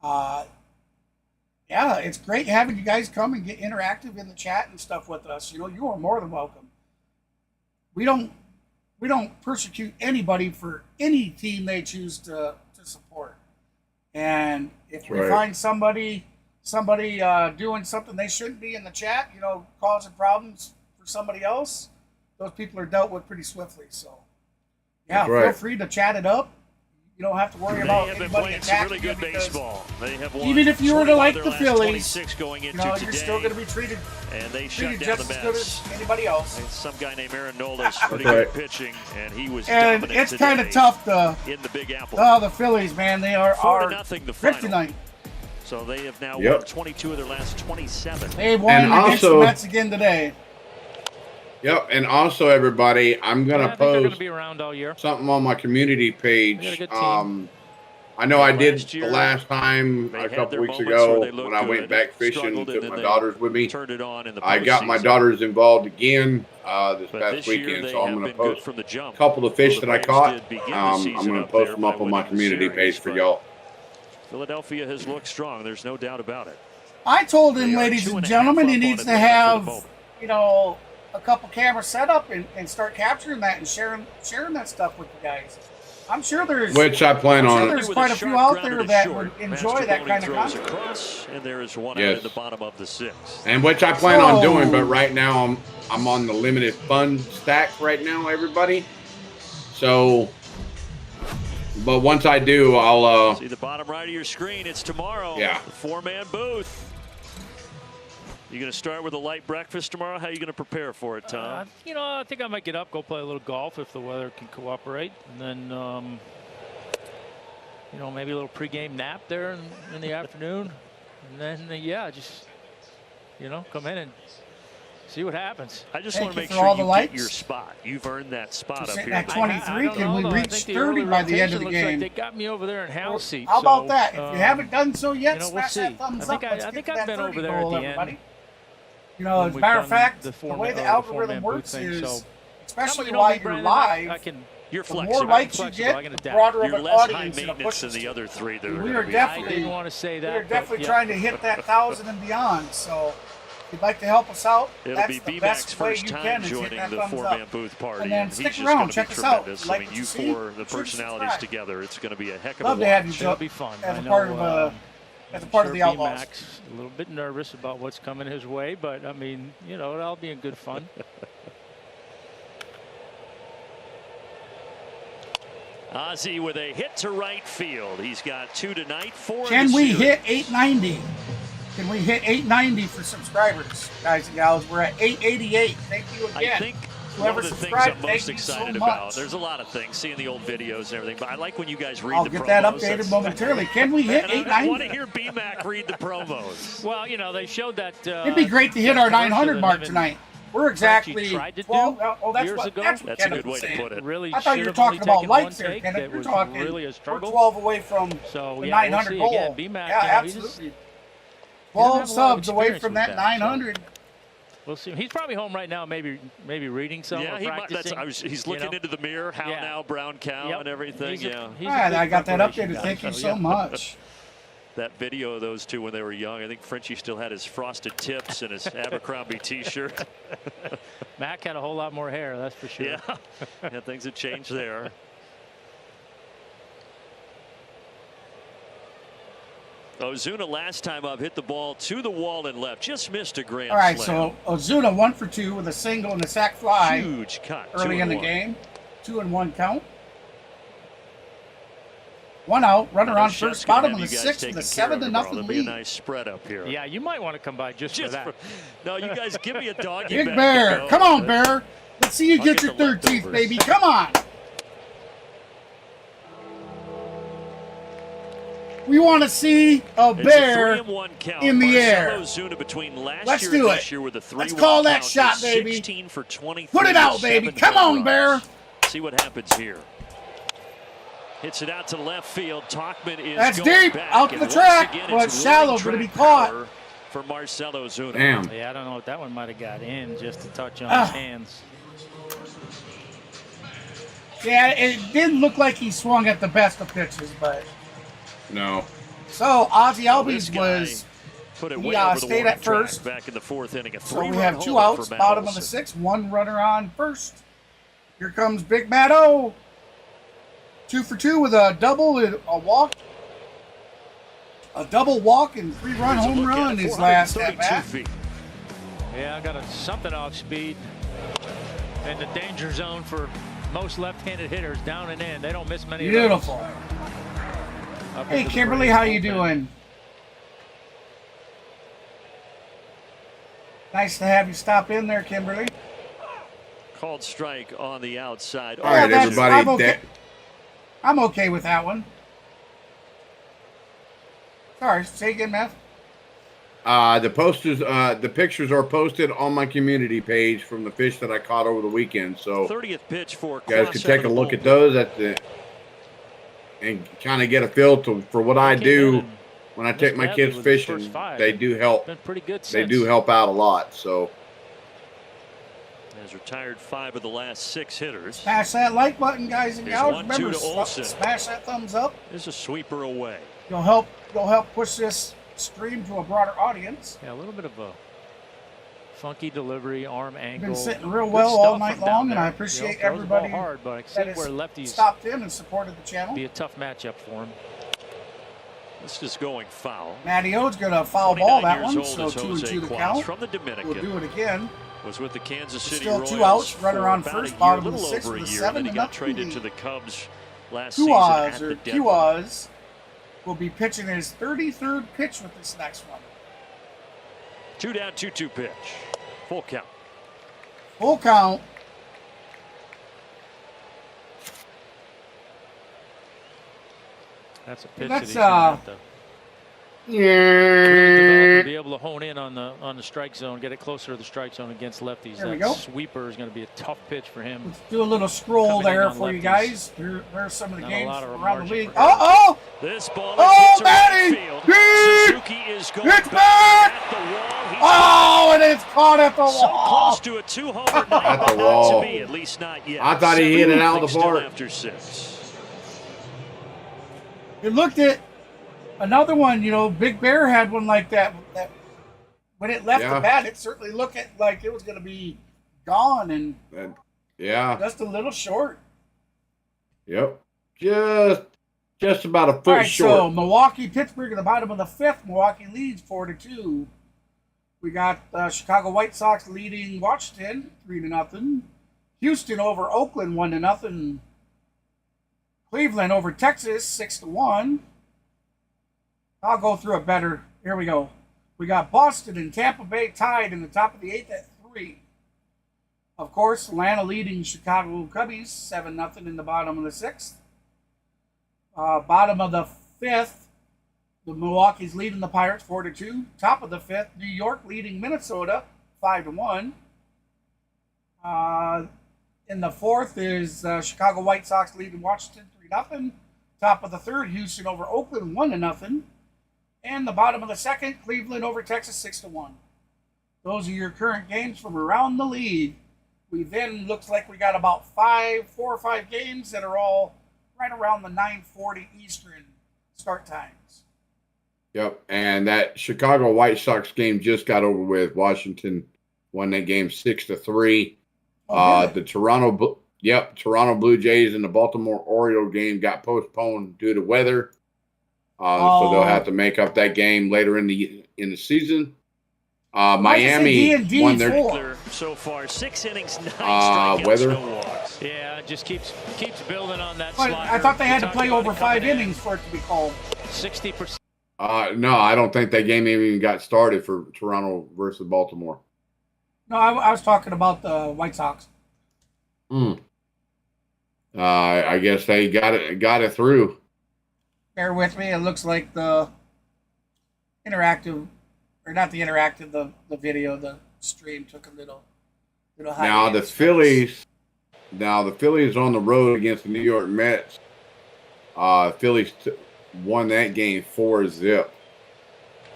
Yeah, it's great having you guys come and get interactive in the chat and stuff with us. You are more than welcome. We don't persecute anybody for any team they choose to support. And if we find somebody doing something they shouldn't be in the chat, causing problems for somebody else, those people are dealt with pretty swiftly. So. Yeah, feel free to chat it up. You don't have to worry about anybody attacking really good baseball. They have won even if you were to like the Phillies, going into you're still going to be treated shut down just as good as anybody else. And some guy named Aaron Nola's pretty good pitching, and he was and dominant it's kind of tough in the Big Apple. Oh, the Phillies, man, they are kryptonite. So they have now won 22 of their last 27. They won against the Mets again today. Yep, and also everybody, I'm gonna post be around all year. something on my community page. I know I did the last time a couple weeks ago when I went back fishing, took my daughters with me. I got my daughters involved again this past weekend, so I'm gonna post a couple of fish that I caught. I'm gonna post them up on my community page for y'all. Philadelphia has looked strong. There's no doubt about it. I told him, ladies and gentlemen, he needs to have, a couple cameras set up and start capturing that and sharing that stuff with you guys. I'm sure there's I plan on. There's quite a few out there that would enjoy that kind of content. Across, and there is one out in the bottom of the 6th. And which I plan on doing, but right now I'm on the limited fund stack right now, everybody. So, but once I do, I'll see the bottom right of your screen. It's tomorrow. Yeah. The 4-man booth. You going to start with a light breakfast tomorrow? How are you going to prepare for it, Tom? I think I might get up, go play a little golf if the weather can cooperate, and then, maybe a little pregame nap there in the afternoon, and then, just, come in and see what happens. I just want to make sure you get your spot. You've earned that spot up here. At 23, can we reach 30 by the end of the game? Like they got me over there in house seat. How about that? If you haven't done so yet, smash that thumbs up. I think I've been over there at the end. As a matter of fact, the way the algorithm works is, especially while you're live, you're the more likes you get, the broader of an audience it'll push than the other 3. We are definitely trying to hit that 1,000 and beyond. So if you'd like to help us out, that's the best way you can is hit that thumbs up. Booth party, and then stick around, check us out. I mean, you four, the personalities together, it's going to be a heck of a love to have you, It'll be fun. as a part of the Outlaws. B-Mac's a little bit nervous about what's coming his way, but I mean, it'll all be in good fun. Ozzie with a hit to right field. He's got 2 tonight, 4. Can we hit 890? Can we hit 890 for subscribers, guys and gals? We're at 888. Thank you again. I think one of the things I'm most excited about, there's a lot of things, seeing the old videos and everything, but I like when you guys read the promos. I'll get that updated momentarily. Can we hit 890? I want to hear B-Mac read the promos. Well, they showed that. It'd be great to hit our 900 mark tonight. We're exactly 12. That's a good way to put it. Really, I thought you were talking about likes there, Kenneth. You're talking. Really we're 12 away from the 900 goal. Again, B-Mac, yeah, absolutely. 12 subs away from that 900. We'll see. He's probably home right now, maybe reading some. Yeah, he's looking into the mirror. How now, brown cow, and everything. I got that updated. Thank you so much. that video of those two when they were young. I think Frenchie still had his frosted tips and his Abercrombie T-shirt. Mac had a whole lot more hair, that's for sure. Yeah, things have changed there. Ozuna last time up hit the ball to the wall and left. Just missed a grand All right, slam. so Ozuna 1 for 2 with a single and a sac fly. Huge cut. Early in the game. 2-1 count. 1 out. Runner on first. Bottom of the 6th with a 7-0 lead. Be a lead. nice spread up here. Yeah, you might want to come by just for that. No, you guys give me a doggy Big bag. Bear. Come on, Bear. Let's see you get your third teeth, baby. Come on. We want to see a bear in the air. Let's do it. Let's call that shot, baby. 16 for 23. Put it out, baby. Come on, Bear. See what happens here. Hits it out to left field. Tauchman is That's going deep, back. out to the track, but shallow, going to be caught. For Marcell Ozuna. Damn. Yeah, I don't know if that one might have got in just to touch on his hands. Yeah, it didn't look like he swung at the best of pitches, but. No. So Ozzy Albies was put it he way over the stayed warning at first. track back in the 4th inning. So we have 2 outs, bottom of the 6th, 1 runner on first. Here comes Big Matt O. 2 for 2 with a double and a walk. A double walk and 3-run home run his last at bat. Yeah, I got something off speed. In the danger zone for most left-handed hitters, down and in. They don't miss many. Beautiful. Of those. Hey, Kimberly, how you doing? Nice to have you stop in there, Kimberly. Called strike on the outside. All right, everybody. I'm okay with that one. Sorry, say again, Matt. The pictures are posted on my community page from the fish that I caught over the weekend. So 30th pitch for you guys can take a look at those and kind of get a feel for what I do when I take my kids fishing. They do help. Been pretty good. They do help out a lot. So. Has retired 5 of the last 6 hitters. Smash that like button, guys and gals. Remember, Olsen. smash that thumbs up. There's a sweeper away. You'll help push this stream to a broader audience. Yeah, a little bit of a funky delivery, arm angle. Been sitting real well all night long, and I appreciate everybody hard, but I can see where lefties stopped in and supported the channel. Be a tough matchup for him. This is going foul. Matty O's going to foul ball that one, so 2-2 the count. From the Dominican. We'll do it again. Was with the Kansas City Still Royals 2 outs, runner on for first, about bottom of the 6th with a 7-0 got traded to the Cubs last Kuaz, season. or Kuaz, will be pitching his 33rd pitch with this next one. 2 down, 2-2 pitch. Full count. Full count. That's a pitch That's, that he's Yeah. be able to hone in on the strike zone, get it closer to the strike zone against lefties. There we that go. Sweeper is going to be a tough pitch for him. Let's do a little scroll Coming there in on for you lefties. guys. There's some of the Not a games lot of around the margin league. for error. Oh! This ball is Oh, hit to right Matty! field. Deep! Suzuki is going It's back back! at the wall. He's Oh, and it's caught at the so wall. close to a 2-homer night, At the but not wall. to be, at least not yet. I thought he hit it out of the Still park. after 6. You looked at another one, Big Bear had one like that when it left the bat, it certainly looked like it was going to be gone and Yeah. just a little short. Yep. Just about a foot All right, short. so Milwaukee, Pittsburgh at the bottom of the 5th. Milwaukee leads 4-2. We got Chicago White Sox leading Washington 3-0. Houston over Oakland 1-0. Cleveland over Texas 6-1. I'll go through it better. Here we go. We got Boston and Tampa Bay tied in the top of the 8th at 3. Of course, Atlanta leading Chicago Cubbies 7-0 in the bottom of the 6th. Bottom of the 5th, the Milwaukee's leading the Pirates 4-2. Top of the 5th, New York leading Minnesota 5-1. In the 4th is Chicago White Sox leading Washington 3-0. Top of the 3rd, Houston over Oakland 1-0. And the bottom of the 2nd, Cleveland over Texas 6-1. Those are your current games from around the league. We then looks like we got about 4 or 5 games that are all right around the 9:40 Eastern start times. Yep. And that Chicago White Sox game just got over with. Washington won that game 6-3. Really? The Toronto Blue Jays and the Baltimore Orioles game got postponed due to weather. So they'll have to make up that game later in the season. Miami won their so far 6 innings, 9 strikeouts, weather. no walks. Yeah, it just keeps building on that But slider. I thought they had to play over 5 innings for it to be called. 60%. No, I don't think that game even got started for Toronto versus Baltimore. No, I was talking about the White Sox. I guess they got it through. Bear with me. It looks like the interactive, or not the interactive, the video, the stream took a little hiatus. Now the Phillies on the road against the New York Mets. Phillies won that game 4-0.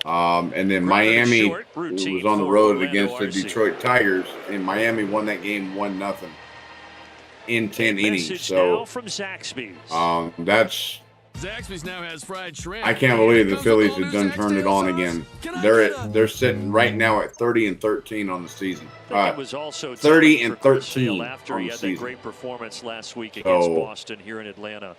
And then Miami was on the road against the Detroit Tigers, and Miami won that game 1-0 in 10 innings. So from Zaxby's. Zaxby's now has fried shrimp. I can't believe the Phillies have done turned it on again. They're sitting right now at 30-13 on the season. It was also 30-13 after on he the had season. that great performance last week against Boston here in Atlanta.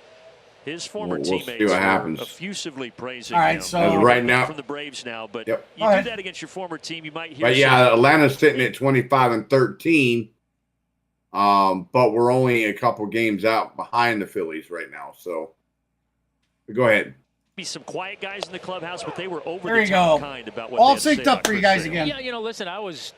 His former teammates are effusively praising him. So right now from the Braves now, but yep. you do that against your former team, you might hear. But yeah, Atlanta's sitting at 25-13. But we're only a couple games out behind the Phillies right now. So go ahead. Be some quiet guys in the clubhouse, but they were over there the top go. kind about what all they had to synced say up for you guys again. Yeah, listen, I was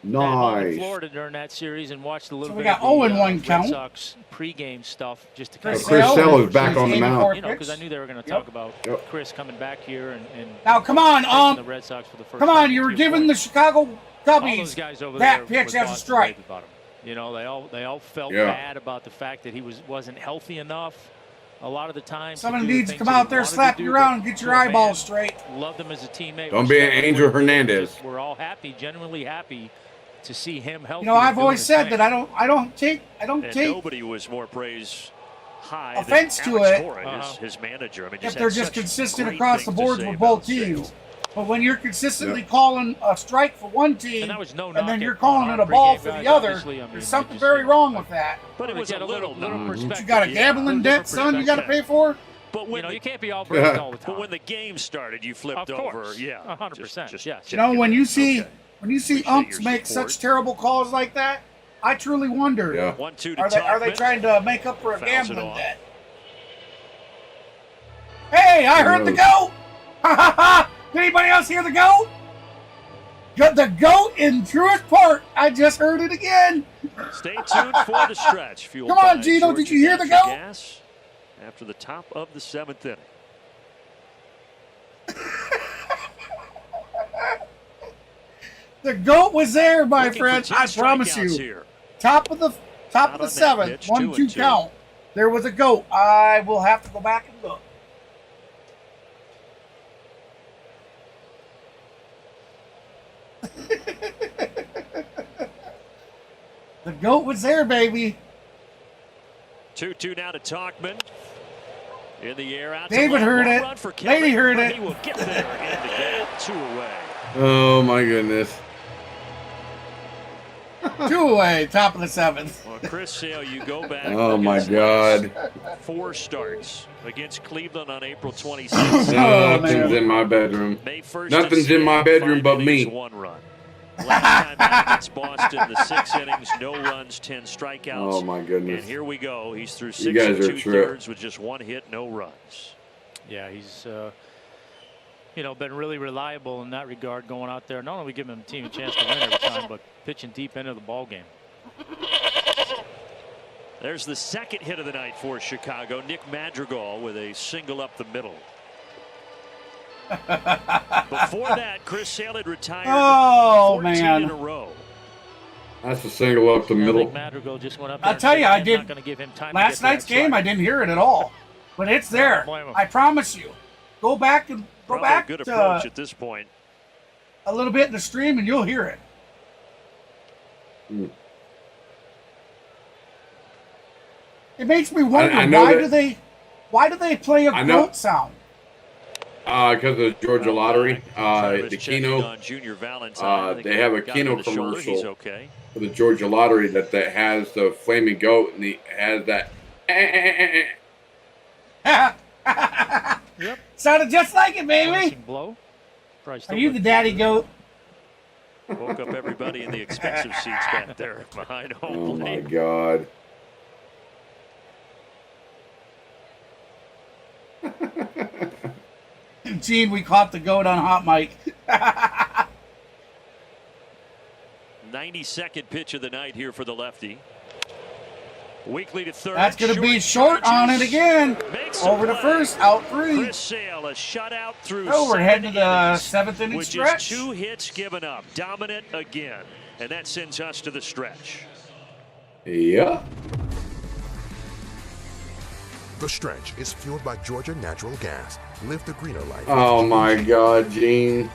nice in Florida during that series and watched a little so we bit got of the 0-1 count. Red Sox pregame stuff just to kind of Chris Sale is back on the mound. because I knew they were going to talk about Chris coming back here and now come on, the Red Sox for the first come on, time you were giving the Chicago Cubbies that that pitch as a strike. They all felt bad about the fact that he wasn't healthy enough. A lot of the time, someone needs to come out there, slap you around, and get your eyeballs straight. Loved him as a teammate. Don't be an Angel Hernandez. We're all happy, genuinely happy to see him healthy. I've always said that I don't take nobody was more high offense than to Alex it Cora, his manager. I mean, if they're just consistent across the board with both teams. But when you're consistently calling a strike for one team and then you're calling it a ball for the other, there's something very wrong with that. But it was a little perspective. You got a gambling debt, son, you got to pay for? But when you can't be all brazen all the time. But when the game started, you flipped over. Yeah, 100%. Yes. When you see umps make such terrible calls like that, I truly wonder, are they trying to make up for a gambling debt? Hey, I heard the goat! Ha ha ha! Did anybody else hear the goat? The goat in Truist Park. I just heard it again. Stay tuned for the stretch. Come on, Gino, did you hear the goat? After the top of the 7th inning. The goat was there, my friend. I promise you. Here. Top of the 7th, 1-2 count. There was a goat. I will have to go back and look. The goat was there, baby. 2-2 now to Talkman. In the air, out David heard it. Lady heard it. He will get there in the gap. 2 away. Oh my goodness. 2 away, top of the 7th. Well, Chris Sale, you go back. Oh my God. 4 starts against Cleveland on April 26th. Nothing's in my bedroom. Nothing's in my bedroom but me. 1 run. Last time against Boston, the 6 innings, no runs, 10 strikeouts. Oh my goodness. And here we go. He's through 6 2/3 with just 1 hit, no runs. Yeah, he's been really reliable in that regard, going out there. Not only giving the team a chance to win every time, but pitching deep into the ball game. There's the 2nd hit of the night for Chicago. Nick Madrigal with a single up the middle. Before that, Chris Sale had retired 14 in a row. That's a single up the middle. Madrigal just went up there. I'll tell you, I did. Last night's game, I didn't hear it at all, but it's there. I promise you. Go back and go back. Good approach at this point. A little bit in the stream, and you'll hear it. It makes me wonder why do they play a goat sound? Because of the Georgia lottery, the Keno, on Junior Valentine. they have a got him in Keno the shoulder. commercial He's okay. for the Georgia lottery that has the flaming goat, and he has that. Yep. Sounded just like it, baby. Racing blow. Are you the daddy goat? Woke up everybody in the expensive seats back there behind home Oh my plate. God. Gene, we caught the goat on hot mic. 92nd pitch of the night here for the lefty. Weekly to third. That's going to be short on it again. Over to first, out 3. Chris Sale, a shutout through Oh, we're heading to the 7th seventh inning which stretch. is 2 hits given up. Dominant again. And that sends us to the stretch. Yeah. The stretch is fueled by Georgia Natural Gas. Live the greener life. Oh my God, Gene.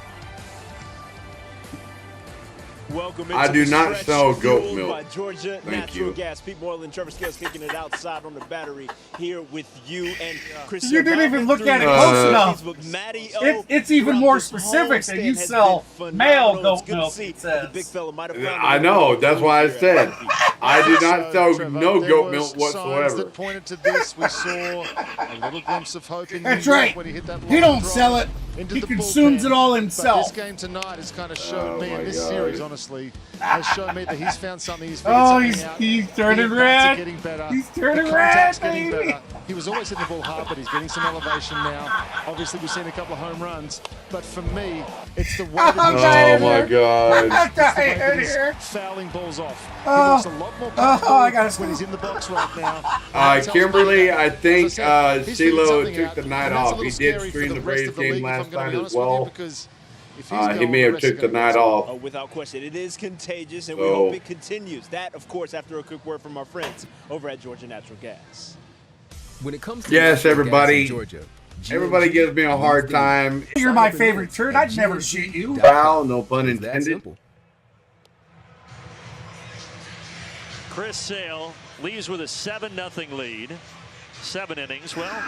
Welcome I do not sell goat fueled milk. by Georgia Thank Natural you. Gas. Pete Moylan and Trevor Scales kicking it outside on the battery here with you and Chris. You didn't even look at it close enough. Facebook, Matty O, It's even throughout more this specific that you homestand has sell been male phenomenal. It's goat good to milk, see it that says. the big fella might have found I know. That's why I said I do not sell Trevor, no there goat was milk signs whatsoever. that pointed to this. We saw a little glimpse of hope in That's New York right. when he hit that He line don't drive sell it. into He the consumes bullpen. it all But himself. this game tonight has kind of shown Oh me, my and this God. series honestly has shown me that he's found something. He's figured Oh, something out. he's turning The at-bats are red. getting better. He's turning the contact's red, getting baby. better. He was always hitting the ball hard, but he's getting some elevation now. Obviously, we've seen a couple of home runs, but for me, it's the way that I'm he's dying Oh my here. God. I'm it's the way dying that he's here. fouling balls off. Oh. He looks a lot more I comfortable gotta when he's in the box right now. Kimberly, I think As I said, he's figured CeeLo something took out, the night and that's a off. He little did scary stream for the rest Braves of the game league, if I'm last gonna be night as honest with you, well. because if he's He going, may the have rest are took the gonna night go off. Oh, without question, it is contagious, and we So- hope it continues. That, of course, after a quick word from our friends over at Georgia Natural Gas. When it comes to Yes, natural everybody. gas in Georgia, Everybody gives me a hard time. You're my favorite turd. I'd never shoot you. Foul, no pun It's that intended. simple. Chris Sale leaves with a 7-0 lead. 7 innings. Well,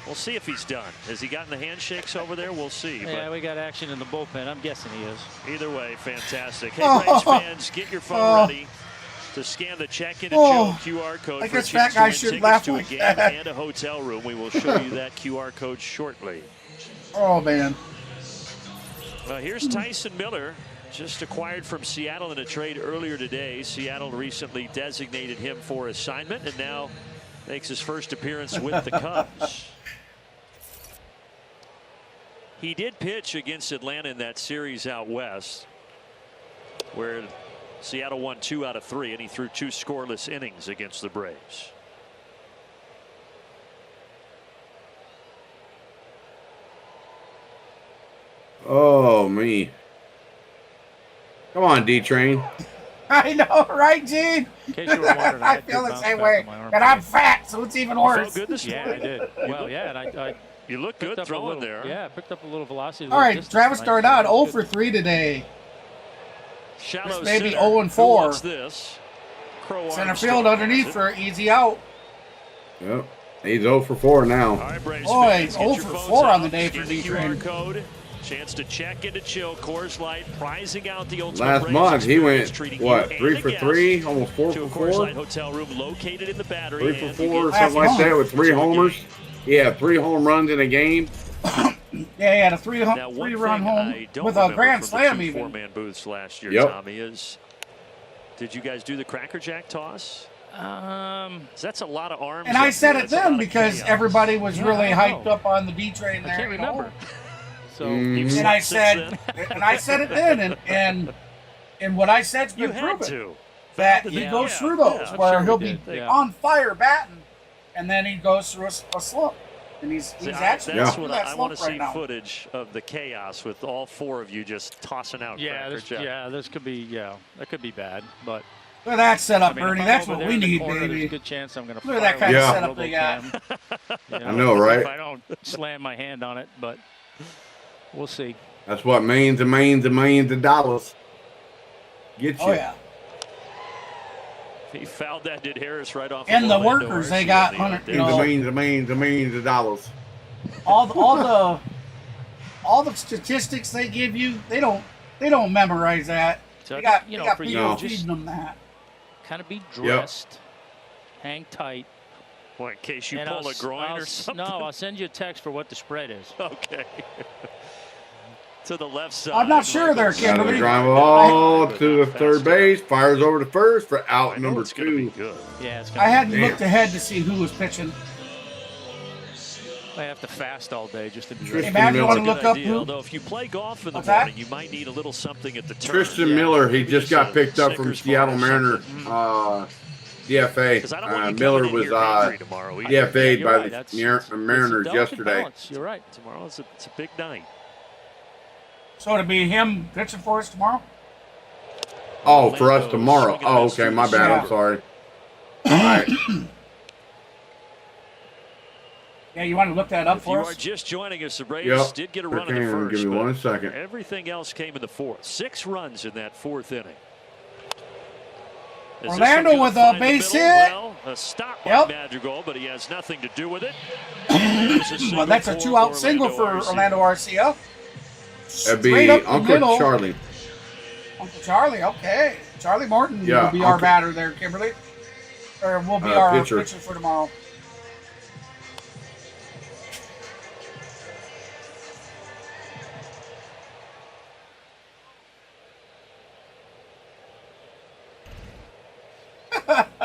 we'll see if he's done. Has he gotten the handshakes over there? We'll see. Yeah, But we got action in the bullpen. I'm guessing he is. either way, fantastic. Hey, Oh. Braves fans, get your phone ready to scan the check-in and Oh. show QR code I for guess a chance that guy to should win laugh tickets to a like game that. and a hotel room. We will show you that QR code shortly. Oh, man. Well, here's Tyson Miller, just acquired from Seattle in a trade earlier today. Seattle recently designated him for assignment and now makes his first appearance with the Cubs. He did pitch against Atlanta in that series out west, where Seattle won 2 out of 3, and he threw 2 scoreless innings against the Braves. Oh, me. Come on, D-Train. I know, right, Gene? In case you were wondering, I had feel good the bounce same back way. on my arm And I'm today. fat, so it's even You felt worse. good this Yeah, I morning? did. Well, yeah, and I You look picked good up a throwing little, there. Yeah, picked up a little velocity. All right, Travis started out 0 for 3 today. Shallow Maybe center. 0 and Who 4. wants this? Crow Center Armstrong field has underneath it. for an easy out. Yep. He's 0 for 4 now. All right, Braves Boy, fans, get 0 your for phones 4 on out, the day for scan the D-Train. QR code. Chance to check into chill. Coors Light prizing out the ultimate Last Braves month, he experience, went, treating what, you 3 and for the guests 3? Almost 4 to a for Coors 4? Light hotel room located in the Battery. 3 for and 4, begin something like that, with 3 to the homers. game. Yeah, 3 home runs in a game. Yeah, he had a Now, one three-run thing home I don't with a remember grand from slam the 2 even. four-man booths last year, Yep. Tommy, is did you guys do the Cracker Jack toss? 'Cause that's a lot of arms. And I up said there. it That's a lot then of because chaos. everybody was Yeah, really I know. hyped up on the D-Train there. I can't you know? remember. So You've And I slept since said, and I said it then, and what I said's you been had proven. to. That Fouled he it. goes Yeah, through those yeah. where sure he'll he be did, yeah. on fire batting, and then he goes through a slump, and he's See, actually that's through what that I want slump to see right now. footage of the chaos with all 4 of you just tossing out Cracker Jack. this could be, that could be bad, but Look at that setup, I mean, if Bernie. I'm That's over what there we in the need, corner, there's a baby. good chance I'm going to Look at that kind of setup they got. I know, right? If I don't slam my hand on it, but we'll see. That's what millions and millions and millions of dollars get you. Oh yeah, He fouled that, did Harris right off. and the Orlando workers they Arcia got the other 100. day. You Millions and know, millions and millions and millions of dollars. all the statistics they give you, they don't memorize that. So, They got for people you, feeding them that. kind of be dressed, hang tight. What, in case you And pull a groin or something? No, I'll send you a text for what the spread is. Okay. To the left side. I'm not sure there, Got Kimberly. to drive ball to the third base. Fires over to first for out number 2. Good. Yeah, it's I gonna hadn't looked ahead to see who was pitching. I have to fast all day just to be Hey, ready. Matt, you want to Good look up idea. who? Although if you play golf in the What's that? morning, you might need a little something at the turn. Tristan Miller, he Maybe just got a picked up from Snickers Seattle bar or Mariner something. DFA. 'Cause I don't want you Miller coming in was here angry tomorrow either. DFA'd You're by right. the That's- Mariners it's a delicate yesterday. balance. You're right. Tomorrow it's a big night. So to be him pitching for us tomorrow? Oh, for us tomorrow. Oh, okay, my bad. Yeah. I'm sorry. All right. Yeah, you want to look that up If you for are us? just joining us, the Braves Yep. did get a Sure run in the can. first. Give me but 1 second. Everything else came in the fourth. 6 runs in that fourth inning. Is this Orlando one gonna with a find the base middle? hit. Well, a stop Yep. by Madrigal, but he has nothing to do with it. Well, that's a 2-out single for Orlando Arcia. That'd be Straight up the Uncle middle. Charlie. Uncle Charlie, okay. Charlie Morton Yeah, will be our Uncle- batter there, Kimberly. Or will be our pitcher for tomorrow.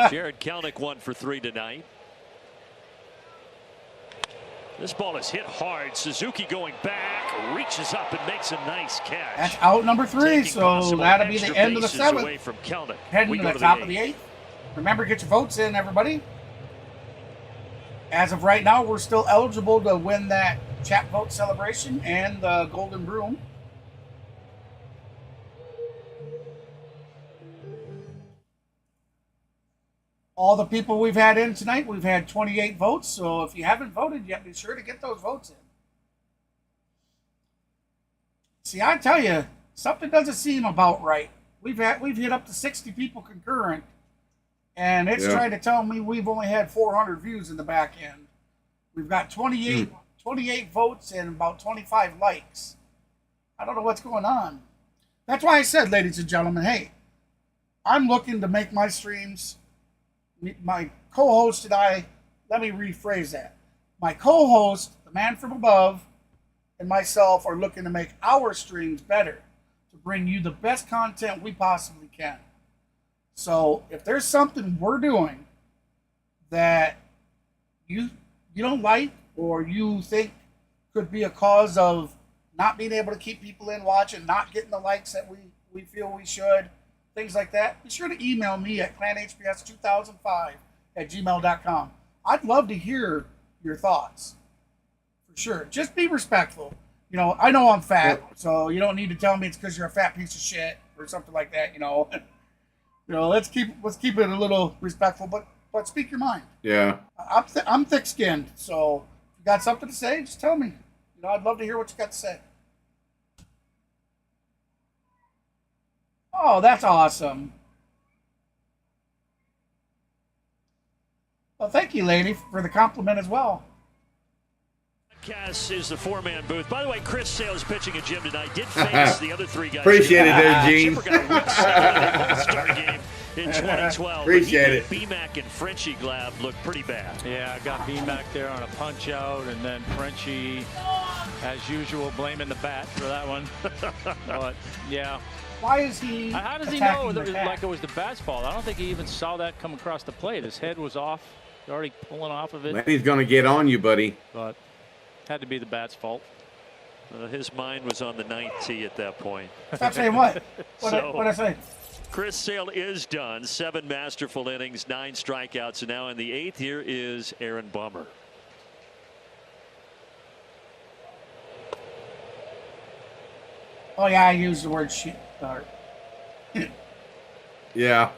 Jared Kelnick 1 for 3 tonight. This ball is hit hard. Suzuki going back, reaches up and makes a nice catch. That's out number 3, Taking so possible that'll be the extra end of the bases 7th. away from Kelnick. Heading We to go the top of eighth. the 8th. Remember, get your votes in, everybody. As of right now, we're still eligible to win that chat vote celebration and the Golden Broom. All the people we've had in tonight, we've had 28 votes. So if you haven't voted yet, be sure to get those votes in. See, I tell you, something doesn't seem about right. We've hit up to 60 people concurrent, and it's trying to tell me we've only had 400 views in the back end. We've got 28 votes and about 25 likes. I don't know what's going on. That's why I said, ladies and gentlemen, hey, I'm looking to make my streams. My co-host and I, let me rephrase that. My co-host, the man from above, and myself are looking to make our streams better, to bring you the best content we possibly can. So if there's something we're doing that you don't like, or you think could be a cause of not being able to keep people in watching, not getting the likes that we feel we should, things like that, be sure to email me at clanhps2005@gmail.com. I'd love to hear your thoughts. For sure. Just be respectful. You know, I know I'm fat, so you don't need to tell me it's because you're a fat piece of shit or something like that, you know. Let's keep it a little respectful, but speak your mind. Yeah. I'm thick-skinned, so if you got something to say, just tell me. I'd love to hear what you got to say. Oh, that's awesome. Well, thank you, lady, for the compliment as well. Cass is the 4-man booth. By the way, Chris Sale is pitching at Jim tonight. Did face the other 3 guys. Appreciate it there, Gene. Chipper got a weak start in the All-Star game in 2012. Appreciate it. BMAC and Frenchie Glab looked pretty bad. Yeah, I got BMAC there on a punch out, and then Frenchie, as usual, blaming the bat for that one. But yeah. Why is he? How does he attacking know the that, bat? like it was the bat's fault? I don't think he even saw that come across the plate. His head was off, already pulling off of it. Lenny's gonna get on you, buddy. But had to be the bat's fault. His mind was on the 9th tee at that point. Stop saying what? What I say? Chris Sale is done. 7 masterful innings, 9 strikeouts, and now in the 8th here is Aaron Bummer. Oh yeah, I used the word shit. Yeah.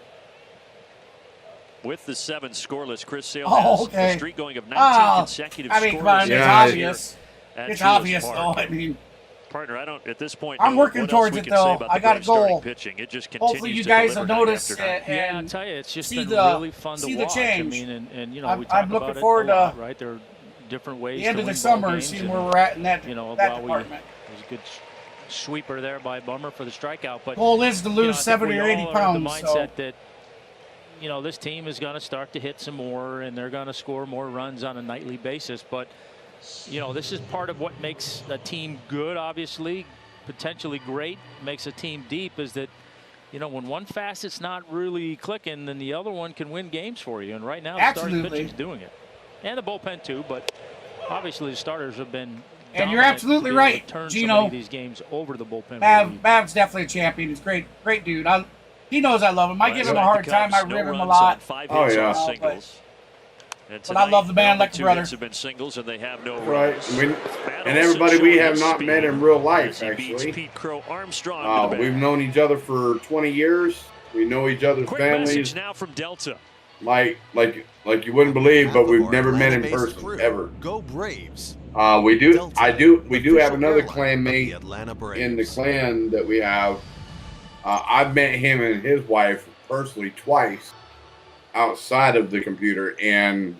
With the 7 scoreless, Chris Sale Oh, has okay. a streak going of 19 consecutive I mean, scoreless. come on, it's obvious. at It's Truist obvious, Park. though. I mean, partner, I don't at this point. I'm know working what else towards we it, can say though. about I the got a Braves starting goal. pitching. It just hopefully continues you to guys deliver will night notice after night. Yeah, I tell you, it's just been really fun to watch. see the change. I mean, and you know, I'm we talk looking about forward it a lot, to right? They're different ways. The end to of the win summer, ball seeing games, where and, we're at in that, you know, that while department. there's a good sweeper there by Bummer for the strikeout. But goal is to lose you know, 70 or 80 the pounds. mindset So. that, you know, this team is going to start to hit some more, and they're going to score more runs on a nightly basis. But, you know, this is part of what makes a team good, obviously, potentially great, makes a team deep, is that, you know, when one facet's not really clicking, then the other one can win games for you. And right now, the starting pitching's doing it. And the bullpen, too. But obviously, the starters have been. And you're absolutely right, turn Gino. so many of these games over the bullpen. Bav's definitely a champion. He's great dude. He knows I love him. I give him a hard time. I rib him a lot. Oh yeah. But I love the man like a brother. Have been singles and they have no Right. runs. And everybody, we have not met in real life, actually. Pete Crow Armstrong we've known each other for 20 years. We know each other's Quick families. message now from Delta. Like you wouldn't believe, but we've never met in person ever. Go Braves. We do have another Delta clanmate Atlanta Braves. in the clan that we have. I've met him and his wife personally twice outside of the computer, and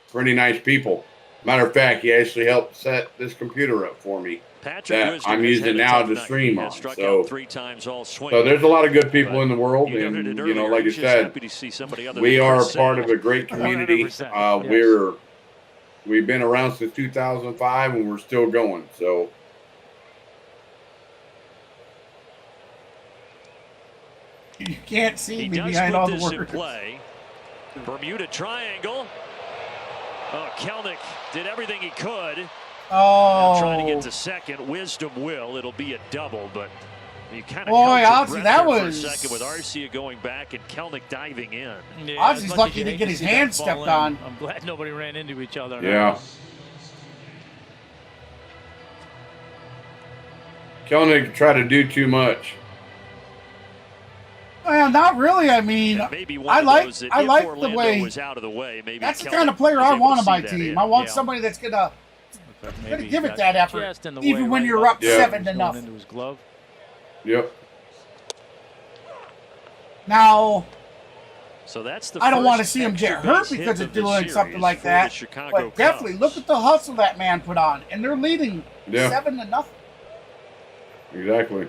pretty nice people. Matter of fact, he actually helped set this computer up for me that I'm using now to stream on. So there's a lot of good people in the world, and you know, like I said, we are part of a great community. We've been around since 2005, and we're still going. So. You can't see me behind all the work. Play. Bermuda triangle. Oh, Kelnick did everything he could. Oh. Now trying to get to second. Wisdom will. It'll be a double, but you kind of Ozzy, that was for a second with Arcia going back and Kelnick diving in. Yeah, Ozzy's lucky to get his hand stepped on. I'm glad nobody ran into each other. Yeah. Kelnick tried to do too much. Well, not really. I mean, I like the way. Was out of the way. Maybe that's the kind of player I want on my team. I want somebody that's gonna give it that effort, even when you're up 7-0. Into his glove. Yep. I Now, don't want to see him extra get hurt base because hit of doing something like that. But definitely look at the hustle that man put on, and they're leading 7-0. Exactly.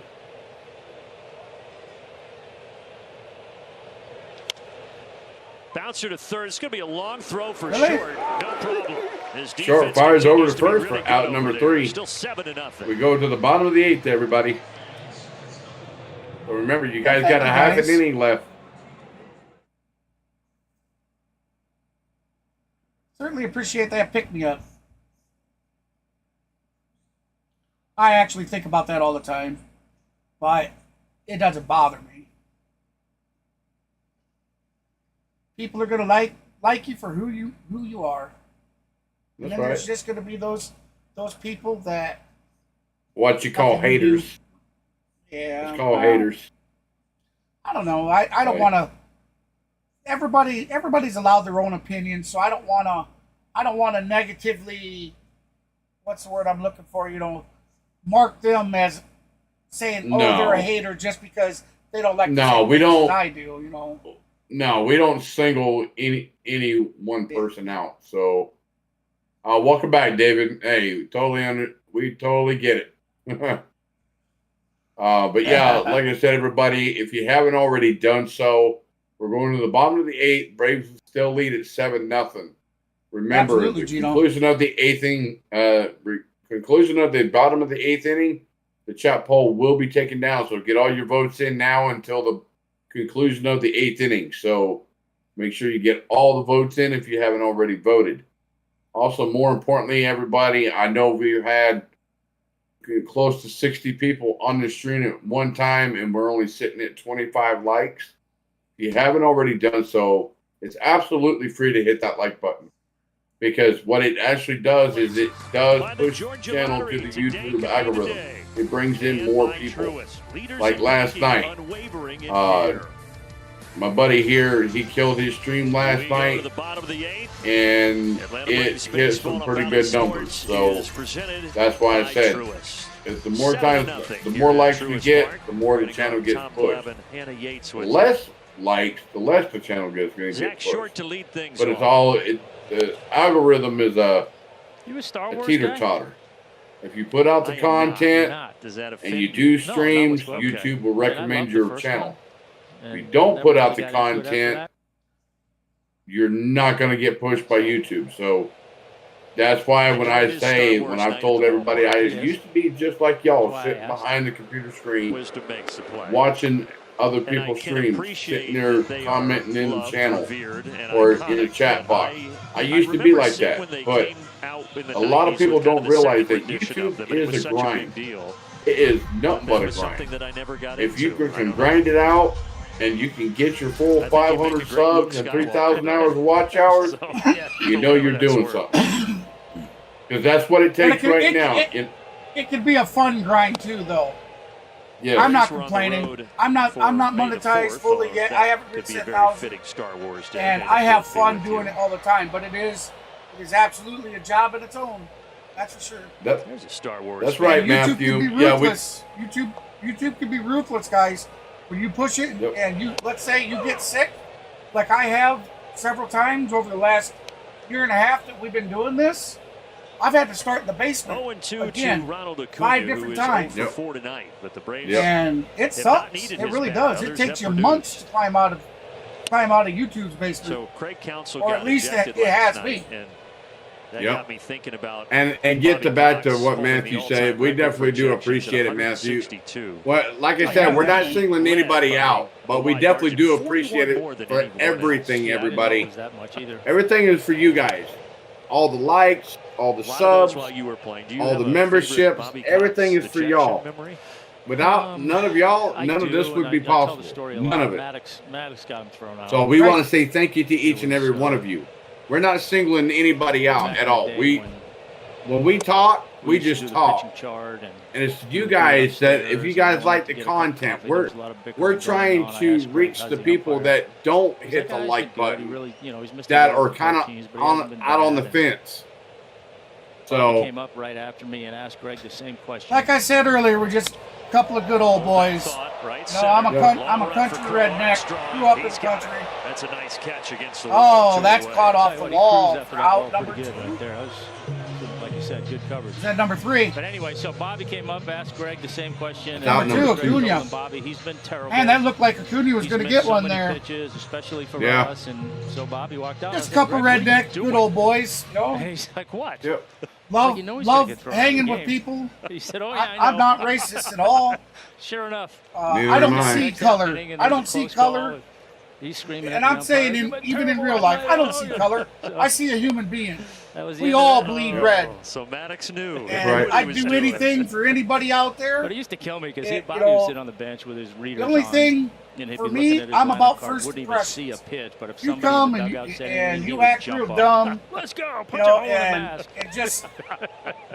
Bouncer to third. It's going to be a long throw for short. No problem. Short fires over to first for out number 3. Still 7-0. We go to the bottom of the 8th, everybody. So remember, you guys got a half an inning left. Certainly appreciate that pick-me-up. I actually think about that all the time, but it doesn't bother me. People are gonna like you for who you are. And then there's just gonna be those people that what you call haters. Yeah. It's called haters. I don't know. I don't wanna everybody's allowed their own opinion, so I don't wanna negatively, what's the word I'm looking for, mark them as saying, they're a hater just because they don't like the same things I do, No, we don't single any one person out. So, welcome back, David. Hey, we totally get it. But yeah, like I said, everybody, if you haven't already done so, we're going to the bottom of the 8th. Braves still lead at 7-0. Remember, the conclusion of the 8th inning, conclusion of the bottom of the 8th inning, the chat poll will be taken down. So get all your votes in now until the conclusion of the 8th inning. So make sure you get all the votes in if you haven't already voted. Also, more importantly, everybody, I know we've had close to 60 people on the stream at one time, and we're only sitting at 25 likes. If you haven't already done so, it's absolutely free to hit that like button, because what it actually does is it does push the channel to the YouTube algorithm. It brings in more people. Like last night, my buddy here, he killed his stream last night, and it hit some pretty good numbers. So that's why I said, the more times, the more likes we get, the more the channel gets pushed. The less likes, the less the channel gets going to get pushed. But it's all the algorithm is a You a Star Wars teeter guy? totter. If you put out the content and you do streams, YouTube will recommend your channel. If you don't put out the content, you're not going to get pushed by YouTube. So that's why when I've told everybody, I used to be just like y'all, sitting behind the computer screen, watching other people's streams, sitting there commenting in the channel or in the chat box. I used to be like that, but a lot of people don't realize that YouTube is a grind. It is nothing but a grind. If you can grind it out and you can get your full 500 subs and 3,000 hours of watch hours, you know you're doing something. Because that's what it takes right now. It could be a fun grind too, though. Yeah. I'm not complaining. I'm not monetized fully yet. I haven't reached 10,000, and I have fun doing it all the time. But it is absolutely a job in its own. That's for sure. There's a Star Wars. That's right, Matthew. YouTube can be ruthless. YouTube can be ruthless, guys. When you push it and let's say you get sick, like I have several times over the last year and a half that we've been doing this. I've had to start in the basement 0-2 again, to Ronald Acuna, 5 different times. 4 tonight, but the Braves and it sucks. It really does. It takes you months to climb out of YouTube's basement. So Craig Counsell or got at least ejected it has last me. night, and that got me thinking about. And get back to what Matthew said. We definitely do appreciate it, Matthew. Well, like I said, we're not singling anybody out, but we definitely do appreciate it for everything, everybody. Everything is for you guys. All the likes, all the subs, all the memberships, everything is for y'all. Without none of y'all, none of this would be possible. None of it. Maddox got him thrown out. So we want to say thank you to each and every one of you. We're not singling anybody out at all. When we talk, we just talk. And it's you guys that if you guys like the content, we're trying to reach the people that don't hit the like button, that are kind of out on the fence. So came up right after me and asked Greg the same question. Like I said earlier, we're just a couple of good old boys. I'm a country redneck. Grew up in the country. That's a nice catch against the wall. That's caught off the wall. Out number 2. Right there. Like you said, good coverage. Is that number 3? But anyway, so Bobby came up, asked Greg the same question. Number 2, Acuna. Bobby, he's been terrible. Man, that looked like Acuna was going to get one there. Pitches, especially for us, and so Bobby walked out. Just a couple redneck, good old boys. And he's like, what? Yep. Love hanging with people. He said, oh, yeah, I'm not racist at all. Sure enough. I don't see color. I don't see color. He's screaming. And I'm saying, even in real life, I don't see color. I see a human being. We all bleed red. So Maddox knew. And I'd do anything for anybody out there. But he used to kill me because Bobby would sit on the bench with his readers on. The only thing for me, I'm about first impressions. If you come and you act real dumb, let's go, put your hole in the mask. And just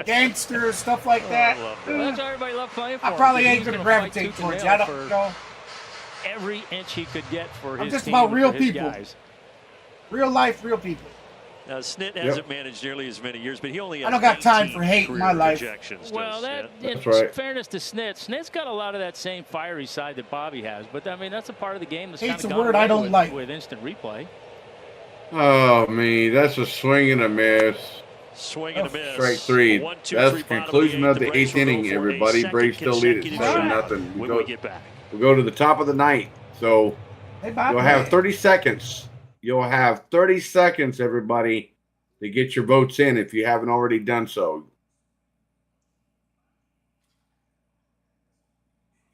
gangster stuff like that. That's why everybody loved playing for him. I probably ain't going to gravitate towards you. I don't know. Every inch he could get for his I'm just team about real people. Guys. Real life, real people. Now, Snit hasn't managed nearly as many years, but he only has I don't got time for hate in my life. Well, in fairness to Snit's got a lot of that same fiery side that Bobby has. But, I mean, that's a part of the game that's Hate's kind a of word I don't like. With instant replay. Oh, man, that's a swing and a miss. Swing and a miss. Strike 3. That's the conclusion of the 8th inning, everybody. Braves still lead it 7-0. We go to the top of the ninth. So you'll have 30 seconds. You'll have 30 seconds, everybody, to get your votes in if you haven't already done so.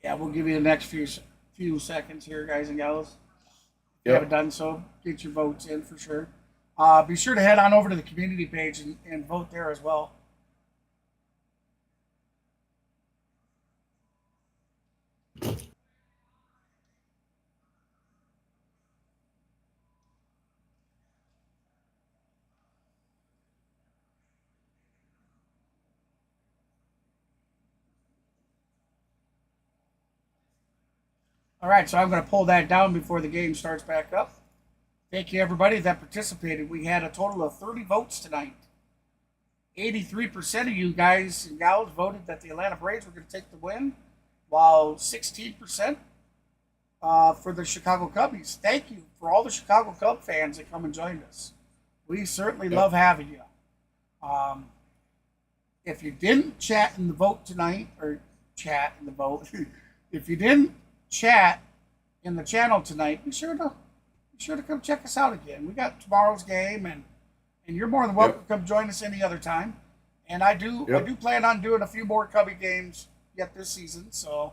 Yeah, we'll give you the next few seconds here, guys and gals. If you haven't done so, get your votes in for sure. Be sure to head on over to the community page and vote there as well. All right, so I'm going to pull that down before the game starts back up. Thank you, everybody that participated. We had a total of 30 votes tonight. 83% of you guys and gals voted that the Atlanta Braves were going to take the win, while 16% for the Chicago Cubbies. Thank you for all the Chicago Cub fans that come and joined us. We certainly love having you. if you didn't chat in the vote tonight, or chat in the vote, if you didn't chat in the channel tonight, be sure to come check us out again. We got tomorrow's game, and you're more than welcome to come join us any other time. And I do plan on doing a few more Cubby games yet this season. So,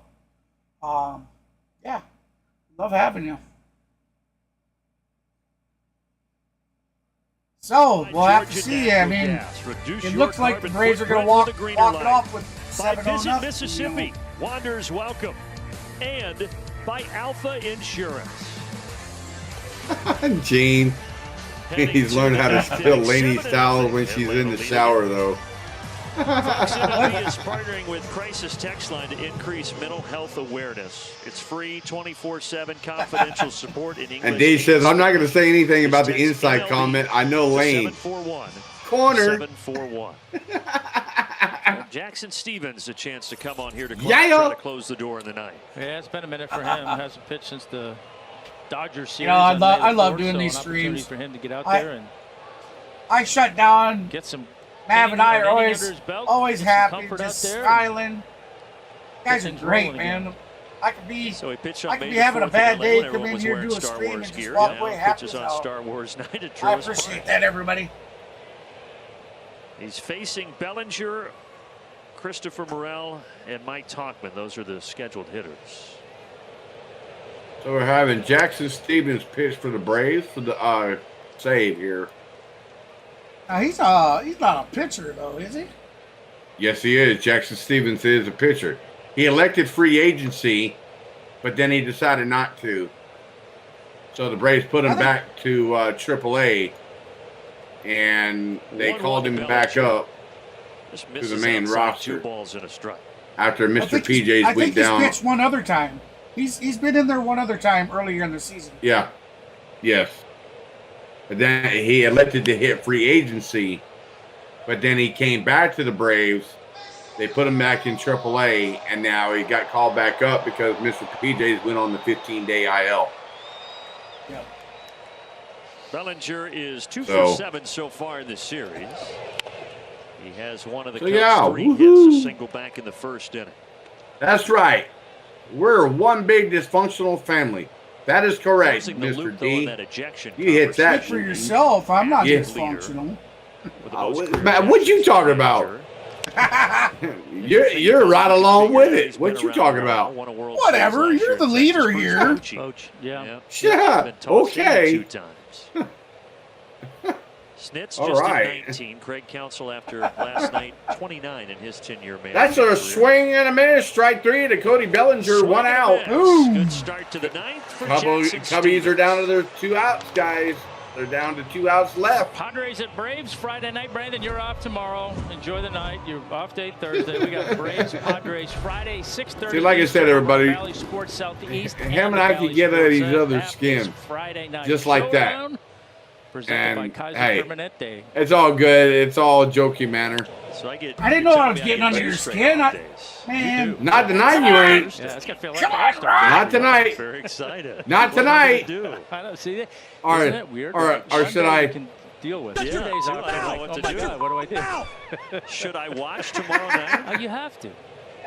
yeah, love having you. So we'll have to see. I mean, it looks like the Braves are going to walk it off with 7-0. Mississippi, Wanderers welcome, and by Alpha Insurance. Gene, he's learned how to spill Laney's towel when she's in the shower, though. Fox MLB is partnering with Crisis Text Line to increase mental health awareness. It's free, 24/7 confidential support in English. And Dave says, I'm not going to say anything about the inside comment. I know Lane. 741. Corner. 741. Jackson Stevens a chance to come on here to try to close the door in the ninth. Yeah, it's been a minute for him. Hasn't pitched since the Dodgers series. You know, I love doing these streams. For him to get out there and I shut down. get some. Mav and I are always happy, just smiling. Guys are great, man. I could be having a bad day, come in here, do a stream, and just walk away happy. On Star Wars night at Truist I appreciate that, everybody. He's facing Bellinger, Christopher Morel, and Mike Tauchman. Those are the scheduled hitters. So we're having Jackson Stevens pitch for the Braves for the save here. Now he's not a pitcher though, is he? Yes, he is. Jackson Stevens is a pitcher. He elected free agency, but then he decided not to. So the Braves put him back to AAA, and they called him back up to the main roster after Mr. PJ's went down. He's pitched one other time. He's been in there one other time earlier in the season. Yeah. Yes. But then he elected to hit free agency, but then he came back to the Braves. They put him back in AAA, and now he got called back up because Mr. PJ's went on the 15-day IL. Yeah. Bellinger is 2 for 7 so far in this series. He has one of the Cubs' 3 hits, a single back in the first inning. That's right. We're one big dysfunctional family. That is correct, Mr. D. You hit that. Speak for yourself. I'm not dysfunctional. What you talking about? you're right along with it. What you talking about? Whatever. You're the leader here. Coach. Yeah. Yeah. Okay. Snitz just at 19. Craig Counsell after last night, 29 in his 10-year man. That's a swing and a miss. Strike 3 to Cody Bellinger. 1 out. Good start to the ninth for Cubbies are down to their 2 outs, guys. They're down to 2 outs left. Padres at Braves Friday night. Brandon, you're off tomorrow. Enjoy the night. You're off day Thursday. We got Braves Padres Friday 6:30. See, like I said, everybody, Valley Sports Southeast. Him and I could get out of each other's skin, Friday night. just like that. Presented by Kaiser Permanente. It's all good. It's all jokey manner. So I didn't know I was getting under your skin. Man. Not tonight, you ain't. Yeah, that's gonna feel like Not tonight. Very excited. Not tonight. I don't see that. Or, Isn't it weird? or should I? Can deal with. Yeah, 2 days out. I don't know what to do. God, what do I do? Should I watch tomorrow night? Oh, you have to.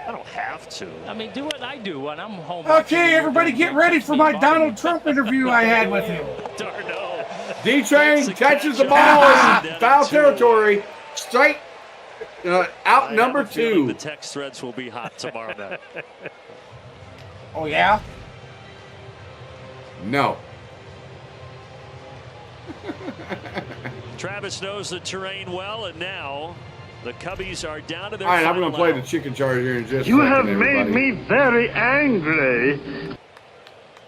I don't have to. I mean, do what I do when I'm home. Okay, everybody get ready for my Donald Trump interview I had with him. Darno. D-Train catches the ball in foul territory. Strike out number 2. The text threads will be hot tomorrow night. Oh, yeah? No. Travis knows the terrain well, and now the Cubbies are down to their All right, I'm going to play the chicken charge here in just a second. You have made me very angry.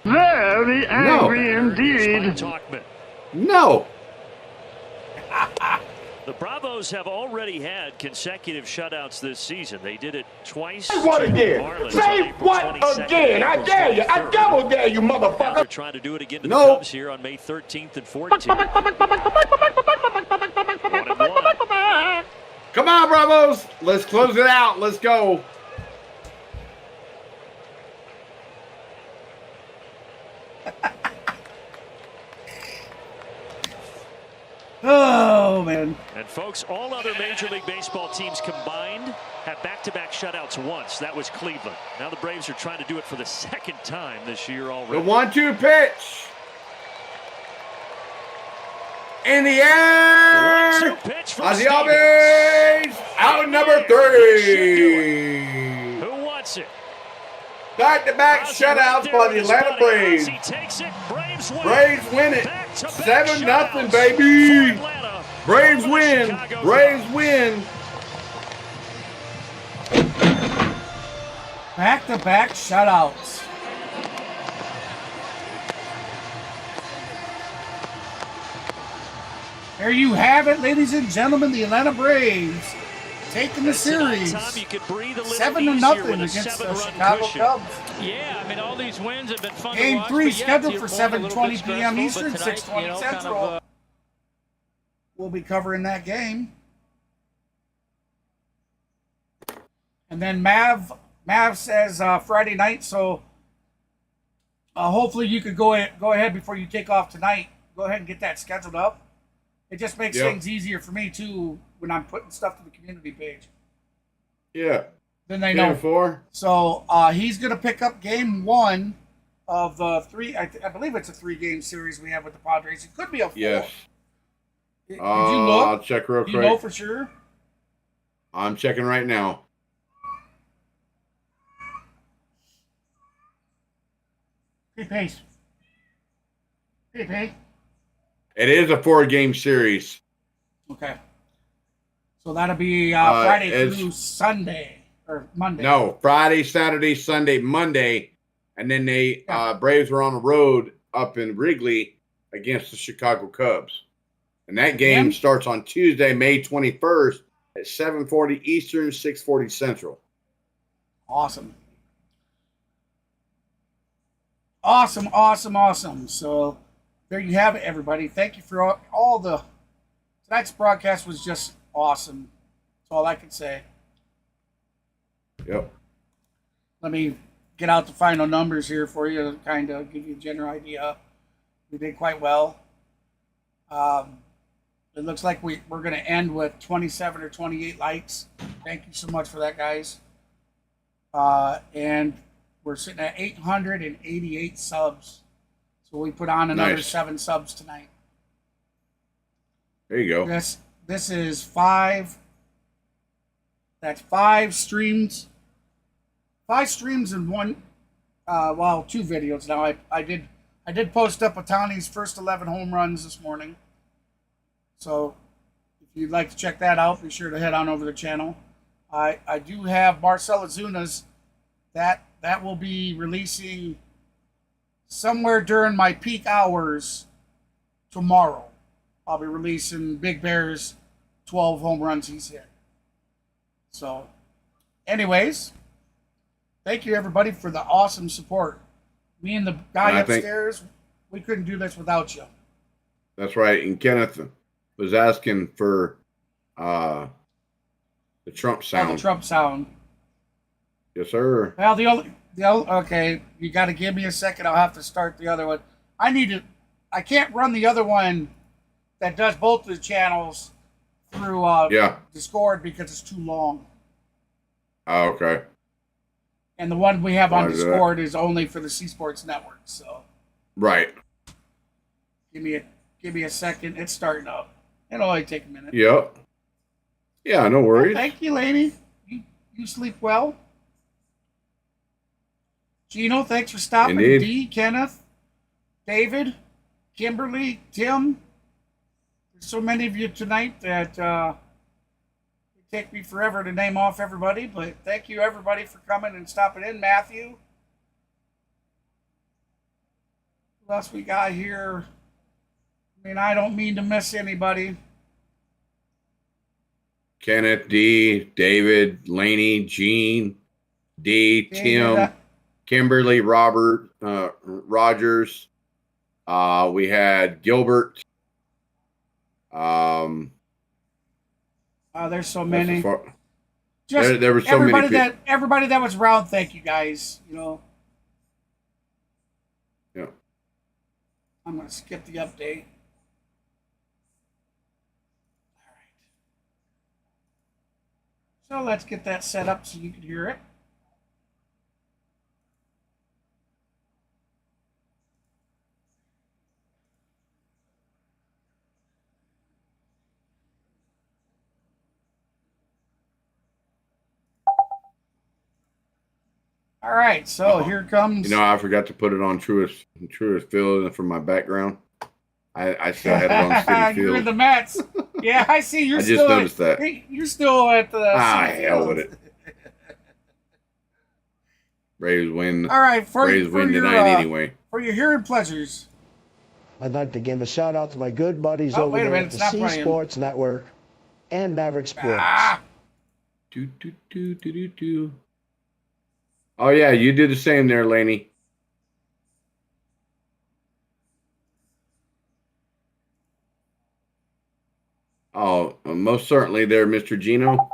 Very angry indeed. No. The Bravos have already had consecutive shutouts this season. They did it twice. Say what again? Say what again? I dare you. I double dare you, motherfucker. Now they're trying to do it again to the Cubs here on May 13th and 14th. 1-1. Come on, Bravos. Let's close it out. Let's go. Oh, man. again. And folks, all other Major League Baseball teams combined have back-to-back shutouts once. That was Cleveland. Now the Braves are trying to do it for the second time this year already. The 1-2 pitch. In the air. 1-2 pitch from Ozzy Stevens. Albies. Out number 3. Who wants it? Back-to-back Ozzy shutouts right by there the with Atlanta his buddy. Braves. Ozzy takes it. Braves win. Braves win it. Back-to-back 7-0, shutouts baby. for Atlanta. Braves Over the win. Chicago Braves Cubs. win. Back-to-back shutouts. There you have it, ladies and gentlemen. The Atlanta Braves taking the series. 7-0 against the Chicago Cubs. Yeah, I mean, all these wins have been fun to Game watch. 3 but yeah, scheduled to for your point, a little 7:20 bit p.m. stressful, Eastern, but tonight, 6:20 kind of, Central. We'll be covering that game. And then Mav says Friday night, so hopefully you could go ahead before you take off tonight. Go ahead and get that scheduled up. It just makes things easier for me too when I'm putting stuff to the community page. Yeah. Then they know. 4. So he's going to pick up game 1 of the 3. I believe it's a 3-game series we have with the Padres. It could be a 4. Yes. Did you look? I'll check real quick. You know for sure? I'm checking right now. Hey, Pace. Hey, Pace. It is a 4-game series. Okay. So that'll be Friday through Sunday or Monday. No, Friday, Saturday, Sunday, Monday, and then they Braves were on the road up in Wrigley against the Chicago Cubs, and that game starts on Tuesday, May 21st at 7:40 Eastern, 6:40 Central. Awesome. Awesome. So there you have it, everybody. Thank you for all the. Tonight's broadcast was just awesome. That's all I can say. Yep. Let me get out the final numbers here for you to kind of give you a general idea. We did quite well. It looks like we're going to end with 27 or 28 likes. Thank you so much for that, guys. And we're sitting at 888 subs. So we put on another 7 subs tonight. There you go. This is 5. That's 5 streams. 5 streams in one. 2 videos now. I did post up Otani's first 11 home runs this morning. So if you'd like to check that out, be sure to head on over to the channel. I do have Marcell Azuna's. That will be releasing somewhere during my peak hours tomorrow. I'll be releasing Big Bear's 12 home runs he's hit. So, anyways, thank you everybody for the awesome support. Me and the guy upstairs, we couldn't do this without you. That's right. And Kenneth was asking for the Trump sound. Oh, the Trump sound. Yes, sir. Well, okay, you got to give me a second. I'll have to start the other one. I can't run the other one that does both the channels through Discord because it's too long. Oh, okay. And the one we have on Discord is only for the C Sports Network. So. Right. Give me a second. It's starting up. It'll only take a minute. Yep. Yeah, no worries. Well, thank you, lady. You sleep well. Gino, thanks for stopping. Indeed. D, Kenneth, David, Kimberly, Tim. There's so many of you tonight that it take me forever to name off everybody, but thank you everybody for coming and stopping in. Matthew. Who else we got here? I mean, I don't mean to miss anybody. Kenneth, D, David, Laney, Gene, D, Tim, Kimberly, Robert, Rogers. We had Gilbert. There's so many. There were so many people. Everybody that was around, thank you guys. You know. Yeah. I'm gonna skip the update. All So let's get that set up so you can hear it. All right, so here comes. You know, I forgot to put it on Truist Field for my background. I still had it on Citi Field. You're in the Mets. Yeah, I see. You're I still just noticed that. You're still at the. Hell with it. Braves win. All right, Braves win tonight anyway. For your hearing pleasures. I'd like to give a shout out to my good buddies Oh, over wait a there minute, at the it's not C playing. Sports Network and Maverick Sports. Oh yeah, you do the same there, Laney. Oh, most certainly there, Mr. Gino.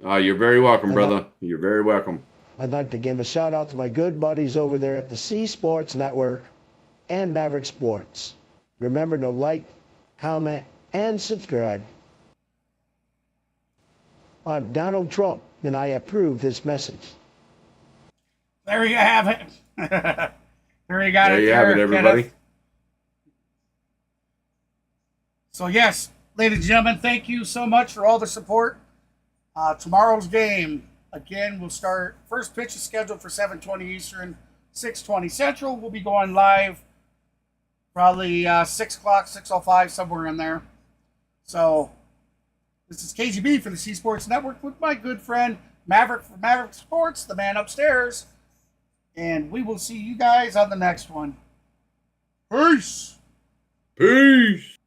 You're very welcome, brother. You're very welcome. I'd like to give a shout out to my good buddies over there at the C Sports Network and Maverick Sports. Remember to like, comment, and subscribe. I'm Donald Trump, and I approve this message. There you have it. There you got it. There you have it, everybody. Kenneth. So yes, ladies and gentlemen, thank you so much for all the support. Tomorrow's game, again, will start. First pitch is scheduled for 7:20 Eastern, 6:20 Central. We'll be going live probably 6 o'clock, 6:05, somewhere in there. So this is KGB for the C Sports Network with my good friend Maverick from Maverick Sports, the man upstairs. And we will see you guys on the next one. Peace. Peace.